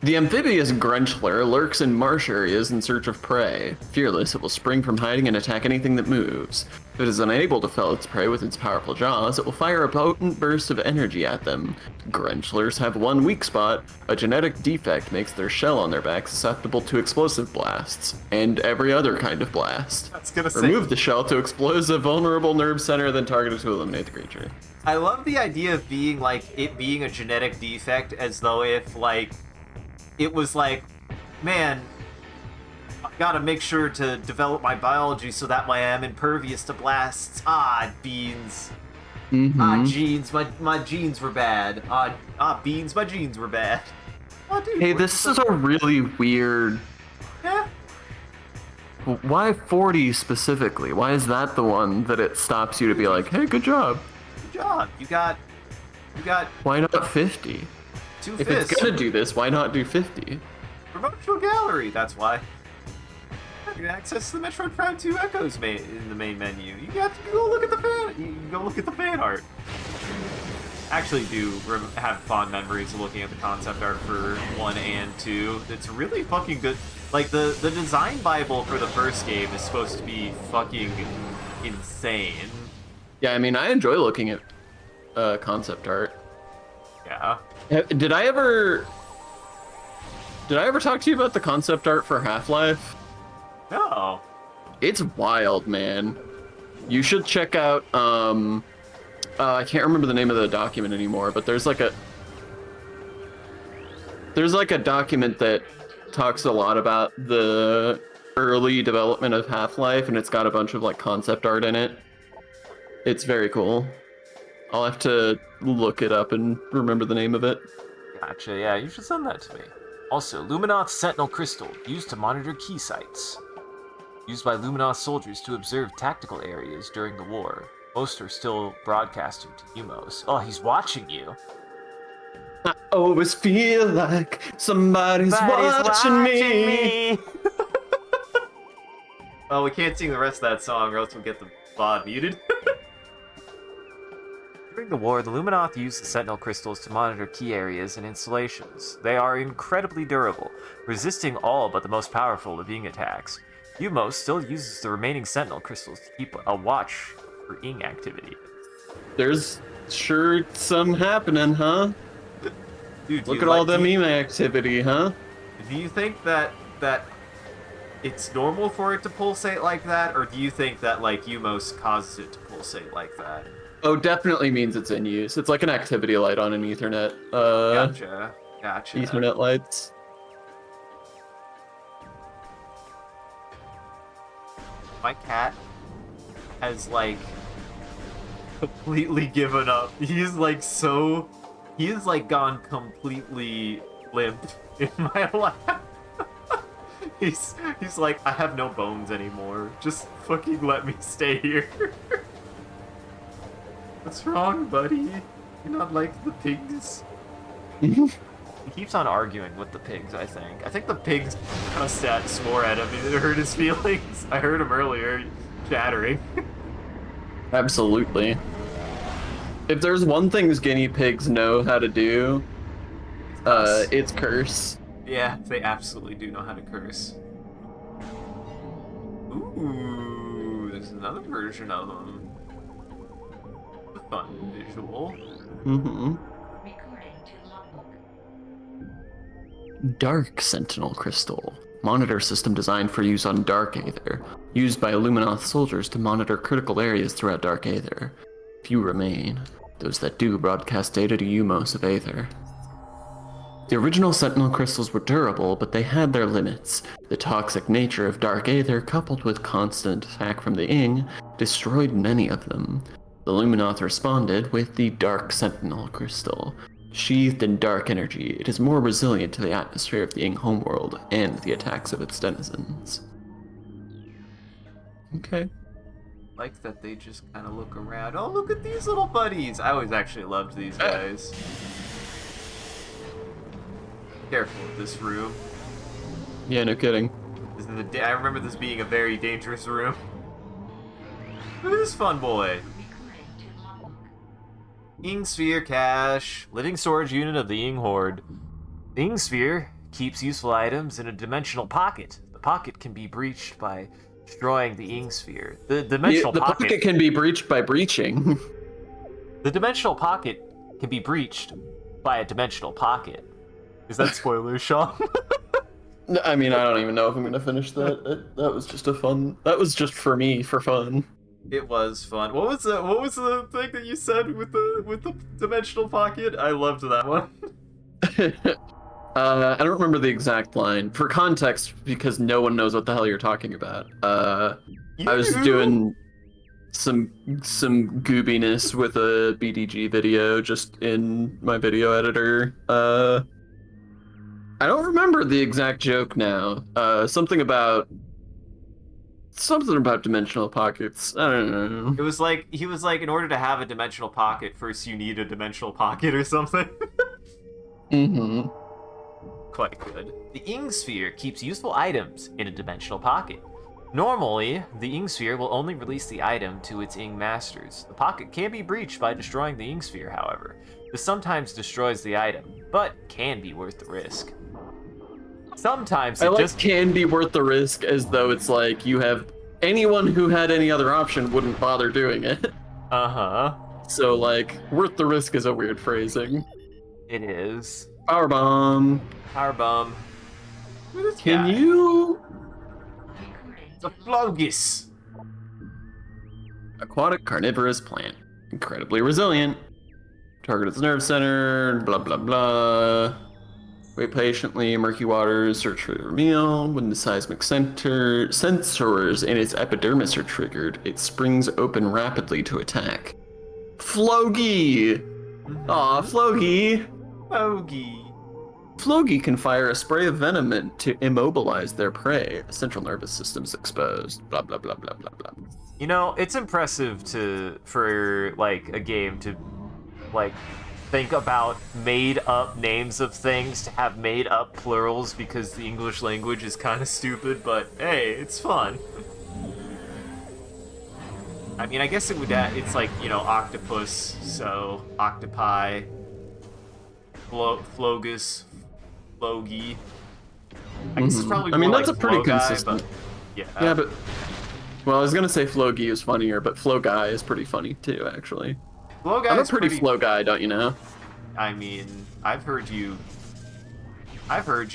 Speaker 2: The amphibious Grinchler lurks in marsh areas in search of prey. Fearless, it will spring from hiding and attack anything that moves. If it is unable to fell its prey with its powerful jaws, it will fire a potent burst of energy at them. Grinchlers have one weak spot. A genetic defect makes their shell on their back susceptible to explosive blasts, and every other kind of blast. Remove the shell to expose a vulnerable nerve center, then target it to eliminate the creature.
Speaker 5: I love the idea of being, like, it being a genetic defect, as though if, like, it was like, man, I gotta make sure to develop my biology so that way I'm impervious to blasts. Ah, beans. Ah, genes. My genes were bad. Beans, my genes were bad. Oh, dude,
Speaker 2: hey, this is a really weird...
Speaker 5: Yeah.
Speaker 2: Why 40 specifically? Why is that the one that it stops you to be like, hey, good job?
Speaker 5: Good job. You got...
Speaker 2: Why not 50?
Speaker 5: Two
Speaker 2: If
Speaker 5: fists.
Speaker 2: it's gonna do this, why not do 50?
Speaker 5: Virtual gallery, that's why. You can access the Metroid Prime 2 Echoes in the main menu. You got to go look at the fan. You can go look at the fan art. Actually, do have fond memories of looking at the concept art for 1 and 2. It's really fucking good. Like the design bible for the first game is supposed to be fucking insane.
Speaker 2: Yeah, I mean, I enjoy looking at concept art.
Speaker 5: Yeah.
Speaker 2: Did I ever talk to you about the concept art for Half-Life?
Speaker 5: No.
Speaker 2: It's wild, man. You should check out, I can't remember the name of the document anymore, but there's like a document that talks a lot about the early development of Half-Life, and it's got a bunch of like concept art in it. It's very cool. I'll have to look it up and remember the name of it.
Speaker 1: Gotcha, yeah, you should send that to me. Also, Luminoth's Sentinel Crystal, used to monitor key sites. Used by Luminoth soldiers to observe tactical areas during the war. Most are still broadcasting to Umos. Oh, he's watching you.
Speaker 2: I always feel like somebody's watching me.
Speaker 5: Well, we can't sing the rest of that song or else we'll get the VOD muted.
Speaker 1: During the war, the Luminoth used the Sentinel crystals to monitor key areas and installations. They are incredibly durable, resisting all but the most powerful of Ing attacks. Umos still uses the remaining Sentinel crystals to keep a watch for Ing activity.
Speaker 2: There's sure some happening, huh?
Speaker 5: Dude,
Speaker 2: Look at all them email activity, huh?
Speaker 5: Do you think that it's normal for it to pulsate like that, or do you think that like Umos causes it to pulsate like that?
Speaker 2: Oh, definitely means it's in use. It's like an activity light on an Ethernet.
Speaker 5: Gotcha.
Speaker 2: Ethernet lights.
Speaker 5: My cat has like completely given up. He's like gone completely limp in my lap. He's like, I have no bones anymore. Just fucking let me stay here. What's wrong, buddy? You're not like the pigs?
Speaker 1: He keeps on arguing with the pigs, I think. I think the pigs cussed at, swore at him, and it hurt his feelings. I heard him earlier, chattering.
Speaker 2: Absolutely. If there's one thing guinea pigs know how to do, it's curse.
Speaker 5: Yeah, they absolutely do know how to curse. Ooh, there's another version of them. A fun visual.
Speaker 2: Mm-hmm.
Speaker 3: Recording to logbook.
Speaker 2: Dark Sentinel Crystal. Monitor system designed for use on Dark Aether. Used by Luminoth soldiers to monitor critical areas throughout Dark Aether. Few remain. Those that do broadcast data to Umos of Aether. The original Sentinel crystals were durable, but they had their limits. The toxic nature of Dark Aether, coupled with constant attack from the Ing, destroyed many of them. The Luminoth responded with the Dark Sentinel crystal. Sheathed in dark energy, it is more resilient to the atmosphere of the Ing homeworld and the attacks of its denizens. Okay.
Speaker 5: Like that they just kind of look around. Oh, look at these little buddies. I always actually loved these guys. Careful with this room.
Speaker 2: Yeah, no kidding.
Speaker 5: This is I remember this being a very dangerous room. Look at this fun boy. Ing Sphere cache.
Speaker 1: Living storage unit of the Ing Horde. The Ing Sphere keeps useful items in a dimensional pocket. The pocket can be breached by destroying the Ing Sphere. The dimensional
Speaker 2: pocket can be breached by breaching.
Speaker 1: The dimensional pocket can be breached by a dimensional pocket. Is that spoilers, Sean?
Speaker 2: I mean, I don't even know if I'm gonna finish that. That was just that was just for me, for fun.
Speaker 5: It was fun. What was the thing that you said with the dimensional pocket? I loved that one.
Speaker 2: I don't remember the exact line. For context, because no one knows what the hell you're talking about. I was doing some goobiness with a BDG video just in my video editor. I don't remember the exact joke now. Something about dimensional pockets. I don't know.
Speaker 5: It was like he was like, in order to have a dimensional pocket, first you need a dimensional pocket or something.
Speaker 2: Mm-hmm.
Speaker 1: Quite good. The Ing Sphere keeps useful items in a dimensional pocket. Normally, the Ing Sphere will only release the item to its Ing masters. The pocket can be breached by destroying the Ing Sphere, however. This sometimes destroys the item, but can be worth the risk. Sometimes it just
Speaker 2: can be worth the risk, as though it's like you have anyone who had any other option wouldn't bother doing it.
Speaker 1: Uh-huh.
Speaker 2: So like, worth the risk is a weird phrasing.
Speaker 1: It is.
Speaker 2: Powerbomb.
Speaker 1: Powerbomb.
Speaker 2: Can you?
Speaker 5: It's a Flogus.
Speaker 2: Aquatic carnivorous plant. Incredibly resilient. Target its nerve center, blah blah blah. Wait patiently, murky waters, search for your meal. When the seismic sensors in its epidermis are triggered, it springs open rapidly to attack. Flogi! Aw, Flogi!
Speaker 5: Flogi.
Speaker 2: Flogi can fire a spray of venom to immobilize their prey. The central nervous system's exposed. Blah blah blah blah blah blah.
Speaker 1: You know, it's impressive for like a game to like think about made-up names of things, to have made-up plurals, because the English language is kind of stupid, but hey, it's fun. I mean, I guess it's like, you know, octopus, so octopi, flogus, flogi. I guess it's probably more
Speaker 2: that's
Speaker 1: like
Speaker 2: a pretty
Speaker 1: flogi,
Speaker 2: consistent.
Speaker 1: but yeah.
Speaker 2: Yeah, but well, I was gonna say Flogi is funnier, but Floguy is pretty funny too, actually.
Speaker 5: Flogi
Speaker 2: I'm a
Speaker 5: is
Speaker 2: pretty flow guy, don't you know?
Speaker 5: I mean, I've heard you. I've heard.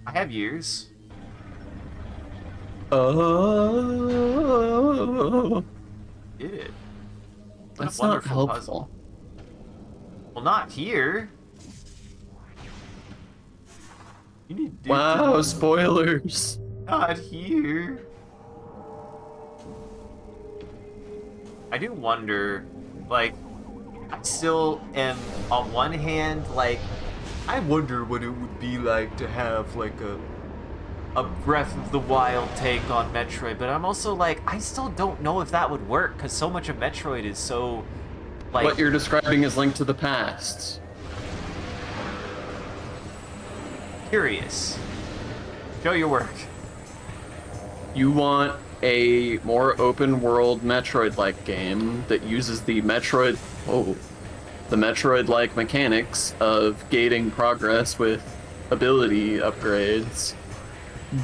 Speaker 5: I have ears.
Speaker 2: Oh,
Speaker 5: Did it? What
Speaker 2: that's
Speaker 5: a
Speaker 2: not
Speaker 5: wonderful
Speaker 2: helpful.
Speaker 5: puzzle. Well, not here. You need to do
Speaker 2: Wow, spoilers.
Speaker 5: not here. I do wonder, like, I still am, on one hand, like, I wonder what it would be like to have, like, a Breath of the Wild take on Metroid, but I'm also like, I still don't know if that would work, because so much of Metroid is so, like...
Speaker 2: What you're describing is Link to the Past.
Speaker 5: Curious. Show your work.
Speaker 2: You want a more open world Metroid-like game that uses the Metroid-like mechanics of gating progress with ability upgrades,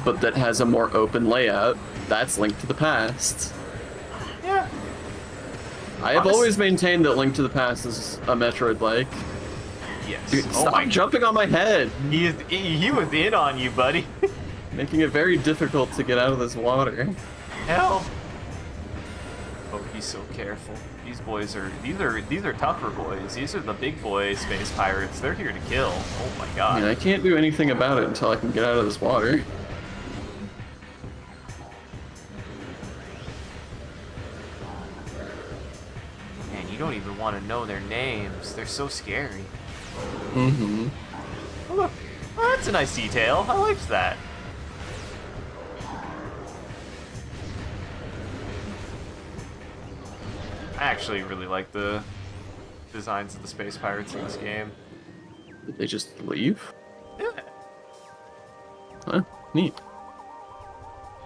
Speaker 2: but that has a more open layout. That's Link to the Past.
Speaker 5: Yeah.
Speaker 2: I have always maintained that Link to the Past is a Metroid-like.
Speaker 5: Yes.
Speaker 2: Dude,
Speaker 5: Oh
Speaker 2: stop
Speaker 5: my...
Speaker 2: jumping on my head!
Speaker 5: He was in on you, buddy.
Speaker 2: Making it very difficult to get out of this water.
Speaker 5: Hell. Oh, he's so careful. These boys are these are tougher boys. These are the big boy space pirates. They're here to kill. Oh my
Speaker 2: I
Speaker 5: god.
Speaker 2: mean, I can't do anything about it until I can get out of this water.
Speaker 1: don't even want to know their names. They're so scary.
Speaker 2: Mm-hmm.
Speaker 1: Oh, look. Oh, that's a nice detail. I liked that. I actually really like the designs of the space pirates in this game.
Speaker 2: Did they just leave?
Speaker 1: Yeah,
Speaker 2: Huh? Neat.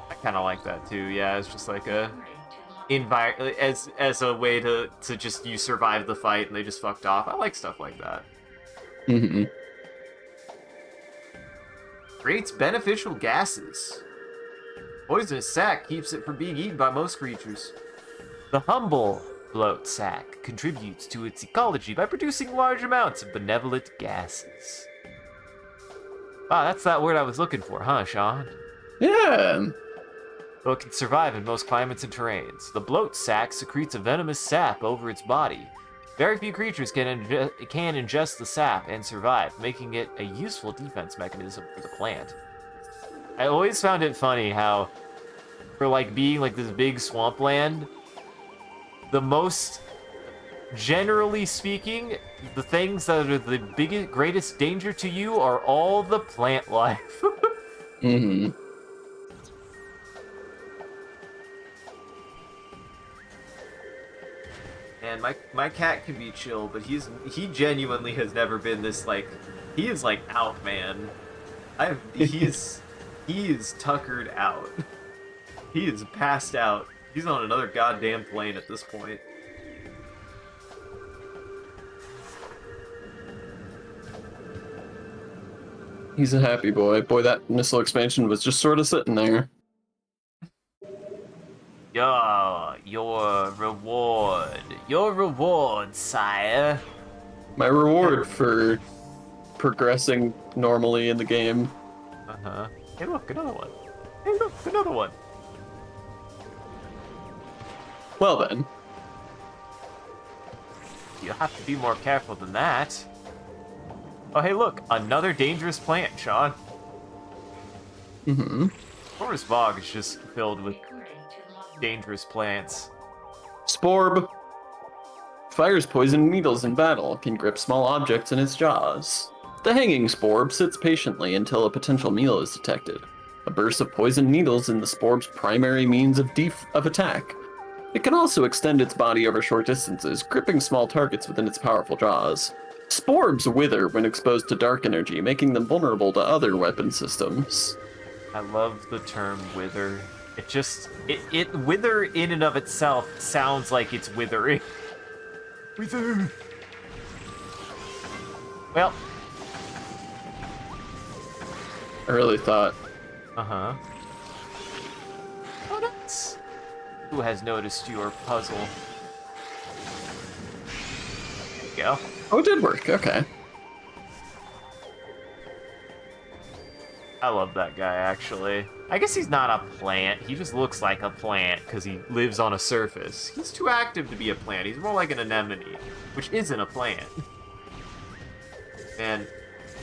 Speaker 1: I kind of like that too. Yeah, it's just like a as a way to just you survive the fight and they just fucked off. I like stuff like that.
Speaker 2: Mm-hmm.
Speaker 1: Creates beneficial gases. Poisonous sac keeps it from being eaten by most creatures. The humble bloat sac contributes to its ecology by producing large amounts of benevolent gases. Wow, that's that word I was looking for, huh, Sean?
Speaker 2: Yeah.
Speaker 1: Though it can survive in most climates and terrains, the bloat sac secretes a venomous sap over its body. Very few creatures can ingest the sap and survive, making it a useful defense mechanism for the plant. I always found it funny how, for like being like this big swampland, the most, generally speaking, the things that are the biggest, greatest danger to you are all the plant life.
Speaker 2: Mm-hmm.
Speaker 5: And my cat can be chill, but he genuinely has never been this like he is like out, man. He is tuckered out. He is passed out. He's on another goddamn plane at this point.
Speaker 2: He's a happy boy. Boy, that missile expansion was just sort of sitting there.
Speaker 1: Your reward. Your reward, sire.
Speaker 2: My reward for progressing normally in the game.
Speaker 1: Uh-huh. Hey, look, another one. Hey, look, another one.
Speaker 2: Well then.
Speaker 1: You have to be more careful than that. Oh, hey, look, another dangerous plant, Sean.
Speaker 2: Mm-hmm.
Speaker 1: Forest Bog is just filled with dangerous plants.
Speaker 2: Sporb. Fires poison needles in battle, can grip small objects in its jaws. The hanging sporb sits patiently until a potential meal is detected. A burst of poison needles in the sporb's primary means of attack. It can also extend its body over short distances, gripping small targets within its powerful jaws. Sporbs wither when exposed to dark energy, making them vulnerable to other weapon systems.
Speaker 1: I love the term wither. It just, it wither in and of itself sounds like it's withering. Wither! Well.
Speaker 2: I really thought.
Speaker 1: Uh-huh. Oh, that's... Who has noticed your puzzle? There you go.
Speaker 2: Oh, it did work, okay.
Speaker 1: I love that guy, actually. I guess he's not a plant. He just looks like a plant because he lives on a surface. He's too active to be a plant. He's more like an anemone, which isn't a plant. And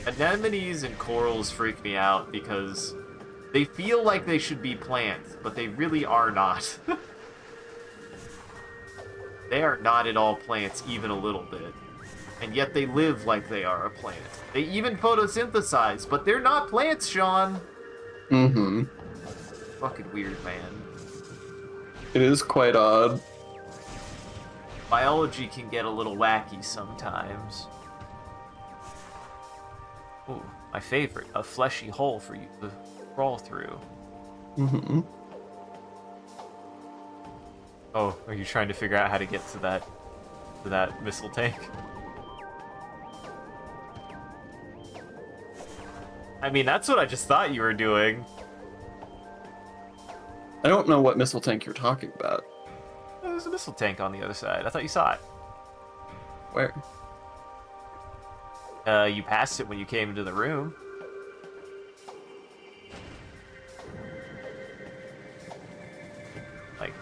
Speaker 1: anemones and corals freak me out because they feel like they should be plants, but they really are not. They are not at all plants, even a little bit. And yet they live like they are a plant. They even photosynthesize, but they're not plants, Sean.
Speaker 2: Mm-hmm.
Speaker 1: Fucking weird, man.
Speaker 2: It is quite odd.
Speaker 1: Biology can get a little wacky sometimes. Ooh, my favorite, a fleshy hole for you to crawl through.
Speaker 2: Mm-hmm.
Speaker 1: Oh, are you trying to figure out how to get to that missile tank? I mean, that's what I just thought you were doing.
Speaker 2: I don't know what missile tank you're talking about.
Speaker 1: There's a missile tank on the other side. I thought you saw it.
Speaker 2: Where?
Speaker 1: You passed it when you came into the room.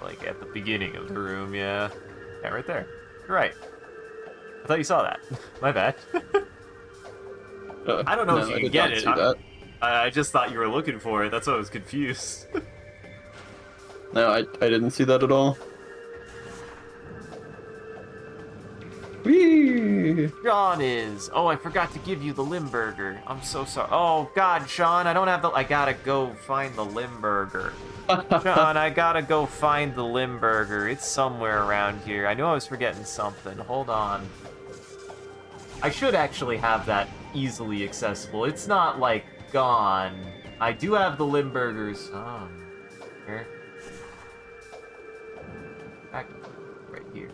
Speaker 1: Like at the beginning of the room, yeah. Yeah, right there. You're right. I thought you saw that. My bad. I don't know if you can get it. I just thought you were looking for it. That's why I was confused.
Speaker 2: No, I didn't see that at all. Whee!
Speaker 1: Sean is. Oh, I forgot to give you the Limburger. I'm so sorry. Oh, God, Sean, I don't have the... I gotta go find the Limburger. Sean, I gotta go find the Limburger. It's somewhere around here. I knew I was forgetting something. Hold on. I should actually have that easily accessible. It's not, like, gone. I do have the Limburgers. Oh, here. Back right here.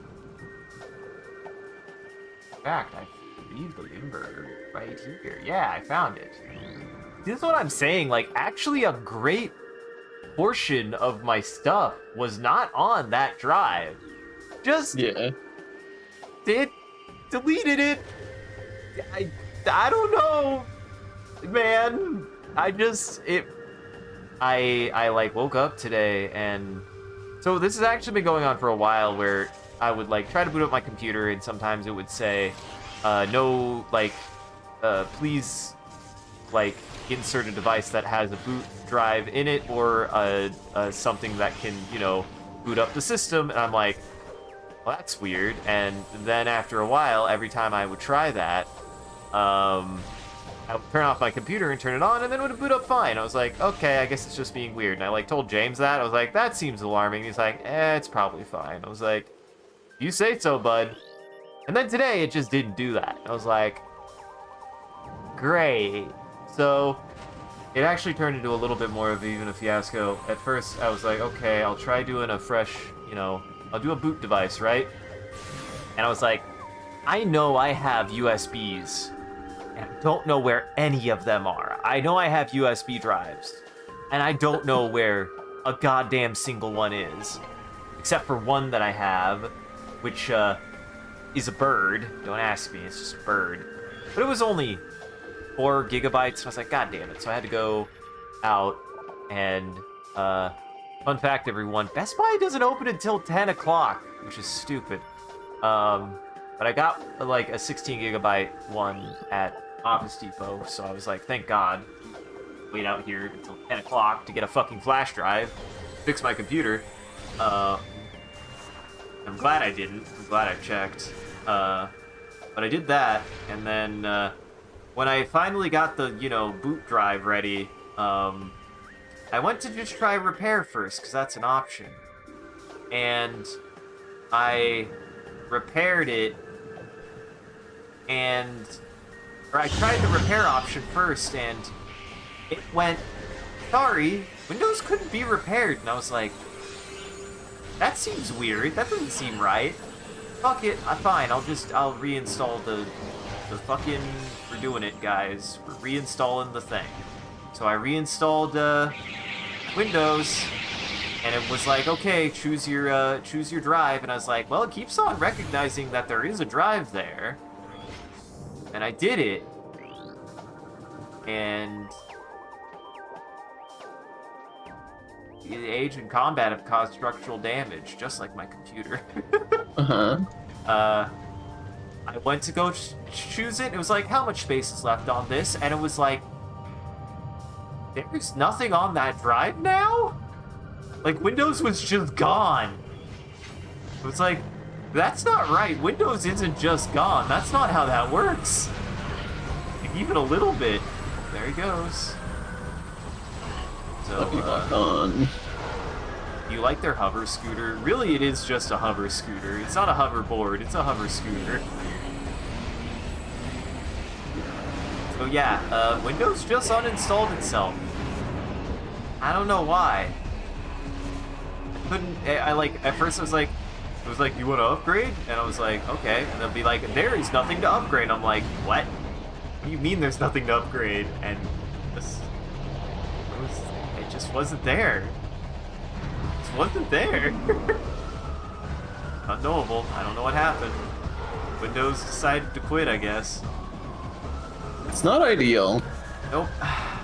Speaker 1: In fact, I believe the Limburger right here. Yeah, I found it. This is what I'm saying. Like, actually, a great portion of my stuff was not on that drive. Just
Speaker 2: Yeah.
Speaker 1: it deleted it. I don't know, man. I like woke up today, and so this has actually been going on for a while, where I would like try to boot up my computer, and sometimes it would say no, like please like insert a device that has a boot drive in it, or something that can, you know, boot up the system. And I'm like, well, that's weird. And then after a while, every time I would try that, I would turn off my computer and turn it on, and then it would boot up fine. I was like, okay, I guess it's just being weird. And I like told James that. I was like, that seems alarming. He's like, it's probably fine. I was like, you say so, bud. And then today, it just didn't do that. I was like, great. So it actually turned into a little bit more of even a fiasco. At first, I was like, okay, I'll try doing a fresh, you know, I'll do a boot device, right? And I was like, I know I have USBs, and I don't know where any of them are. I know I have USB drives, and I don't know where a goddamn single one is, except for one that I have, which is a bird. Don't ask me, it's just a bird. But it was only 4 gigabytes, and I was like, god damn it. So I had to go out, and fun fact, everyone, Best Buy doesn't open until 10 o'clock, which is stupid. But I got like a 16 gigabyte one at Office Depot, so I was like, thank God. Wait out here until 10 o'clock to get a fucking flash drive, fix my computer. I'm glad I didn't. I'm glad I checked. But I did that, and then when I finally got the, you know, boot drive ready, I went to just try repair first, because that's an option. And I repaired it, or I tried the repair option first, and it went, sorry, Windows couldn't be repaired. And I was like, that seems weird. That doesn't seem right. Fuck it, fine. I'll reinstall the fucking, we're doing it, guys. We're reinstalling the thing. So I reinstalled Windows, and it was like, okay, choose your drive. And I was like, well, it keeps on recognizing that there is a drive there. And I did it. And the age and combat have caused structural damage, just like my computer. I went to go choose it. It was like, how much space is left on this? And it was like, there's nothing on that drive now? Like, Windows was just gone. It was like, that's not right. Windows isn't just gone. That's not how that works. Like, even a little bit. There he goes. So, you like their hover scooter? Really, it is just a hover scooter. It's not a hoverboard, it's a hover scooter. So yeah, Windows just uninstalled itself. I don't know why. I couldn't, at first it was like, you want to upgrade? And I was like, okay. And they'll be like, there is nothing to upgrade. I'm like, what? What do you mean there's nothing to upgrade? And it just wasn't there. It just wasn't there. Unknowable. I don't know what happened. Windows decided to quit, I guess.
Speaker 2: It's not ideal.
Speaker 1: Nope.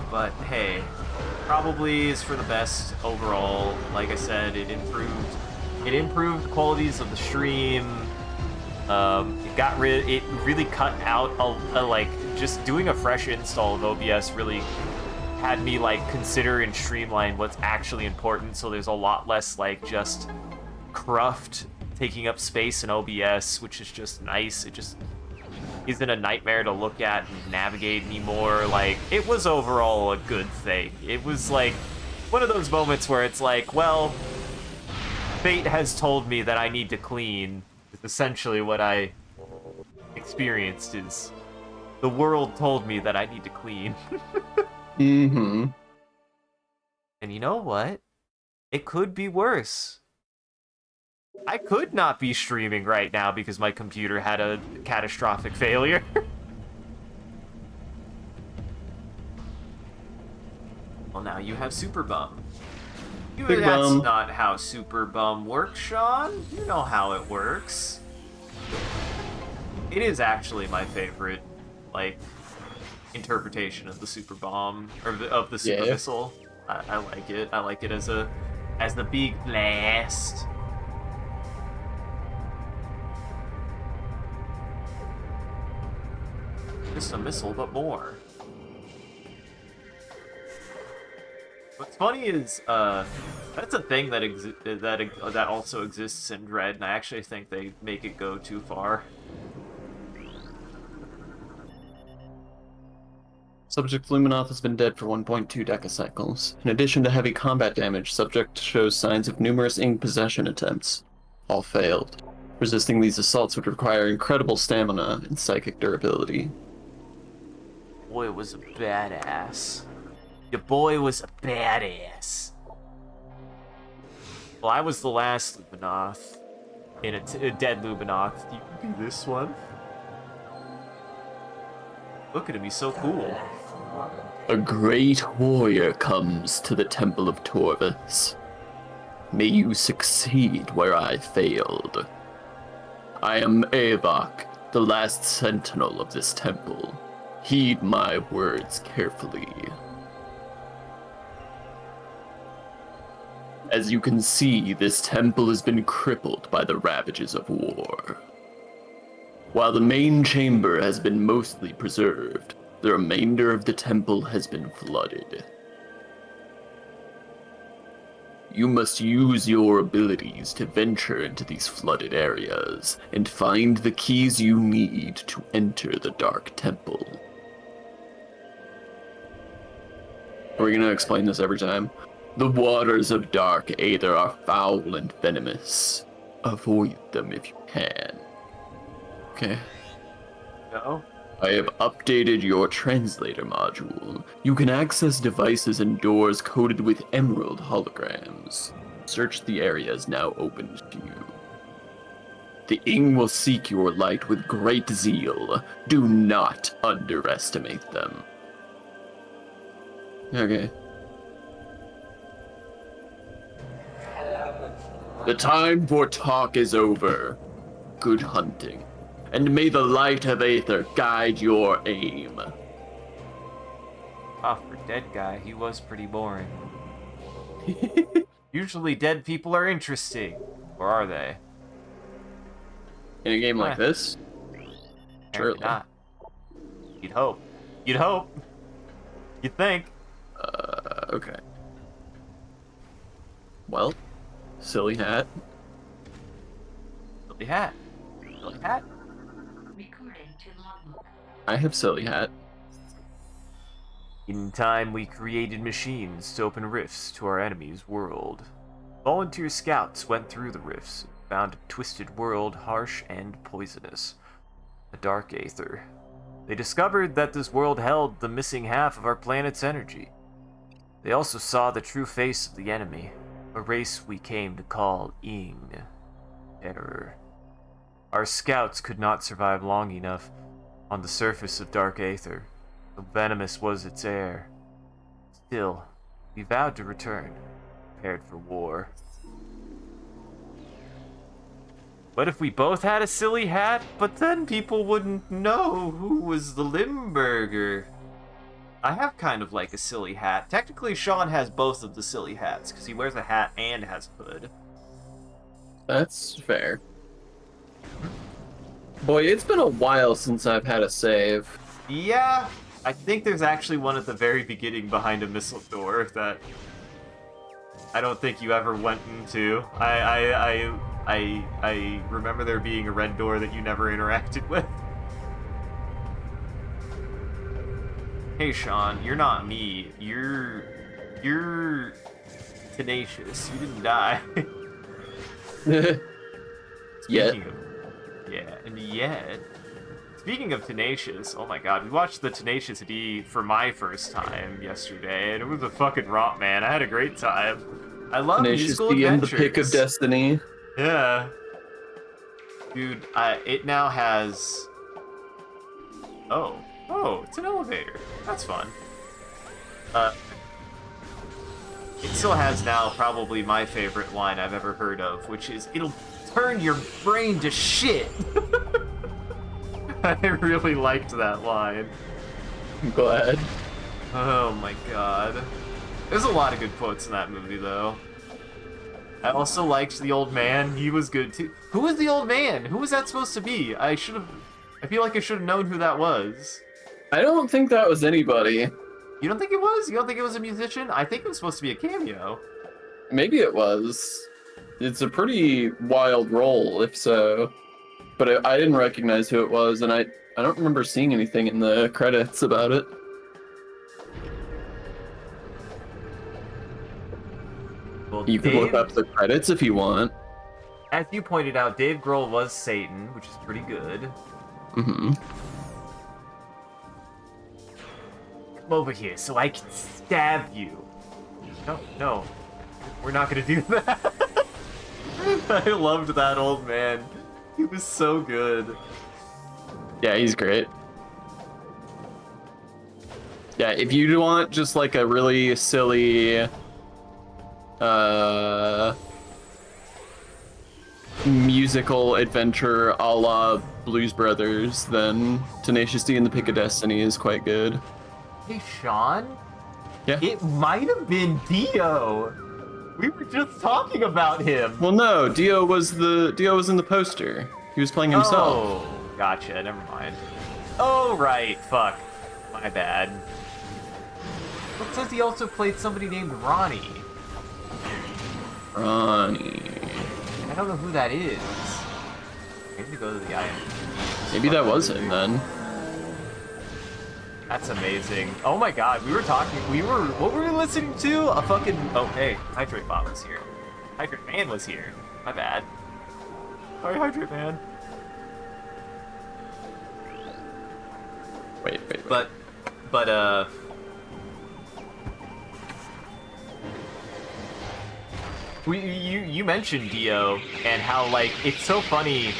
Speaker 1: But hey, probably is for the best overall. Like I said, it improved the qualities of the stream. It really cut out like just doing a fresh install of OBS really had me like consider and streamline what's actually important, so there's a lot less like just cruft taking up space in OBS, which is just nice. It just isn't a nightmare to look at and navigate anymore. Like, it was overall a good thing. It was like one of those moments where it's like, well, fate has told me that I need to clean. It's essentially what I experienced. Is the world told me that I need to clean.
Speaker 2: Mm-hmm.
Speaker 1: And you know what? It could be worse. I could not be streaming right now because my computer had a catastrophic failure.
Speaker 5: Well, now you have Super Bum.
Speaker 2: Big
Speaker 5: That's
Speaker 2: Bum.
Speaker 5: not how Super Bum works, Sean. You know how it works. It is actually my favorite, like, interpretation of the Super Bomb, or of the Super
Speaker 2: Yeah.
Speaker 5: Missile. I like it. I like it as the big blast. Just a missile, but more. What's funny is, that's a thing that also exists in Dread, and I actually think they make it go too far.
Speaker 2: Subject Luminoth has been dead for 1.2 decacycles. In addition to heavy combat damage, subject shows signs of numerous ink possession attempts. All failed. Resisting these assaults would require incredible stamina and psychic durability.
Speaker 1: Boy was a badass. Your boy was a badass. Well, I was the last Luminoth in a dead Luminoth. You can be this one. Look at him, he's so cool.
Speaker 4: A great warrior comes to the Temple of Torvus. May you succeed where I failed. I am Avok, the last sentinel of this temple. Heed my words carefully. As you can see, this temple has been crippled by the ravages of war. While the main chamber has been mostly preserved, the remainder of the temple has been flooded. You must use your abilities to venture into these flooded areas and find the keys you need to enter the Dark Temple.
Speaker 2: Are we gonna explain this every time?
Speaker 4: The waters of Dark Aether are foul and venomous. Avoid them if you can.
Speaker 2: Okay.
Speaker 5: No?
Speaker 4: I have updated your translator module. You can access devices and doors coded with emerald holograms. Search the areas now open to you. The Ing will seek your light with great zeal. Do not underestimate them.
Speaker 2: Okay.
Speaker 4: The time for talk is over. Good hunting. And may the light of Aether guide your aim.
Speaker 1: Oh, for dead guy, he was pretty boring. Usually dead people are interesting. Or are they?
Speaker 2: In a game like
Speaker 1: Huh.
Speaker 2: this?
Speaker 1: Apparently
Speaker 2: Surely.
Speaker 1: not. You'd hope. You'd hope. You'd think.
Speaker 2: Okay. Well, silly hat.
Speaker 1: Silly hat. Silly hat?
Speaker 3: Recording to logbook.
Speaker 2: I have silly hat.
Speaker 1: In time, we created machines to open rifts to our enemy's world. Volunteer scouts went through the rifts and found a twisted world harsh and poisonous. A dark aether. They discovered that this world held the missing half of our planet's energy. They also saw the true face of the enemy, a race we came to call Ing. Terror. Our scouts could not survive long enough on the surface of dark aether, so venomous was its air. Still, we vowed to return, prepared for war. What if we both had a silly hat, but then people wouldn't know who was the Limburger?
Speaker 5: I have kind of like a silly hat. Technically, Sean has both of the silly hats, because he wears a hat and has a hood.
Speaker 2: That's fair. Boy, it's been a while since I've had a save.
Speaker 5: Yeah, I think there's actually one at the very beginning behind a missile door that I don't think you ever went into. I remember there being a red door that you never interacted with. Hey Sean, you're not me. You're tenacious. You didn't die.
Speaker 2: Yet.
Speaker 5: Speaking of, yeah, and yet. Speaking of Tenacious, oh my god, we watched the Tenacious D for my first time yesterday, and it was a fucking romp, man. I had a great time. I love
Speaker 2: Tenacious
Speaker 5: musical
Speaker 2: D and the
Speaker 5: adventures.
Speaker 2: Pick of Destiny.
Speaker 5: Yeah. Dude, it now has... Oh, it's an elevator. That's fun. It still has now probably my favorite line I've ever heard of, which is, "It'll turn your brain to shit." I really liked that line.
Speaker 2: I'm glad.
Speaker 5: Oh my god. There's a lot of good quotes in that movie, though. I also liked the old man. He was good, too. Who was the old man? Who was that supposed to be? I feel like I should have known who that was.
Speaker 2: I don't think that was anybody.
Speaker 5: You don't think it was? You don't think it was a musician? I think it was supposed to be a cameo.
Speaker 2: Maybe it was. It's a pretty wild role, if so. But I didn't recognize who it was, and I don't remember seeing anything in the credits about it.
Speaker 5: Well,
Speaker 2: You can look up the credits if you want.
Speaker 5: As you pointed out, Dave Grohl was Satan, which is pretty good.
Speaker 2: Mm-hmm.
Speaker 5: Come over here so I can stab you. No. We're not gonna do that. I loved that old man. He was so good.
Speaker 2: Yeah, he's great. Yeah, if you want just like a really silly musical adventure a la Blues Brothers, then Tenacious D and the Pick of Destiny is quite good.
Speaker 5: Hey, Sean?
Speaker 2: Yeah.
Speaker 5: It might have been Dio. We were just talking about him.
Speaker 2: Well, no, Dio was in the poster. He was playing himself.
Speaker 5: Oh, gotcha. Never mind. Oh, right. Fuck. My bad. It says he also played somebody named Ronnie.
Speaker 2: Ronnie.
Speaker 5: I don't know who that is. I need to go to the IMDb.
Speaker 2: Maybe that was him then.
Speaker 5: That's amazing. Oh my god, what were we listening to? A fucking, oh hey, Hydrate Bot was here. Hydrate Man was here. My bad. Sorry, Hydrate Man.
Speaker 2: Wait.
Speaker 5: But, you mentioned Dio and how, like, it's so funny.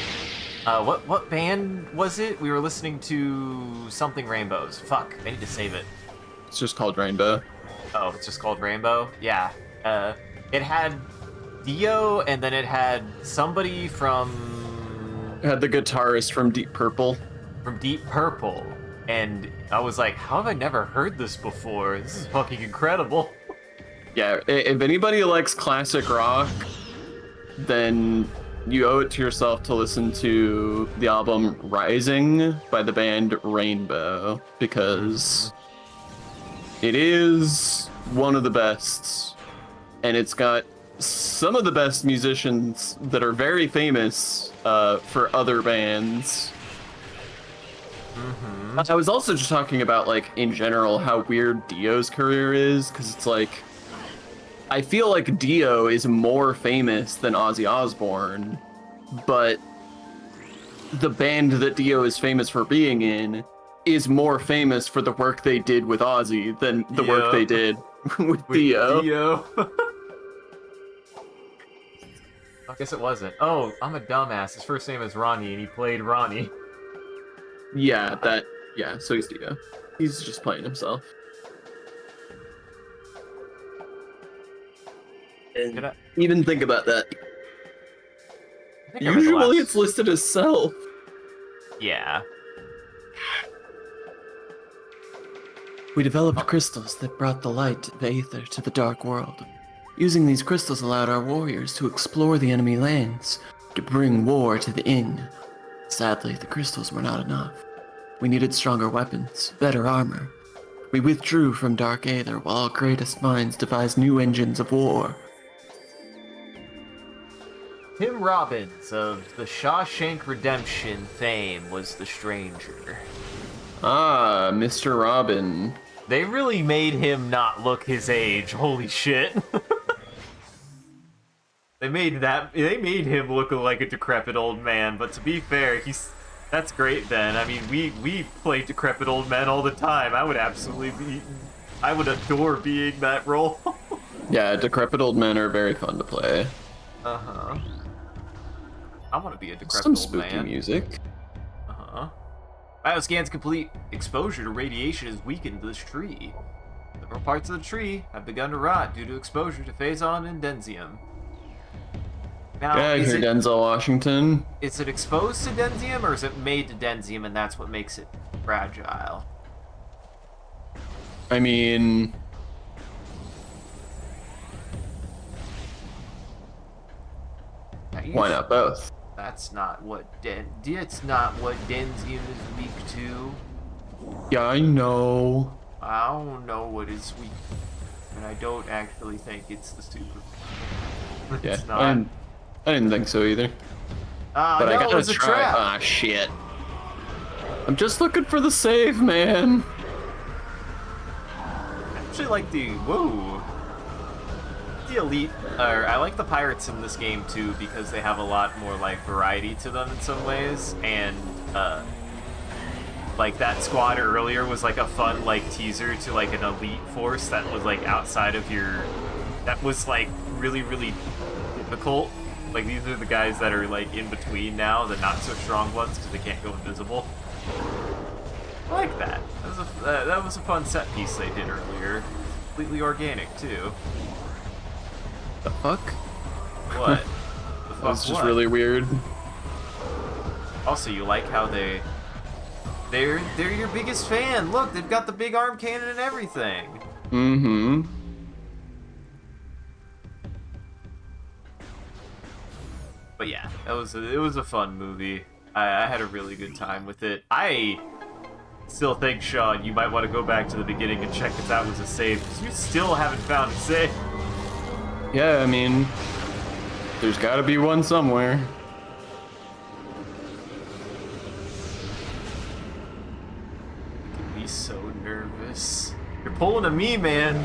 Speaker 5: What band was it? We were listening to something Rainbows. Fuck, I need to save it.
Speaker 2: It's just called Rainbow.
Speaker 5: Oh, it's just called Rainbow? Yeah. It had Dio, and then it had somebody from
Speaker 2: It had the guitarist from Deep Purple.
Speaker 5: Deep Purple. And I was like, how have I never heard this before? This is fucking incredible.
Speaker 2: Yeah, if anybody likes classic rock, then you owe it to yourself to listen to the album Rising by the band Rainbow, because it is one of the best, and it's got some of the best musicians that are very famous for other bands. I was also just talking about, like, in general, how weird Dio's career is, because it's like, I feel like Dio is more famous than Ozzy Osbourne, but the band that Dio is famous for being in is more famous for the work they did with Ozzy than the work they did with Dio.
Speaker 5: I guess it wasn't. Oh, I'm a dumbass. His first name is Ronnie, and he played Ronnie.
Speaker 2: Yeah, so he's Dio. He's just playing himself. And even think about that. Usually it's listed as self.
Speaker 5: Yeah.
Speaker 4: We developed crystals that brought the light, the aether, to the dark world. Using these crystals allowed our warriors to explore the enemy lands, to bring war to the inn. Sadly, the crystals were not enough. We needed stronger weapons, better armor. We withdrew from Dark Aether while our greatest minds devised new engines of war.
Speaker 1: Tim Robbins of the Shawshank Redemption fame was the stranger.
Speaker 2: Ah, Mr. Robin.
Speaker 1: They really made him not look his age. Holy shit. They made him look like a decrepit old man, but to be fair, that's great then. I mean, we play decrepit old men all the time. I would adore being that role.
Speaker 2: Yeah, decrepit old men are very fun to play.
Speaker 1: Uh-huh. I want to be a decrepit
Speaker 2: Some
Speaker 1: old
Speaker 2: spooky
Speaker 1: man.
Speaker 2: music.
Speaker 1: Uh-huh. Bioscan's complete exposure to radiation has weakened this tree. Several parts of the tree have begun to rot due to exposure to phazon and denzium. Now,
Speaker 2: Yeah, here, Denzel Washington.
Speaker 1: is it exposed to denzium, or is it made to denzium and that's what makes it fragile?
Speaker 2: I mean... Why not both?
Speaker 1: That's not what it's not what denzium is weak to.
Speaker 2: Yeah, I know.
Speaker 1: I don't know what it's weak to, and I don't actually think it's the super.
Speaker 2: Yeah,
Speaker 1: It's not.
Speaker 2: I didn't think so either. But
Speaker 1: no,
Speaker 2: I
Speaker 1: it
Speaker 2: gotta
Speaker 1: was a
Speaker 2: try.
Speaker 1: trap.
Speaker 2: Ah, shit. I'm just looking for the save, man.
Speaker 1: I actually like the elite, or I like the pirates in this game too because they have a lot more like variety to them in some ways, and like that squad earlier was like a fun like teaser to like an elite force that was like outside of that was like really difficult. Like these are the guys that are like in between now, the not so strong ones because they can't go invisible. I like that. That was a fun set piece they did earlier. Completely organic too.
Speaker 2: The fuck?
Speaker 1: What? The fuck
Speaker 2: That's just
Speaker 1: what?
Speaker 2: really weird.
Speaker 1: Also, you like how they're your biggest fan. Look, they've got the big arm cannon and everything.
Speaker 2: Mm-hmm.
Speaker 1: But yeah, it was a fun movie. I had a really good time with it. I still think, Sean, you might want to go back to the beginning and check if that was a save, because you still haven't found a save.
Speaker 2: Yeah, I mean, there's gotta be one somewhere.
Speaker 1: He's so nervous. You're pulling a me, man.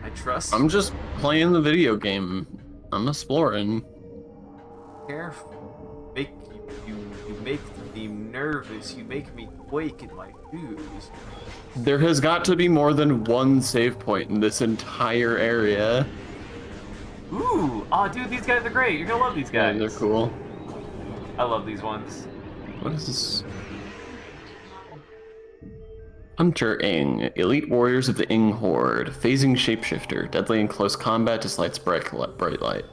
Speaker 1: I trust.
Speaker 2: I'm just playing the video game. I'm exploring.
Speaker 1: Careful. You make me nervous. You make me quake in my shoes.
Speaker 2: There has got to be more than one save point in this entire area.
Speaker 1: Ooh! Aw, dude, these guys are great. You're gonna love these
Speaker 2: Yeah,
Speaker 1: guys.
Speaker 2: they're cool.
Speaker 1: I love these ones.
Speaker 2: What is this? Hunter Ing, elite warriors of the Ing Horde, phasing shapeshifter, deadly in close combat, dislikes bright light.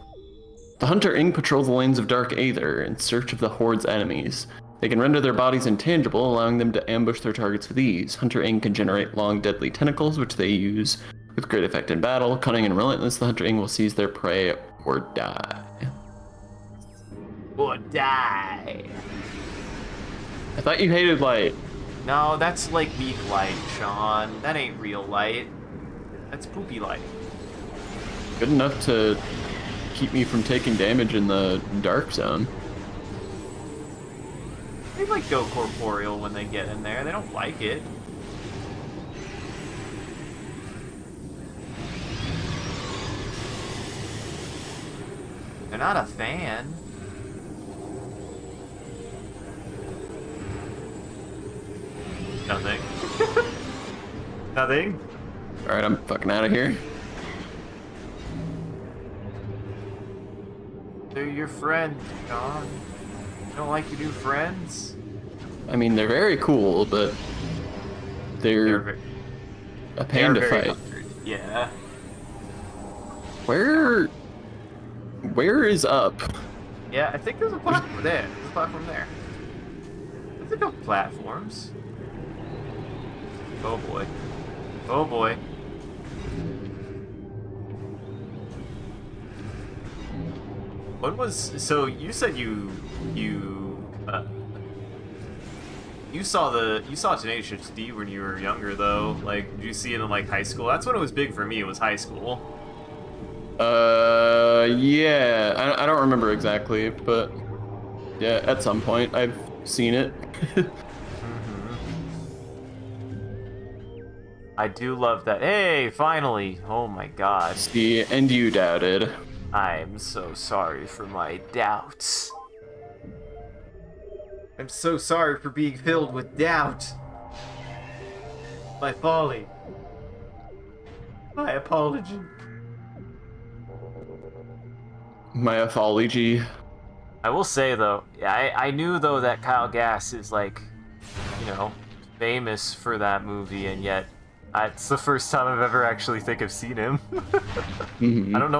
Speaker 2: The Hunter Ing patrol the lanes of Dark Aether in search of the Horde's enemies. They can render their bodies intangible, allowing them to ambush their targets with ease. Hunter Ing can generate long, deadly tentacles, which they use with great effect in battle. Cunning and relentless, the Hunter Ing will seize their prey or die.
Speaker 1: Or die.
Speaker 2: I thought you hated light.
Speaker 1: No, that's like weak light, Sean. That ain't real light. That's poopy light.
Speaker 2: Good enough to keep me from taking damage in the dark zone.
Speaker 1: They like go corporeal when they get in there. They don't like it. They're not a fan. Nothing. Nothing.
Speaker 2: Alright, I'm fucking out of here.
Speaker 1: They're your friends, Sean. You don't like your new friends?
Speaker 2: I mean, they're very cool, but they're
Speaker 1: ve-
Speaker 2: a
Speaker 1: they are
Speaker 2: panda
Speaker 1: very
Speaker 2: fight.
Speaker 1: hungry. Yeah.
Speaker 2: Where is up?
Speaker 1: Yeah, I think there's a platform there. There's a platform there. There's a couple platforms. Oh boy. Oh boy. When was so you said you saw Tenacious D when you were younger though? Like did you see it in like high school? That's when it was big for me, it was high school.
Speaker 2: Yeah, I don't remember exactly, but yeah, at some point I've seen it.
Speaker 1: I do love that. Hey, finally! Oh my god.
Speaker 2: See, and you doubted.
Speaker 1: I'm so sorry for my doubts.
Speaker 5: I'm so sorry for being filled with doubt. My folly. My apology.
Speaker 2: My apology.
Speaker 1: I will say though, I knew though that Kyle Gass is like, you know, famous for that movie, and yet it's the first time I've ever actually think I've seen him.
Speaker 2: Mhm.
Speaker 1: I don't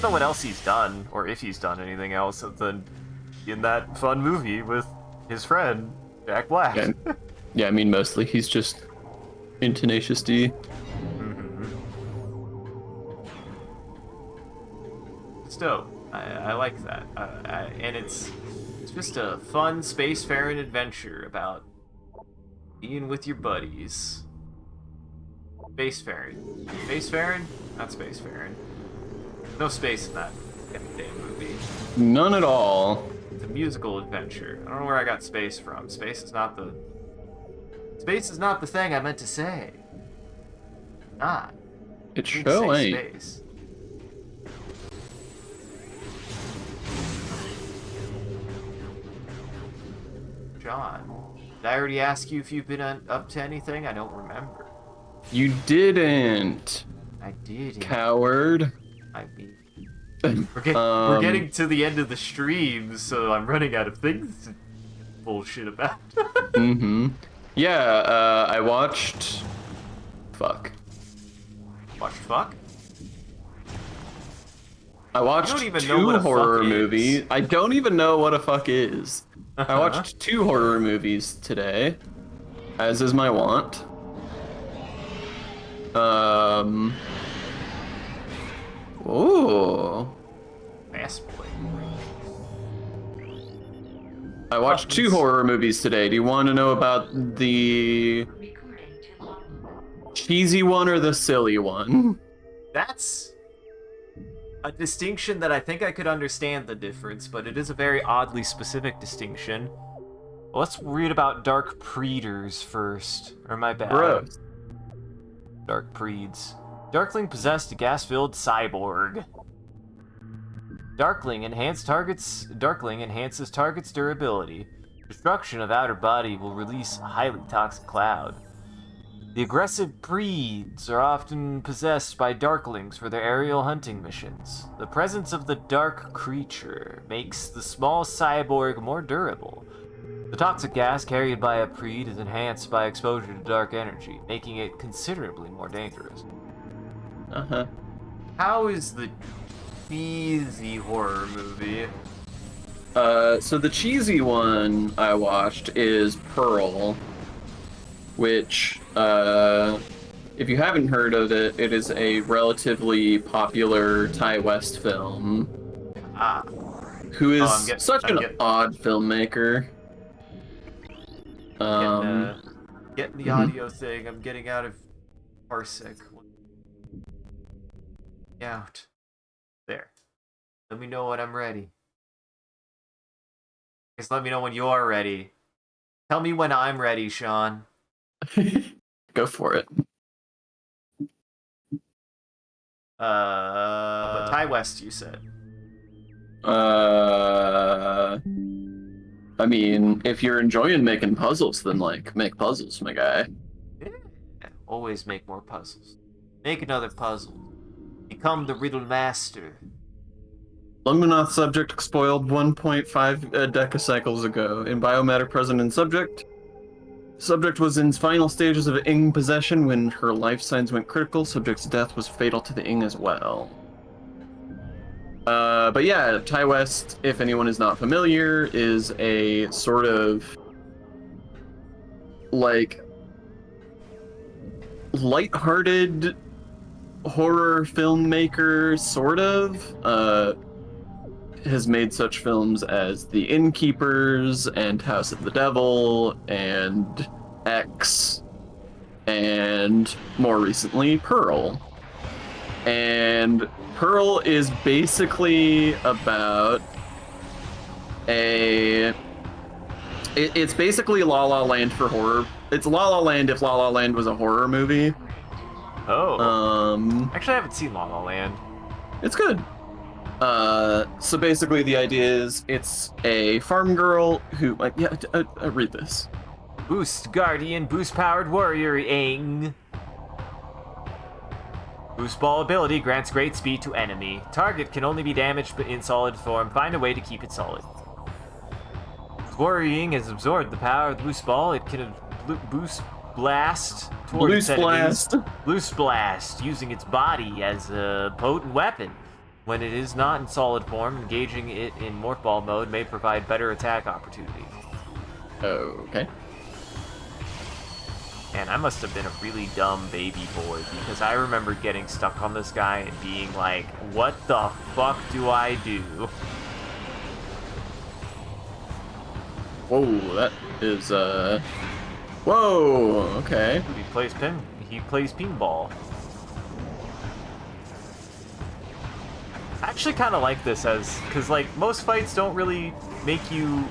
Speaker 1: know what else he's done, or if he's done anything else other than in that fun movie with his friend Jack Black.
Speaker 2: Yeah, yeah, I mean mostly he's just in Tenacious D.
Speaker 1: It's dope. I like that, and it's just a fun spacefaring adventure about being with your buddies. Spacefaring, not spacefaring. No space in that damn movie.
Speaker 2: None at all.
Speaker 1: It's a musical adventure. I don't know where I got space from. Space is not the thing I meant to say. Not.
Speaker 2: It
Speaker 1: I didn't
Speaker 2: sure
Speaker 1: say
Speaker 2: ain't.
Speaker 1: space. John, did I already ask you if you've been up to anything? I don't remember.
Speaker 2: You didn't,
Speaker 1: I did.
Speaker 2: coward.
Speaker 1: I mean, we're getting to the end of the stream, so I'm running out of things to bullshit about.
Speaker 2: Yeah, I watched. Fuck.
Speaker 1: Watch fuck?
Speaker 2: I watched
Speaker 1: don't even know
Speaker 2: two
Speaker 1: what a
Speaker 2: horror
Speaker 1: fuck is.
Speaker 2: movies. I don't even know what a fuck is. I watched two horror movies today, as is my want. Ooh.
Speaker 1: Ass boy.
Speaker 2: I watched two horror movies today. Do you want to know about the
Speaker 3: Recording to logbook.
Speaker 2: cheesy one or the silly one?
Speaker 1: That's a distinction that I think I could understand the difference, but it is a very oddly specific distinction. Let's read about Dark Preeders first. Or my bad.
Speaker 2: Gross.
Speaker 1: Dark Preeds. Darkling possessed a gas-filled cyborg. Darkling enhances target's durability. Destruction of outer body will release a highly toxic cloud. The aggressive Preeds are often possessed by Darklings for their aerial hunting missions. The presence of the dark creature makes the small cyborg more durable. The toxic gas carried by a Preed is enhanced by exposure to dark energy, making it considerably more dangerous.
Speaker 2: Uh-huh.
Speaker 1: How is the cheesy horror movie?
Speaker 2: So the cheesy one I watched is Pearl, which, if you haven't heard of it, it is a relatively popular Ty West film,
Speaker 1: Ah,
Speaker 2: who is
Speaker 1: I'm
Speaker 2: such an
Speaker 1: getting-
Speaker 2: odd filmmaker.
Speaker 1: getting the audio thing. I'm getting out of Parsec. Out. There. Let me know when I'm ready. Just let me know when you're ready. Tell me when I'm ready, Sean.
Speaker 2: Go for it.
Speaker 1: But Ty West, you said.
Speaker 2: I mean, if you're enjoying making puzzles, then like make puzzles, my guy.
Speaker 1: Yeah. Always make more puzzles. Make another puzzle. Become the riddle master.
Speaker 2: Luminoth subject spoiled 1.5 decacycles ago. In biomatter present in subject. Subject was in final stages of Ing possession when her life signs went critical. Subject's death was fatal to the Ing as well. But yeah, Ty West, if anyone is not familiar, is a sort of like lighthearted horror filmmaker, sort of. Has made such films as The Innkeepers and House of the Devil and X and more recently Pearl. And Pearl is basically about it's basically La La Land for horror. It's La La Land if La La Land was a horror movie.
Speaker 1: Oh. Actually, I haven't seen La La Land.
Speaker 2: It's good. So basically the idea is it's a farm girl who, like, read this.
Speaker 1: Boost Guardian, boost powered warrior-ing. Boost ball ability grants great speed to enemy. Target can only be damaged in solid form. Find a way to keep it solid. Worrying has absorbed the power of the boost ball. It can boost blast towards
Speaker 2: Loose
Speaker 1: enemies.
Speaker 2: blast.
Speaker 1: Loose blast, using its body as a potent weapon. When it is not in solid form, engaging it in morph ball mode may provide better attack opportunity.
Speaker 2: Okay.
Speaker 1: And I must have been a really dumb baby boy, because I remember getting stuck on this guy and being like, what the fuck do I do?
Speaker 2: Whoa, that is, whoa, okay.
Speaker 1: He plays pinball. I actually kind of like this because like most fights don't really make you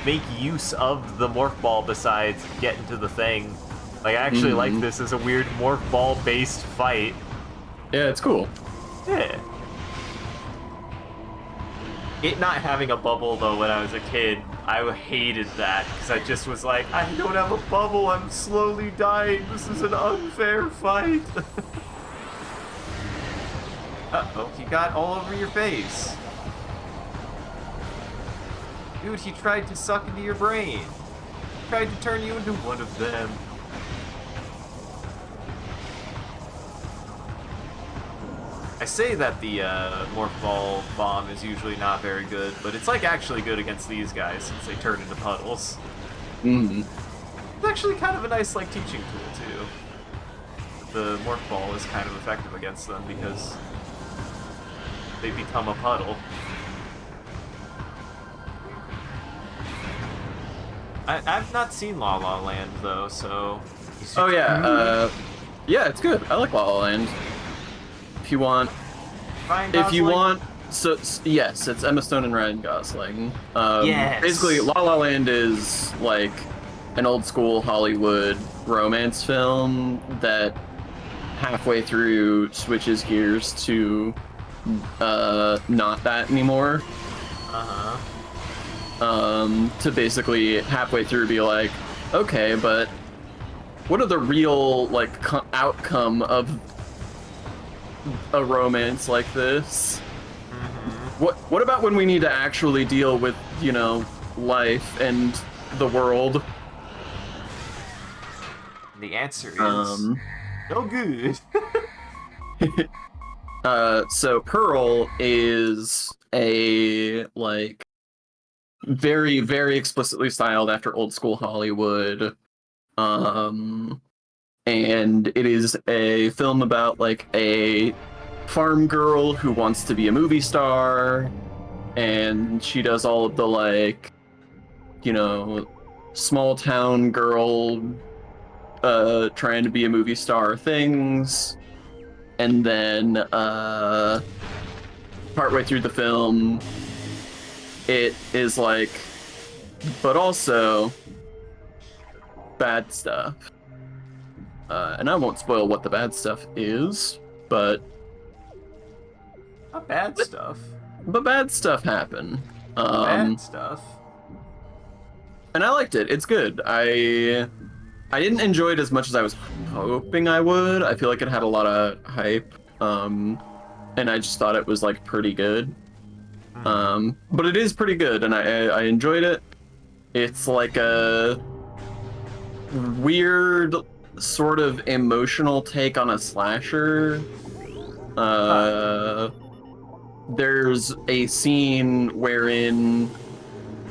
Speaker 1: make use of the morph ball besides getting to the thing. Like I actually like this as a weird morph ball based fight.
Speaker 2: Yeah, it's cool.
Speaker 1: Yeah. It not having a bubble though when I was a kid, I hated that because I just was like, I don't have a bubble, I'm slowly dying, this is an unfair fight. Uh-oh, he got all over your face. Dude, he tried to suck into your brain. He tried to turn you into one of them. I say that the morph ball bomb is usually not very good, but it's like actually good against these guys since they turn into puddles. It's actually kind of a nice like teaching tool too. The morph ball is kind of effective against them because they become a puddle. I've not seen La La Land though, so.
Speaker 2: Oh yeah, yeah, it's good. I like La La Land. If you want, so yes, it's Emma Stone and Ryan Gosling.
Speaker 1: Yes.
Speaker 2: Basically, La La Land is like an old school Hollywood romance film that halfway through switches gears to not that anymore. To basically halfway through be like, okay, but what are the real like outcome of a romance like this? What about when we need to actually deal with, you know, life and the world?
Speaker 1: The answer is no good.
Speaker 2: So Pearl is a like very, very explicitly styled after old school Hollywood. And it is a film about like a farm girl who wants to be a movie star, and she does all of the like, you know, small town girl trying to be a movie star things. And then partway through the film it is like, but also bad stuff. And I won't spoil what the bad stuff is, but
Speaker 1: Not bad stuff.
Speaker 2: but bad stuff happen.
Speaker 1: Bad stuff.
Speaker 2: And I liked it. It's good. I didn't enjoy it as much as I was hoping I would. I feel like it had a lot of hype. And I just thought it was like pretty good. But it is pretty good, and I enjoyed it. It's like a weird sort of emotional take on a slasher. There's a scene wherein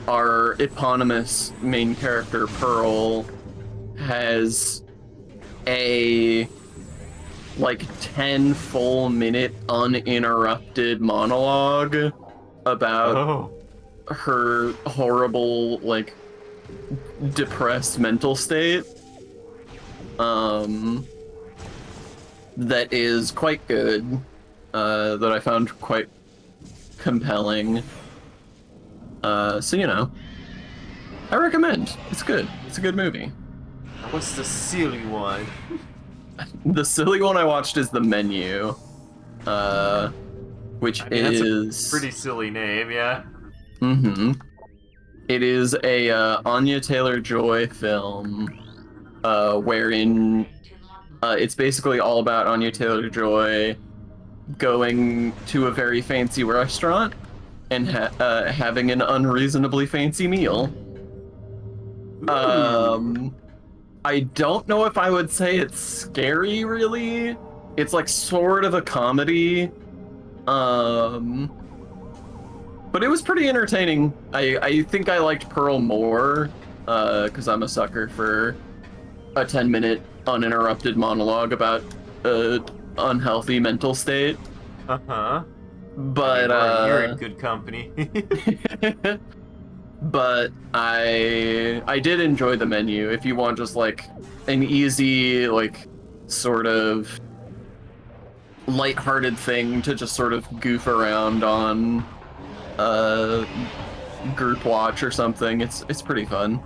Speaker 2: our eponymous main character, Pearl, has a like 10 full minute uninterrupted monologue about her horrible, like, depressed mental state. That is quite good. that I found quite compelling. So you know, I recommend. It's good. It's a good movie.
Speaker 5: What's the silly one?
Speaker 2: The silly one I watched is The Menu, which
Speaker 5: I mean, that's
Speaker 2: is
Speaker 5: a pretty silly name, yeah.
Speaker 2: Mm-hmm. It is a Anya Taylor-Joy film, wherein it's basically all about Anya Taylor-Joy going to a very fancy restaurant and having an unreasonably fancy meal.
Speaker 5: Ooh.
Speaker 2: I don't know if I would say it's scary, really. It's like sort of a comedy. But it was pretty entertaining. I think I liked Pearl more, because I'm a sucker for a 10-minute uninterrupted monologue about unhealthy mental state.
Speaker 5: Uh-huh.
Speaker 2: But
Speaker 5: You're in good company.
Speaker 2: but I did enjoy The Menu. If you want just like an easy, like sort of lighthearted thing to just sort of goof around on group watch or something, it's pretty fun.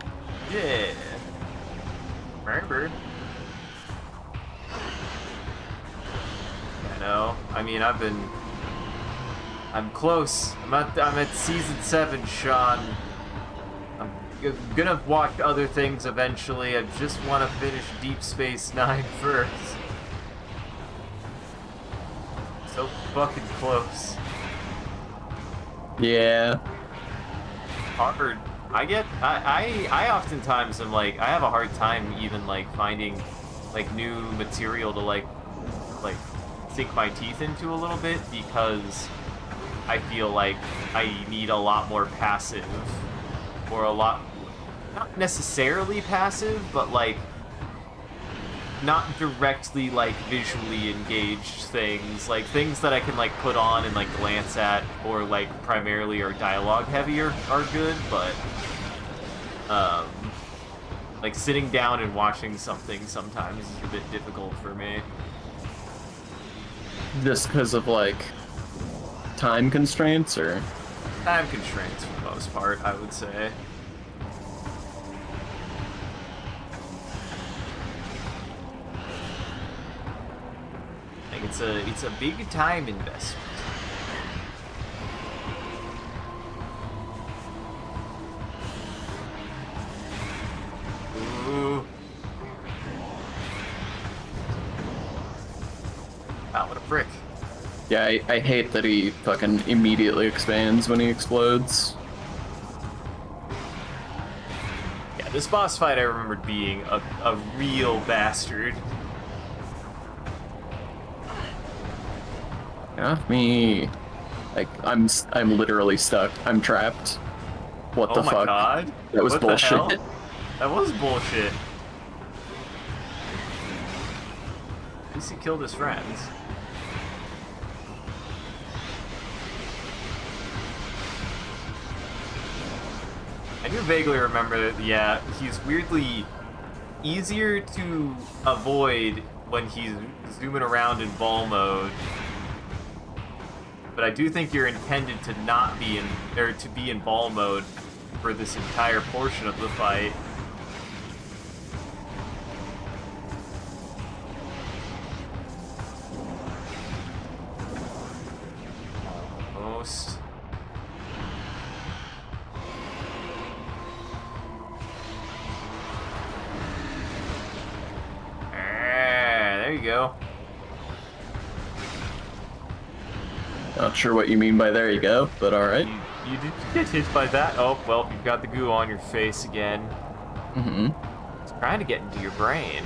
Speaker 5: Yeah. Remember? I mean, I'm close. I'm at season 7, Sean. I'm gonna watch other things eventually. I just want to finish Deep Space Nine first. So fucking close.
Speaker 2: Yeah.
Speaker 5: Hard. I oftentimes am like, I have a hard time even like finding like new material to like sink my teeth into a little bit, because I feel like I need a lot more passive, or a lot, not necessarily passive, but like not directly like visually engaged things, like things that I can like put on and like glance at, or like primarily are dialogue heavier are good, but like sitting down and watching something sometimes is a bit difficult for me.
Speaker 2: Just because of like time constraints, or
Speaker 5: Time constraints for the most part, I would say. Like it's a big time investment. Ooh. Wow, what a prick.
Speaker 2: yeah, I hate that he fucking immediately expands when he explodes.
Speaker 5: Yeah, this boss fight I remembered being a real bastard.
Speaker 2: Get off me. Like, I'm literally stuck. I'm trapped. What the
Speaker 5: Oh my
Speaker 2: fuck?
Speaker 5: god.
Speaker 2: That was
Speaker 5: What the
Speaker 2: bullshit.
Speaker 5: hell? That was bullshit. At least he killed his friends. I do vaguely remember that, yeah, he's weirdly easier to avoid when he's zooming around in ball mode. But I do think you're intended to not be in, or to be in ball mode for this entire portion of the fight. Almost. There you go.
Speaker 2: Not sure what you mean by there you go, but alright.
Speaker 5: You did get hit by that. Oh, well, you've got the goo on your face again.
Speaker 2: Mm-hmm.
Speaker 5: It's trying to get into your brain.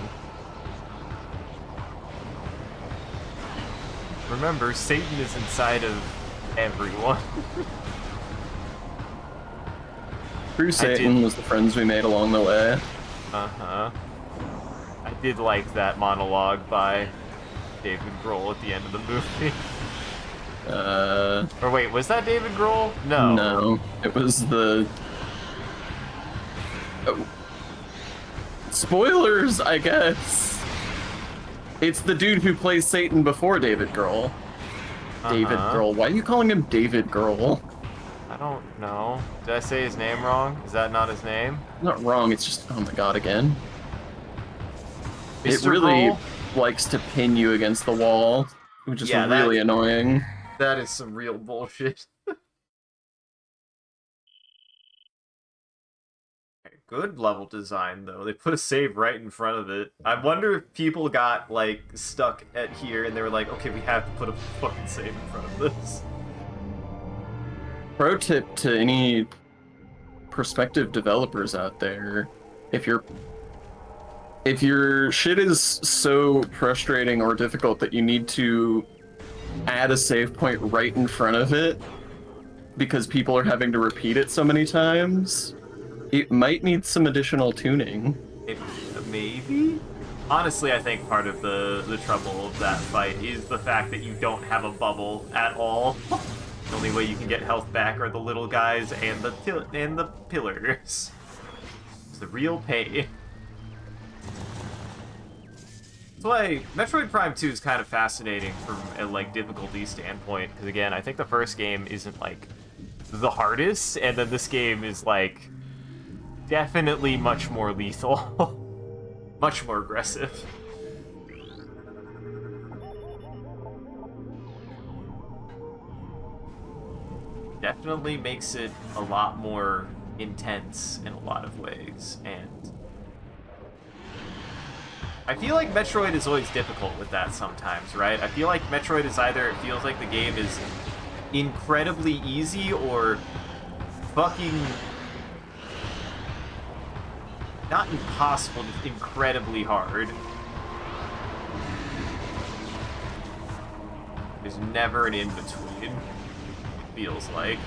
Speaker 5: Remember, Satan is inside of everyone.
Speaker 2: Through Satan was the friends we made along the way.
Speaker 5: Uh-huh. I did like that monologue by David Grohl at the end of the movie. Or wait, was that David Grohl? No.
Speaker 2: No, it was the... Oh. Spoilers, I guess. It's the dude who plays Satan before David Grohl. David
Speaker 1: Uh-huh.
Speaker 2: Girl. Why are you calling him David Girl?
Speaker 1: I don't know. Did I say his name wrong? Is that not his name?
Speaker 2: Not wrong, it's just, oh my god, again. It
Speaker 1: Mr.
Speaker 2: really
Speaker 1: Roll?
Speaker 2: likes to pin you against the wall, which is
Speaker 1: Yeah,
Speaker 2: really annoying.
Speaker 1: that is some real bullshit. Good level design, though. They put a save right in front of it. I wonder if people got, like, stuck at here and they were like, okay, we have to put a fucking save in front of this.
Speaker 2: Pro tip to any prospective developers out there, if your shit is so frustrating or difficult that you need to add a save point right in front of it because people are having to repeat it so many times, it might need some additional tuning.
Speaker 1: Maybe? Honestly, I think part of the trouble of that fight is the fact that you don't have a bubble at all. The only way you can get health back are the little guys and the pillars. It's the real pain. That's why Metroid Prime 2 is kind of fascinating from a like difficulty standpoint, because again, I think the first game isn't like the hardest, and then this game is like definitely much more lethal. Much more aggressive. Definitely makes it a lot more intense in a lot of ways, and I feel like Metroid is always difficult with that sometimes, right? I feel like Metroid is either it feels like the game is incredibly easy or fucking not impossible, just incredibly hard. There's never an in-between, it feels like.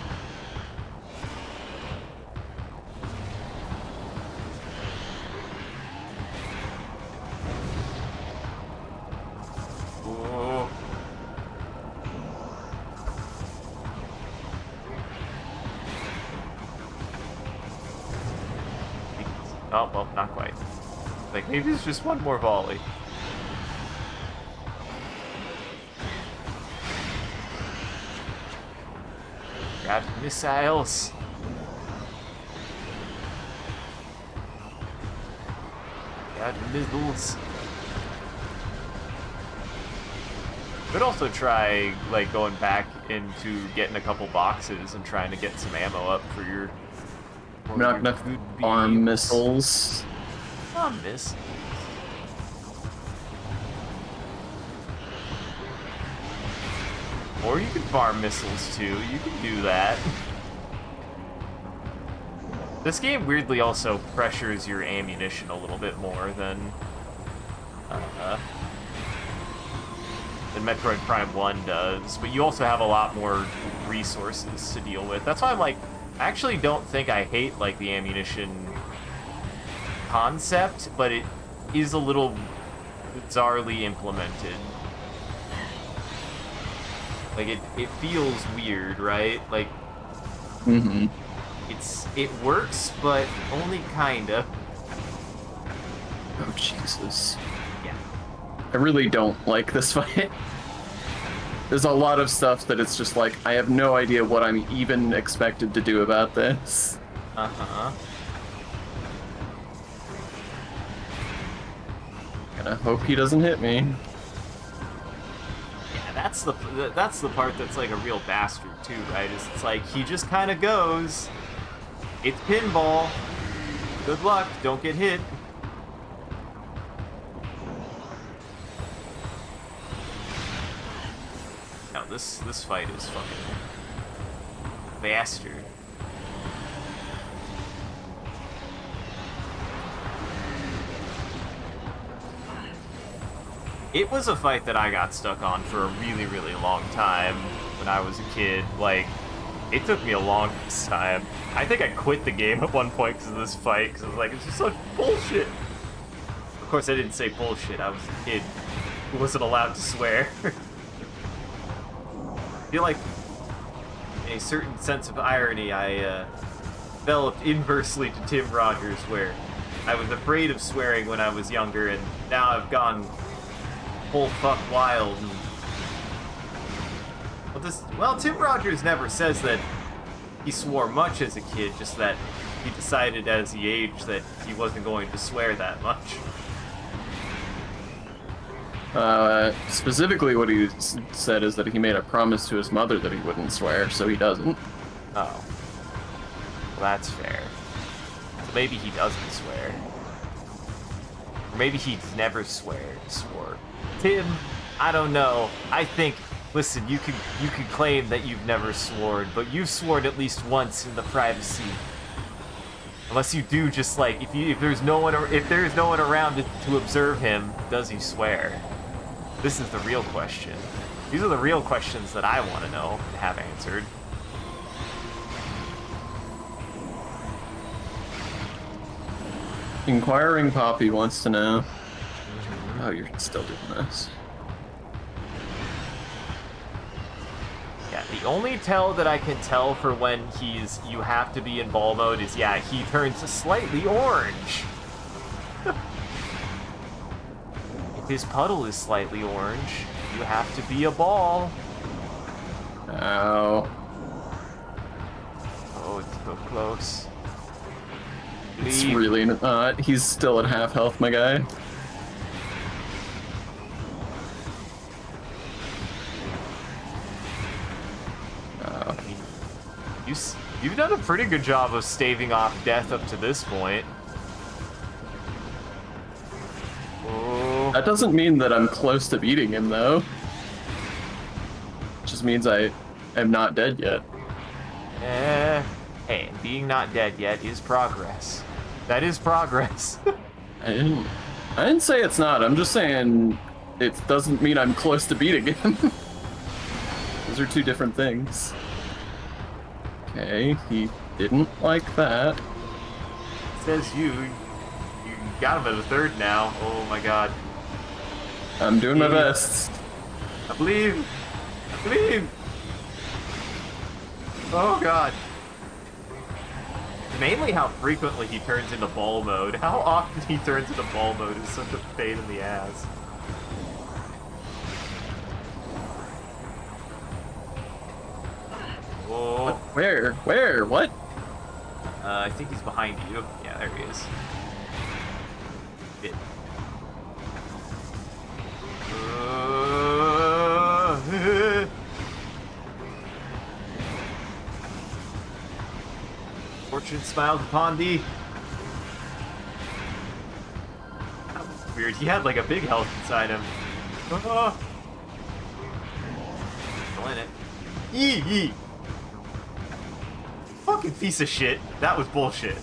Speaker 1: Ooh. Oh, well, not quite. Like, maybe it's just one more volley. Grab missiles. Grab missiles. Could also try, like, going back into getting a couple boxes and trying to get some ammo up for your...
Speaker 2: I'm not gonna farm missiles.
Speaker 1: Oh, miss. Or you can farm missiles too. You can do that. This game weirdly also pressures your ammunition a little bit more than Metroid Prime 1 does, but you also have a lot more resources to deal with. That's why I'm like, I actually don't think I hate like the ammunition concept, but it is a little bizarrely implemented. Like it feels weird, right? Like it works, but only kinda.
Speaker 2: Oh Jesus.
Speaker 1: Yeah.
Speaker 2: I really don't like this fight. There's a lot of stuff that it's just like, I have no idea what I'm even expected to do about this.
Speaker 1: Uh-huh.
Speaker 2: Gonna hope he doesn't hit me.
Speaker 1: Yeah, that's the part that's like a real bastard too, right? Is it's like he just kind of goes, it's pinball. Good luck, don't get hit. Now this fight is fucking bastard. It was a fight that I got stuck on for a really, really long time when I was a kid. Like, it took me a long time. I think I quit the game at one point because of this fight, because I was like, it's just like bullshit. Of course, I didn't say bullshit. I was a kid who wasn't allowed to swear. I feel like, in a certain sense of irony, I developed inversely to Tim Rogers, where I was afraid of swearing when I was younger, and now I've gone full fuck wild and
Speaker 5: Tim Rogers never says that he swore much as a kid, just that he decided as he aged that he wasn't going to swear that much.
Speaker 2: Specifically, what he said is that he made a promise to his mother that he wouldn't swear, so he doesn't.
Speaker 1: Oh. Well, that's fair. So maybe he doesn't swear. Or maybe he's never swore. Tim, I don't know. I think, listen, you could claim that you've never sworn, but you've sworn at least once in the privacy. Unless you do just like, if there's no one around to observe him, does he swear? This is the real question. These are the real questions that I want to know and have answered.
Speaker 2: Inquiring Poppy wants to know. Oh, you're still doing this.
Speaker 1: Yeah, the only tell that I can tell for when you have to be in ball mode is, yeah, he turns slightly orange. If his puddle is slightly orange, you have to be a ball.
Speaker 2: Ow.
Speaker 1: Oh, it's so close.
Speaker 2: It's
Speaker 1: Leave.
Speaker 2: really not. He's still at half health, my guy.
Speaker 1: You've done a pretty good job of staving off death up to this point. Oh.
Speaker 2: That doesn't mean that I'm close to beating him, though. It just means I am not dead yet.
Speaker 1: Hey, being not dead yet is progress. That is progress.
Speaker 2: I didn't say it's not. I'm just saying it doesn't mean I'm close to beating him. Those are two different things. Okay, he didn't like that.
Speaker 1: Says you got him at a third now. Oh my god.
Speaker 2: I'm doing my best.
Speaker 1: I believe. Oh god. Mainly how frequently he turns into ball mode. How often he turns into ball mode is such a pain in the ass. Oh.
Speaker 2: Where? What?
Speaker 1: I think he's behind you. Yeah, there he is. It. Fortune smiles upon thee. That was weird. He had like a big health inside him. Still in it. Yee! Fucking piece of shit. That was bullshit.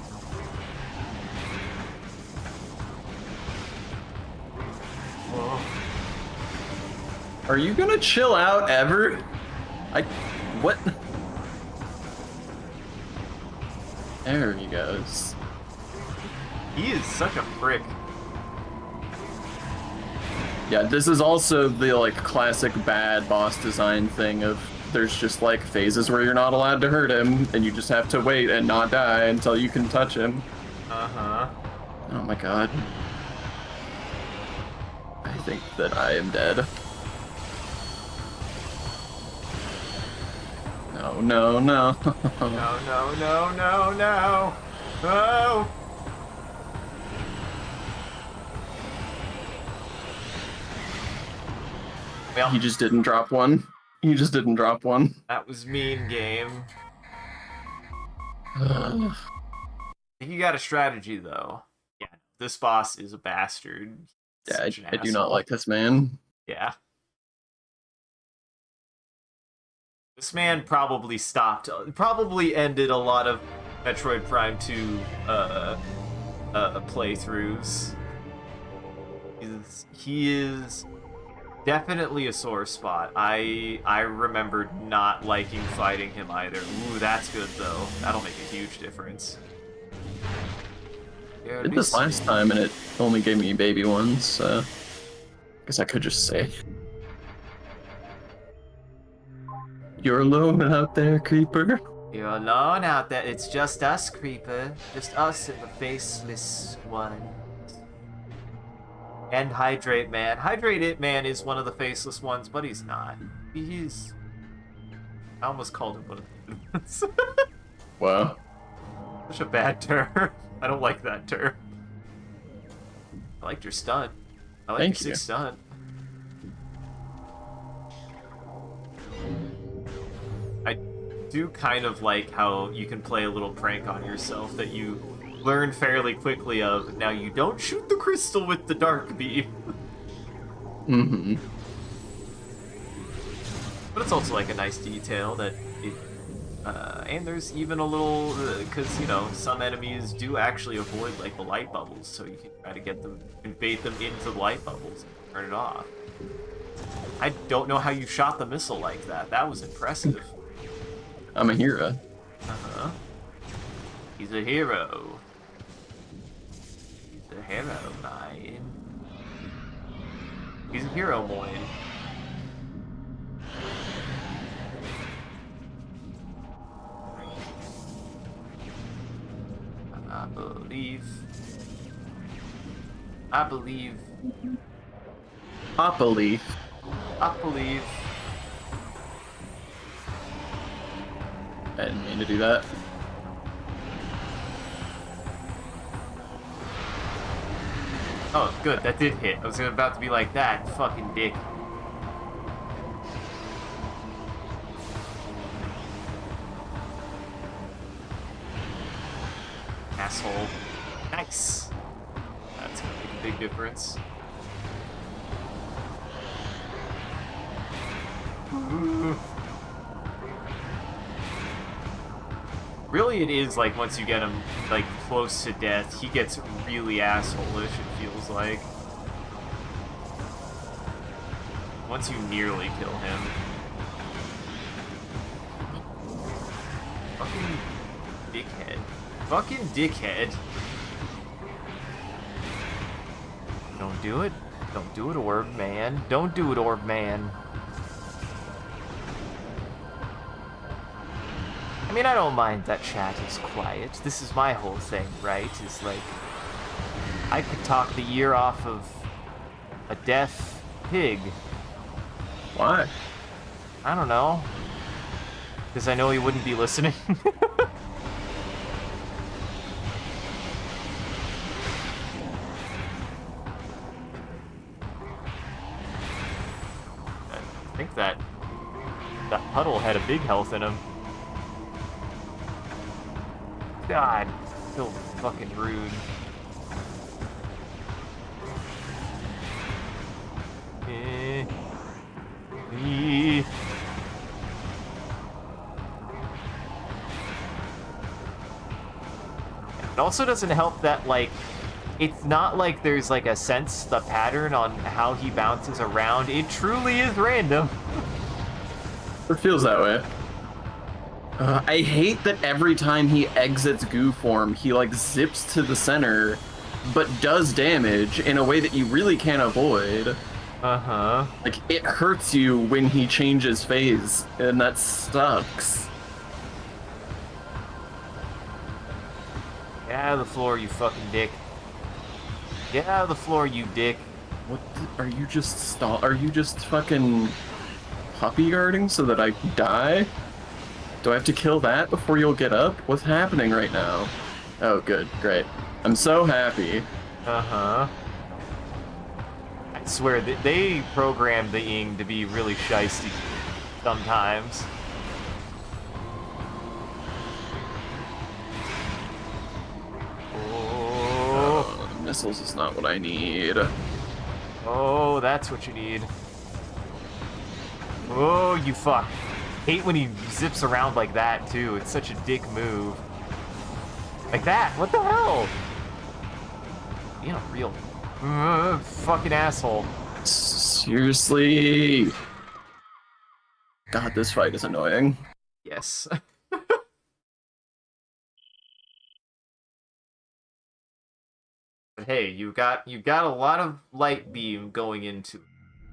Speaker 2: Are you gonna chill out ever? What? There he goes.
Speaker 1: He is such a prick.
Speaker 2: Yeah, this is also the like classic bad boss design thing of there's just like phases where you're not allowed to hurt him and you just have to wait and not die until you can touch him.
Speaker 1: Uh-huh.
Speaker 2: Oh my god. I think that I am dead. No.
Speaker 1: No. No! Well,
Speaker 2: He just didn't drop one.
Speaker 1: that was mean, game.
Speaker 2: Ugh.
Speaker 1: I think you got a strategy, though. Yeah, this boss is a bastard. He's
Speaker 2: Yeah,
Speaker 1: such an
Speaker 2: I do not
Speaker 1: asshole.
Speaker 2: like this man.
Speaker 1: Yeah. This man probably ended a lot of Metroid Prime 2 playthroughs. He is definitely a sore spot. I remembered not liking fighting him either. Ooh, that's good though. That'll make a huge difference.
Speaker 2: I did this last time and it only gave me baby ones, so I guess I could just say. You're alone out there, Creeper.
Speaker 1: You're alone out there. It's just us, Creeper. Just us and the faceless one. And Hydrate Man. Hydrate It Man is one of the faceless ones, but he's not. He's
Speaker 5: I almost called him one of the good ones.
Speaker 2: Wow.
Speaker 5: Such a bad term. I don't like that term. I liked your stunt. I like
Speaker 2: Thank
Speaker 5: your
Speaker 2: you.
Speaker 5: sixth stunt. I do kind of like how you can play a little prank on yourself that you learn fairly quickly of. Now you don't shoot the crystal with the dark beam.
Speaker 2: Mm-hmm.
Speaker 5: But it's also like a nice detail that it, and there's even a little, because you know some enemies do actually avoid like the light bubbles, so you can try to get them, invade them into the light bubbles and turn it off. I don't know how you shot the missile like that. That was impressive.
Speaker 2: I'm a hero.
Speaker 5: Uh-huh. He's a hero. He's a hero, man. He's a hero, boy. I believe.
Speaker 2: I believe. I didn't mean to do that.
Speaker 5: Oh, good, that did hit. I was about to be like, that fucking dick. Asshole. Nice. That's gonna make a big difference. Ooh. Really, it is like once you get him like close to death, he gets really asshole-ish, it feels like. Once you nearly kill him. Fucking dickhead. Fucking dickhead. Don't do it. Don't do it, Orb Man. Don't do it, Orb Man. I mean, I don't mind that chat is quiet. This is my whole thing, right? Is like, I could talk the ear off of a deaf pig.
Speaker 2: Why?
Speaker 5: I don't know. Because I know he wouldn't be listening. I think that puddle had a big health in him. God, so fucking rude. It also doesn't help that, like, it's not like there's, like, a sense, the pattern on how he bounces around. It truly is random.
Speaker 2: It feels that way. I hate that every time he exits goo form, he like zips to the center, but does damage in a way that you really can't avoid.
Speaker 5: Uh-huh.
Speaker 2: Like, it hurts you when he changes phase, and that sucks.
Speaker 5: Get out of the floor, you fucking dick. Get out of the floor, you dick.
Speaker 2: What are you just are you just fucking puppy guarding so that I die? Do I have to kill that before you'll get up? What's happening right now? Oh, good, great. I'm so happy.
Speaker 5: Uh-huh. I swear, they programmed the Ying to be really shisty sometimes. Oh.
Speaker 2: Missiles is not what I need.
Speaker 5: Oh, that's what you need. Oh, you fuck. Hate when he zips around like that, too. It's such a dick move. Like that. What the hell? Being a real fucking asshole.
Speaker 2: Seriously? God, this fight is annoying.
Speaker 5: Yes. But hey, you got a lot of light beam going into it.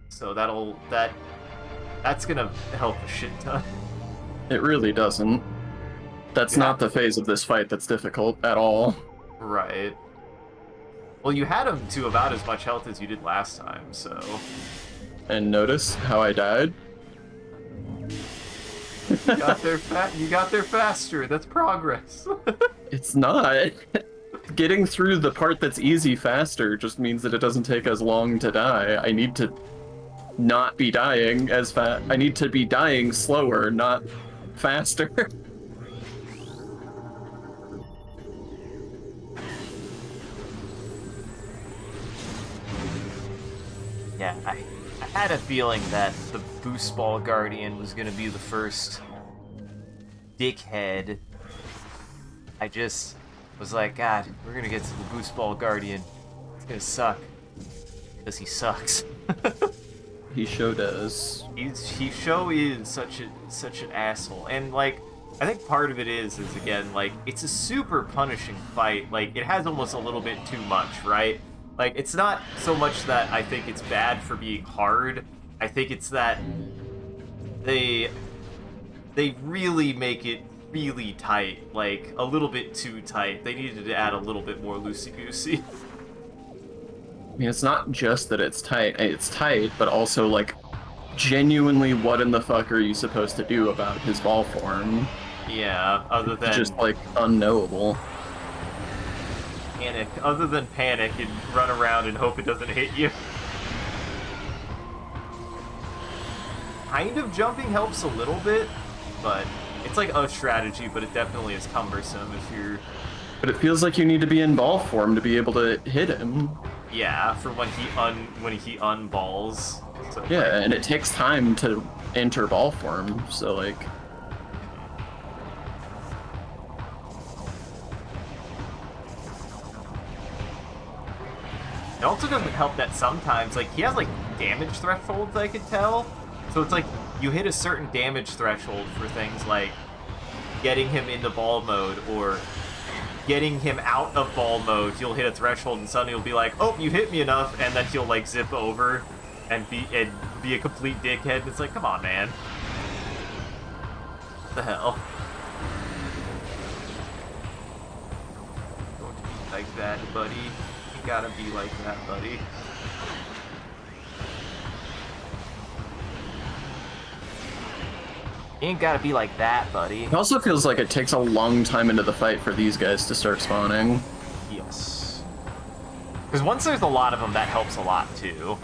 Speaker 5: So that's gonna help a shit ton.
Speaker 2: It really doesn't. That's
Speaker 5: Yeah.
Speaker 2: not the phase of this fight that's difficult at all.
Speaker 5: Right. Well, you had him to about as much health as you did last time, so...
Speaker 2: And notice how I died?
Speaker 1: You got there faster. That's progress.
Speaker 2: It's not. Getting through the part that's easy faster just means that it doesn't take as long to die. I need to not be dying as fast. I need to be dying slower, not faster.
Speaker 1: Yeah, I had a feeling that the Boost Ball Guardian was gonna be the first dickhead. I just was like, God, we're gonna get to the Boost Ball Guardian. It's gonna suck. Because he sucks.
Speaker 2: He sure does.
Speaker 1: He show is such an asshole. And like, I think part of it is again, like, it's a super punishing fight. Like, it has almost a little bit too much, right? Like, it's not so much that I think it's bad for being hard. I think it's that they really make it really tight, like a little bit too tight. They needed to add a little bit more loosey-goosey.
Speaker 2: I mean, it's not just that it's tight, but also, like, genuinely what in the fuck are you supposed to do about his ball form?
Speaker 1: Yeah, other than...
Speaker 2: Just, like, unknowable.
Speaker 1: Panic. Other than panic and run around and hope it doesn't hit you. Kind of jumping helps a little bit, but it's like a strategy, but it definitely is cumbersome if you're...
Speaker 2: But it feels like you need to be in ball form to be able to hit him.
Speaker 1: Yeah, for when he unballs. So,
Speaker 2: Yeah, and it takes time to enter ball form, so like...
Speaker 1: It also doesn't help that sometimes, like, he has, like, damage thresholds, I could tell. So it's like, you hit a certain damage threshold for things like getting him into ball mode or getting him out of ball mode. You'll hit a threshold and suddenly you'll be like, oh, you hit me enough, and then he'll, like, zip over and be a complete dickhead. And it's like, come on, man. What the hell? Don't be like that, buddy. You gotta be like that, buddy. You ain't gotta be like that, buddy.
Speaker 2: It also feels like it takes a long time into the fight for these guys to start spawning.
Speaker 1: Yes. Because once there's a lot of them, that helps a lot, too.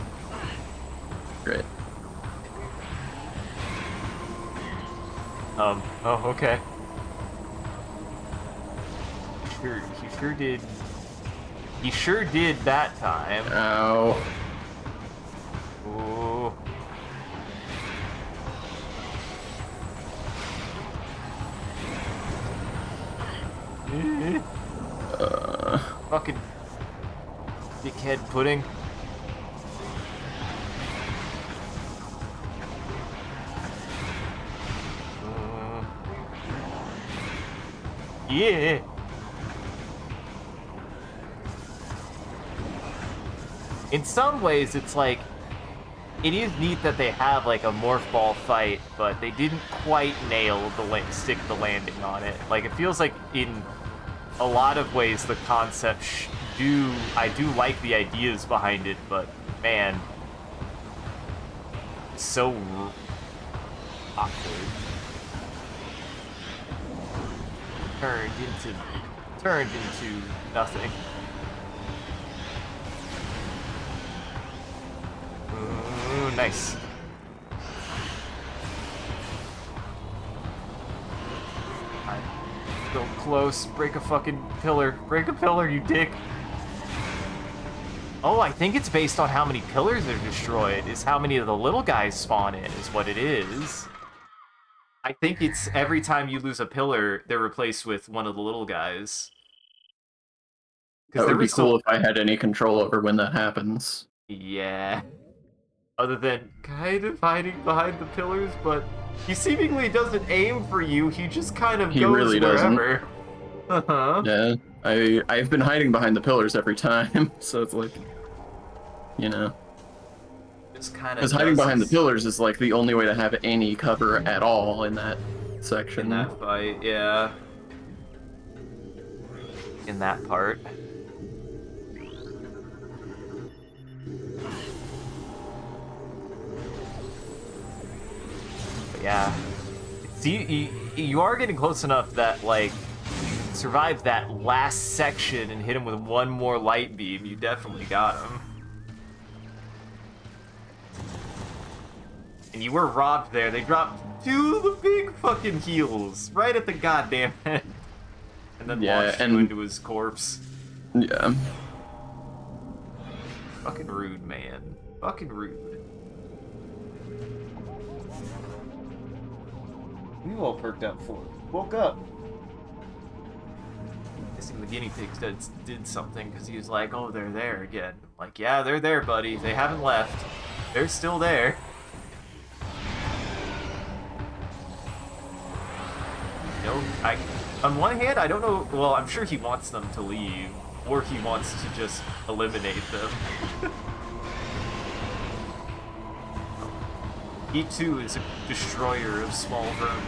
Speaker 2: Great.
Speaker 1: Oh, okay. He sure did. He sure did that time.
Speaker 2: Ow.
Speaker 1: Ooh. Fucking dickhead pudding. Yeah. In some ways, it's like, it is neat that they have like a morph ball fight, but they didn't quite nail stick the landing on it. Like, it feels like in a lot of ways the concept I do like the ideas behind it, but man, it's so awkward. Turned into nothing. Ooh, nice. Go close. Break a fucking pillar. Break a pillar, you dick. Oh, I think it's based on how many pillars are destroyed, is how many of the little guys spawn in, is what it is. I think it's every time you lose a pillar, they're replaced with one of the little guys.
Speaker 2: That would be cool if I had any control over when that happens.
Speaker 1: Yeah. Other than kind of hiding behind the pillars, but he seemingly doesn't aim for you, he just kind of goes
Speaker 2: really
Speaker 1: wherever. Uh-huh.
Speaker 2: Yeah, I've been hiding behind the pillars every time, so it's like, you know.
Speaker 1: Just kind of
Speaker 2: because hiding behind the pillars is like the only way to have any cover at all in that section.
Speaker 5: In that fight, yeah.
Speaker 1: In that part. But yeah, See, you are getting close enough that, like, survive that last section and hit him with one more light beam. You definitely got him. And you were robbed there. They dropped 2 of the big fucking heals right at the goddamn head. And then launched you into his corpse.
Speaker 2: Yeah.
Speaker 1: Fucking rude, man. Fucking rude. We all perked up for it. Woke up. Guessing the guinea pigs did something because he was like, oh, they're there again. Like, yeah, they're there, buddy. They haven't left. They're still there. You know, on one hand, I don't know. Well, I'm sure he wants them to leave, or he wants to just eliminate them. He too is a destroyer of small vermin.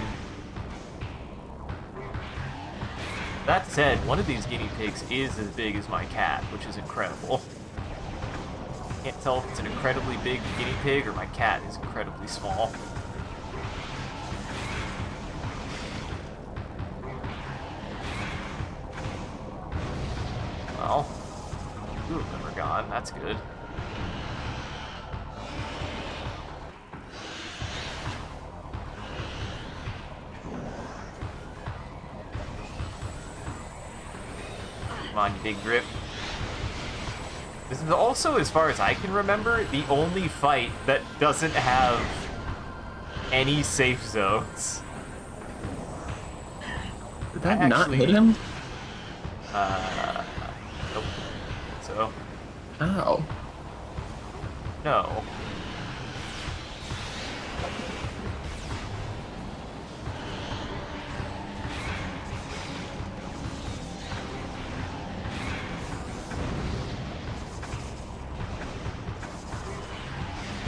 Speaker 1: That said, one of these guinea pigs is as big as my cat, which is incredible. Can't tell if it's an incredibly big guinea pig or my cat is incredibly small. Well, 2 of them are gone. That's good. Come on, you big grip. This is also, as far as I can remember, the only fight that doesn't have any safe zones.
Speaker 2: Did that not hit him?
Speaker 1: Nope. So.
Speaker 2: Ow.
Speaker 1: No.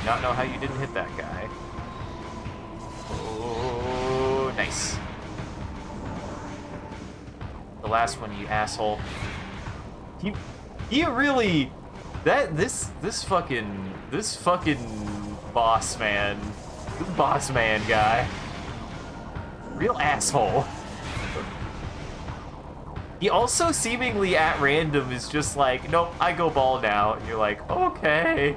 Speaker 1: Not know how you didn't hit that guy. Oh, nice. The last one, you asshole. He really, this fucking boss man, this boss man guy, real asshole. He also seemingly at random is just like, nope, I go ball now. And you're like, okay.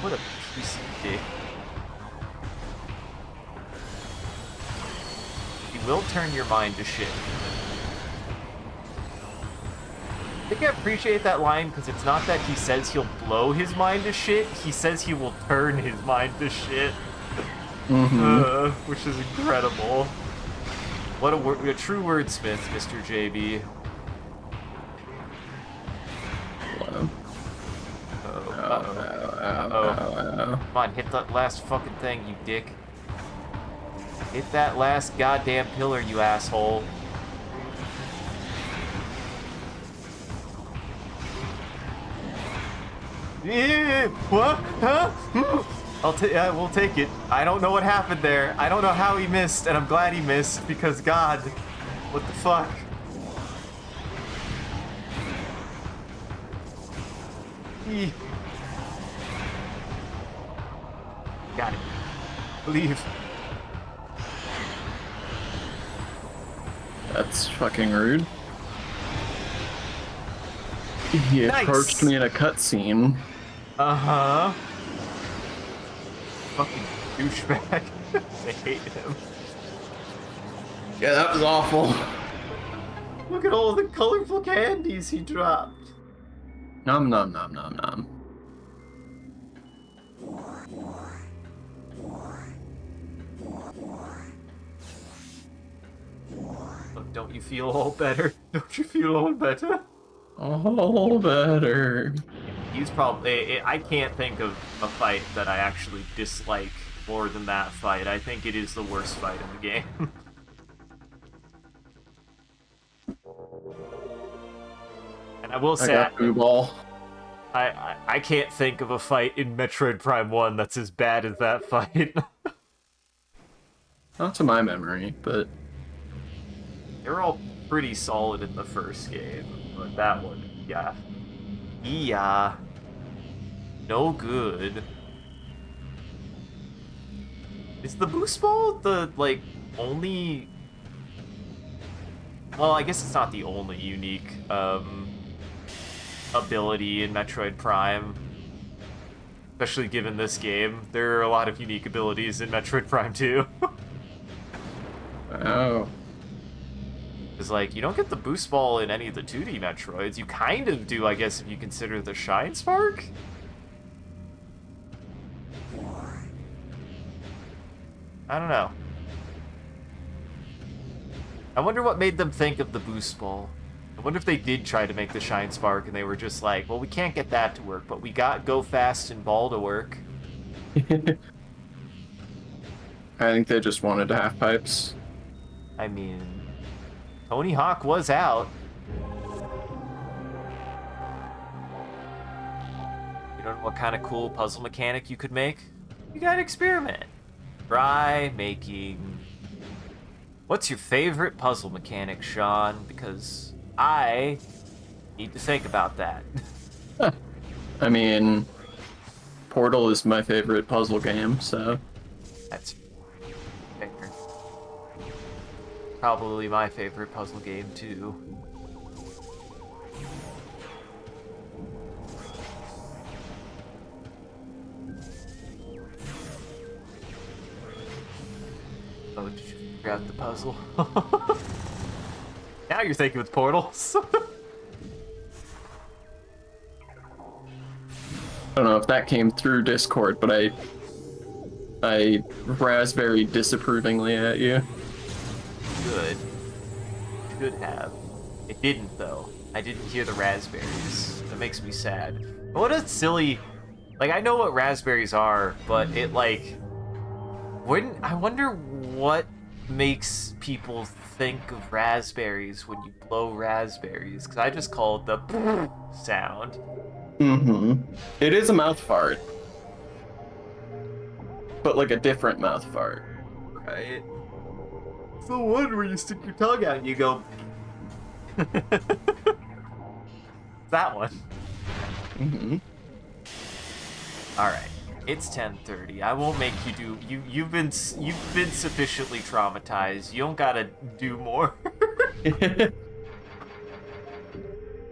Speaker 1: What a piece of dick. He will turn your mind to shit. I think I appreciate that line because it's not that he says he'll blow his mind to shit, he says he will turn his mind to shit. Which is incredible. What a true wordsmith, Mr. JB.
Speaker 2: Hello.
Speaker 1: Uh-oh. Come on, hit that last fucking thing, you dick. Hit that last goddamn pillar, you asshole. Yeah, what? Huh? We'll take it. I don't know what happened there. I don't know how he missed, and I'm glad he missed, because God, what the fuck? Got it. Leave.
Speaker 2: That's fucking rude. He approached me in a cutscene.
Speaker 1: Uh-huh. Fucking douchebag. I hate him.
Speaker 2: Yeah, that was awful.
Speaker 5: Look at all the colorful candies he dropped.
Speaker 2: Nom nom nom nom nom.
Speaker 1: Look, don't you feel all better? Don't you feel all better?
Speaker 2: All better.
Speaker 1: He's probably... I can't think of a fight that I actually dislike more than that fight. I think it is the worst fight in the game. And I will say... I can't think of a fight in Metroid Prime 1 that's as bad as that fight.
Speaker 2: Not to my memory, but...
Speaker 1: They're all pretty solid in the first game, but that one, yeah. Yeah. No good. Is the boost ball the, like, only... Well, I guess it's not the only unique, ability in Metroid Prime. Especially given this game. There are a lot of unique abilities in Metroid Prime 2.
Speaker 2: Oh.
Speaker 1: Because, like, you don't get the boost ball in any of the 2D Metroids. You kind of do, I guess, if you consider the Shine Spark? I don't know. I wonder what made them think of the boost ball. I wonder if they did try to make the Shine Spark and they were just like, well, we can't get that to work, but we got Go Fast and Ball to work.
Speaker 2: I think they just wanted to have pipes.
Speaker 1: I mean, Tony Hawk was out. You don't know what kind of cool puzzle mechanic you could make? You gotta experiment. Try making... What's your favorite puzzle mechanic, Sean? Because I need to think about that.
Speaker 2: I mean, Portal is my favorite puzzle game, so...
Speaker 1: That's fair. Probably my favorite puzzle game, too. Oh, did you figure out the puzzle? Now you're thinking with portals.
Speaker 2: I don't know if that came through Discord, but I raspberry disapprovingly at you.
Speaker 1: Good. Should have. It didn't, though. I didn't hear the raspberries. That makes me sad. But what a silly... Like, I know what raspberries are, but it, like... Wouldn't... I wonder what makes people think of raspberries when you blow raspberries. Because I just call it the sound.
Speaker 2: Mm-hmm. It is a mouth fart. But like a different mouth fart.
Speaker 1: Right? It's the one where you stick your tongue out and you go... That one.
Speaker 2: Mm-hmm.
Speaker 1: Alright. It's 10:30. I won't make you do... You've been sufficiently traumatized. You don't gotta do more.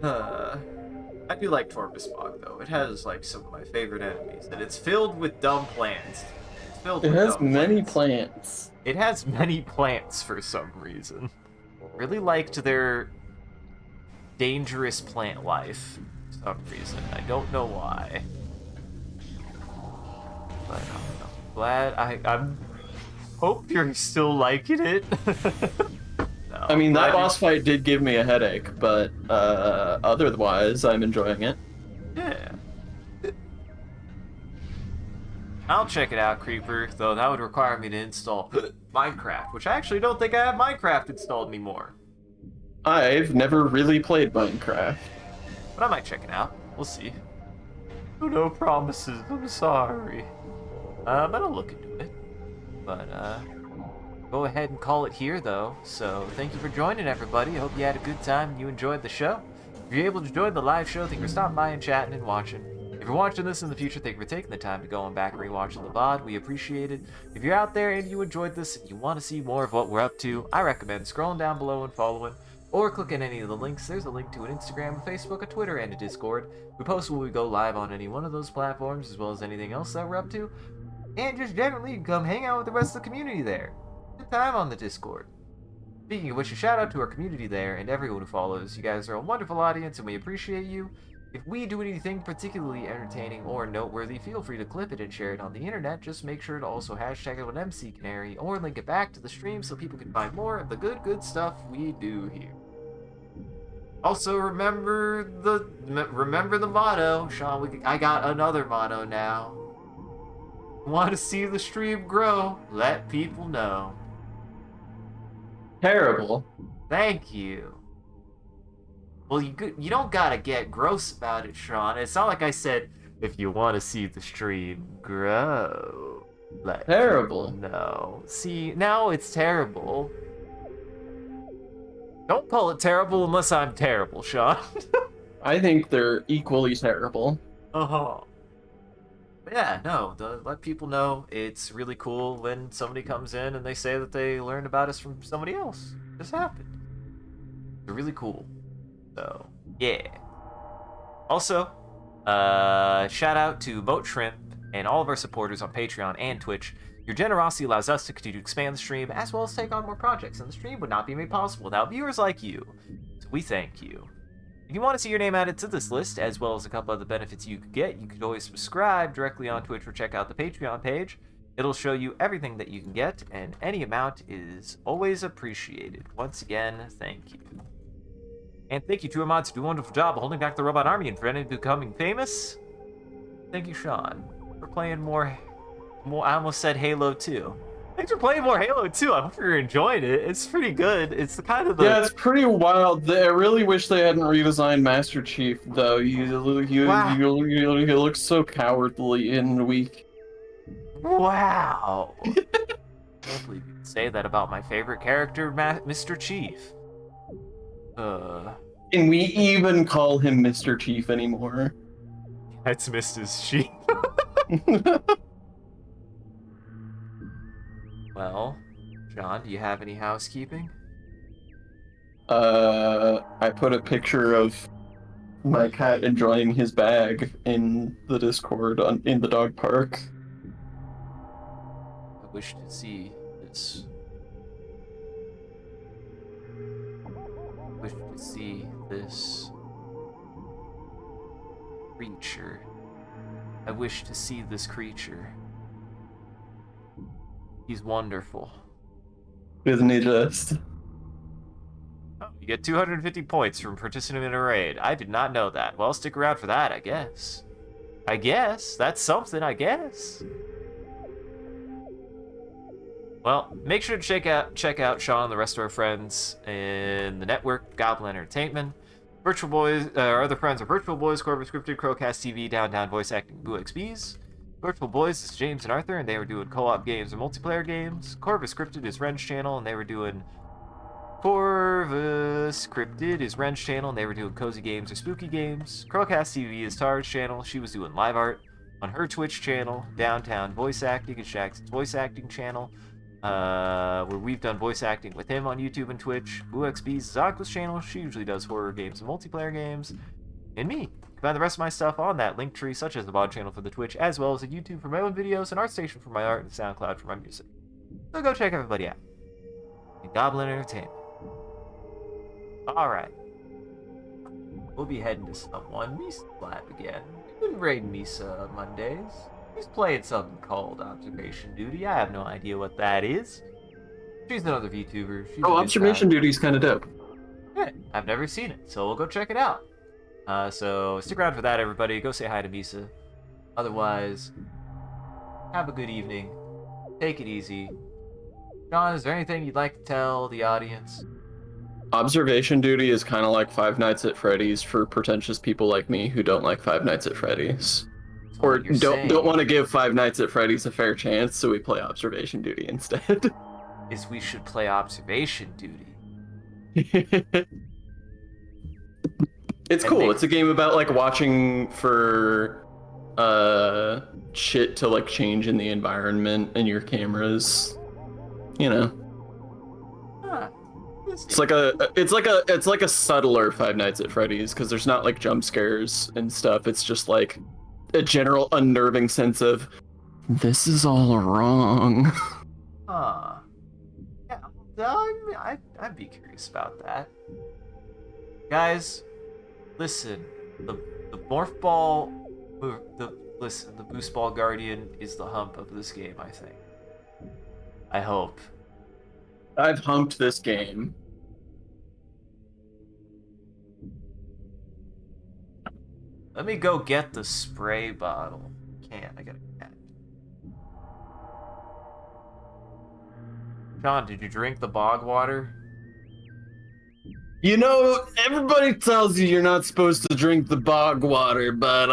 Speaker 1: I do like Torpusbog, though. It has, like, some of my favorite enemies. And it's filled with dumb plants. It's filled
Speaker 2: It
Speaker 1: with
Speaker 2: has
Speaker 1: dumb
Speaker 2: many
Speaker 1: plants.
Speaker 2: plants.
Speaker 1: It has many plants for some reason. Really liked their dangerous plant life for some reason. I don't know why. But I'm glad I'm hope you're still liking it. No,
Speaker 2: I mean, that
Speaker 1: glad
Speaker 2: boss fight did give me a headache, but otherwise, I'm enjoying it.
Speaker 1: Yeah. I'll check it out, Creeper, though that would require me to install Minecraft, which I actually don't think I have Minecraft installed anymore.
Speaker 2: I've never really played Minecraft.
Speaker 1: But I might check it out. We'll see. Oh, no promises. I'm sorry. But I'll look into it. But, go ahead and call it here, though. So, thank you for joining, everybody. I hope you had a good time and you enjoyed the show. If you're able to join the live show, thank you for stopping by and chatting and watching. If you're watching this in the future, thank you for taking the time to go on back and rewatching the VOD. We appreciate it. If you're out there and you enjoyed this and you want to see more of what we're up to, I recommend scrolling down below and following, or clicking any of the links. There's a link to an Instagram, a Facebook, a Twitter, and a Discord. We post when we go live on any one of those platforms, as well as anything else that we're up to. And just generally, come hang out with the rest of the community there. Good time on the Discord. Speaking of which, a shout out to our community there and everyone who follows. You guys are a wonderful audience and we appreciate you. If we do anything particularly entertaining or noteworthy, feel free to clip it and share it on the internet. Just make sure to also hashtag it with MCCanary or link it back to the stream so people can find more of the good stuff we do here. Also, remember the motto, Sean. I got another motto now. Want to see the stream grow? Let people know.
Speaker 2: Terrible.
Speaker 1: Thank you. Well, you don't gotta get gross about it, Sean. It's not like I said, if you want to see the stream grow, let
Speaker 2: Terrible.
Speaker 1: people know. See, now it's terrible. Don't call it terrible unless I'm terrible, Sean.
Speaker 2: I think they're equally terrible.
Speaker 1: Uh-huh. But yeah, no, let people know it's really cool when somebody comes in and they say that they learned about us from somebody else. It just happened. They're really cool. So, yeah. Also, shout out to Boat Shrimp and all of our supporters on Patreon and Twitch. Your generosity allows us to continue to expand the stream as well as take on more projects, and the stream would not be made possible without viewers like you. So we thank you. If you want to see your name added to this list, as well as a couple other benefits you could get, you could always subscribe directly on Twitch or check out the Patreon page. It'll show you everything that you can get, and any amount is always appreciated. Once again, thank you. And thank you to our mods who do a wonderful job of holding back the robot army and preventing becoming famous. Thank you, Sean, for playing more. I almost said Halo 2. Thanks for playing more Halo 2. I hope you're enjoying it. It's pretty good. It's the kind of the...
Speaker 2: Yeah, it's pretty wild. I really wish they hadn't redesigned Master Chief, though. He looks so cowardly and weak.
Speaker 1: Wow. I can't believe you could say that about my favorite character, Mr. Chief.
Speaker 2: Can we even call him Mr. Chief anymore?
Speaker 1: That's Mrs. Chief. Well, John, do you have any housekeeping?
Speaker 2: I put a picture of my cat enjoying his bag in the Discord in the dog park.
Speaker 1: I wish to see this. I wish to see this creature. I wish to see this creature. He's wonderful.
Speaker 2: Isn't he just?
Speaker 1: Oh, you get 250 points from participating in a raid. I did not know that. Well, stick around for that, I guess. I guess. That's something, I guess. Well, make sure to check out Sean and the rest of our friends in the network, Goblin Entertainment. Virtual Boys, our other friends are Virtual Boys, Corvus Scripted, Crowcast TV, Downtown Voice Acting, Boo XBs. Virtual Boys is James and Arthur, and they were doing co-op games and multiplayer games. Corvus Scripted is Ren's channel, and they were doing... Corvus Scripted is Ren's channel, and they were doing cozy games or spooky games. Crowcast TV is Tara's channel. She was doing live art on her Twitch channel. Downtown Voice Acting is Jackson's voice acting channel, where we've done voice acting with him on YouTube and Twitch. Boo XB's is Aqua's channel. She usually does horror games and multiplayer games. And me. You can find the rest of my stuff on that link tree, such as the mod channel for the Twitch, as well as a YouTube for my own videos, an ArtStation for my art, and SoundCloud for my music. So go check everybody out. And Goblin Entertainment. Alright. We'll be heading to someone. Misa's live again. We've been raiding Misa on Mondays. He's playing something called Observation Duty. I have no idea what that is. She's another VTuber. She's
Speaker 2: Observation Duty's kind of dope.
Speaker 1: Yeah, I've never seen it, so we'll go check it out. So stick around for that, everybody. Go say hi to Misa. Otherwise, have a good evening. Take it easy. John, is there anything you'd like to tell the audience?
Speaker 2: Observation Duty is kind of like Five Nights at Freddy's for pretentious people like me who don't like Five Nights at Freddy's.
Speaker 1: So
Speaker 2: Or
Speaker 1: what you're
Speaker 2: don't
Speaker 1: saying
Speaker 2: want to give Five Nights at Freddy's a fair chance, so we play Observation Duty instead.
Speaker 1: is we should play Observation Duty.
Speaker 2: It's
Speaker 1: And
Speaker 2: cool.
Speaker 1: they-
Speaker 2: It's a game about like watching for shit to like change in the environment and your cameras. You know.
Speaker 1: Huh.
Speaker 2: It's like a subtler Five Nights at Freddy's because there's not like jump scares and stuff. It's just like a general unnerving sense of this is all wrong.
Speaker 1: Huh. Yeah, I'd be curious about that. Guys, listen. The morph ball, the boost ball guardian is the hump of this game. I think. I hope.
Speaker 2: I've humped this game.
Speaker 1: Let me go get the spray bottle. I got a cat. John, did you drink the bog water?
Speaker 2: You know, everybody tells you you're not supposed to drink the bog water, but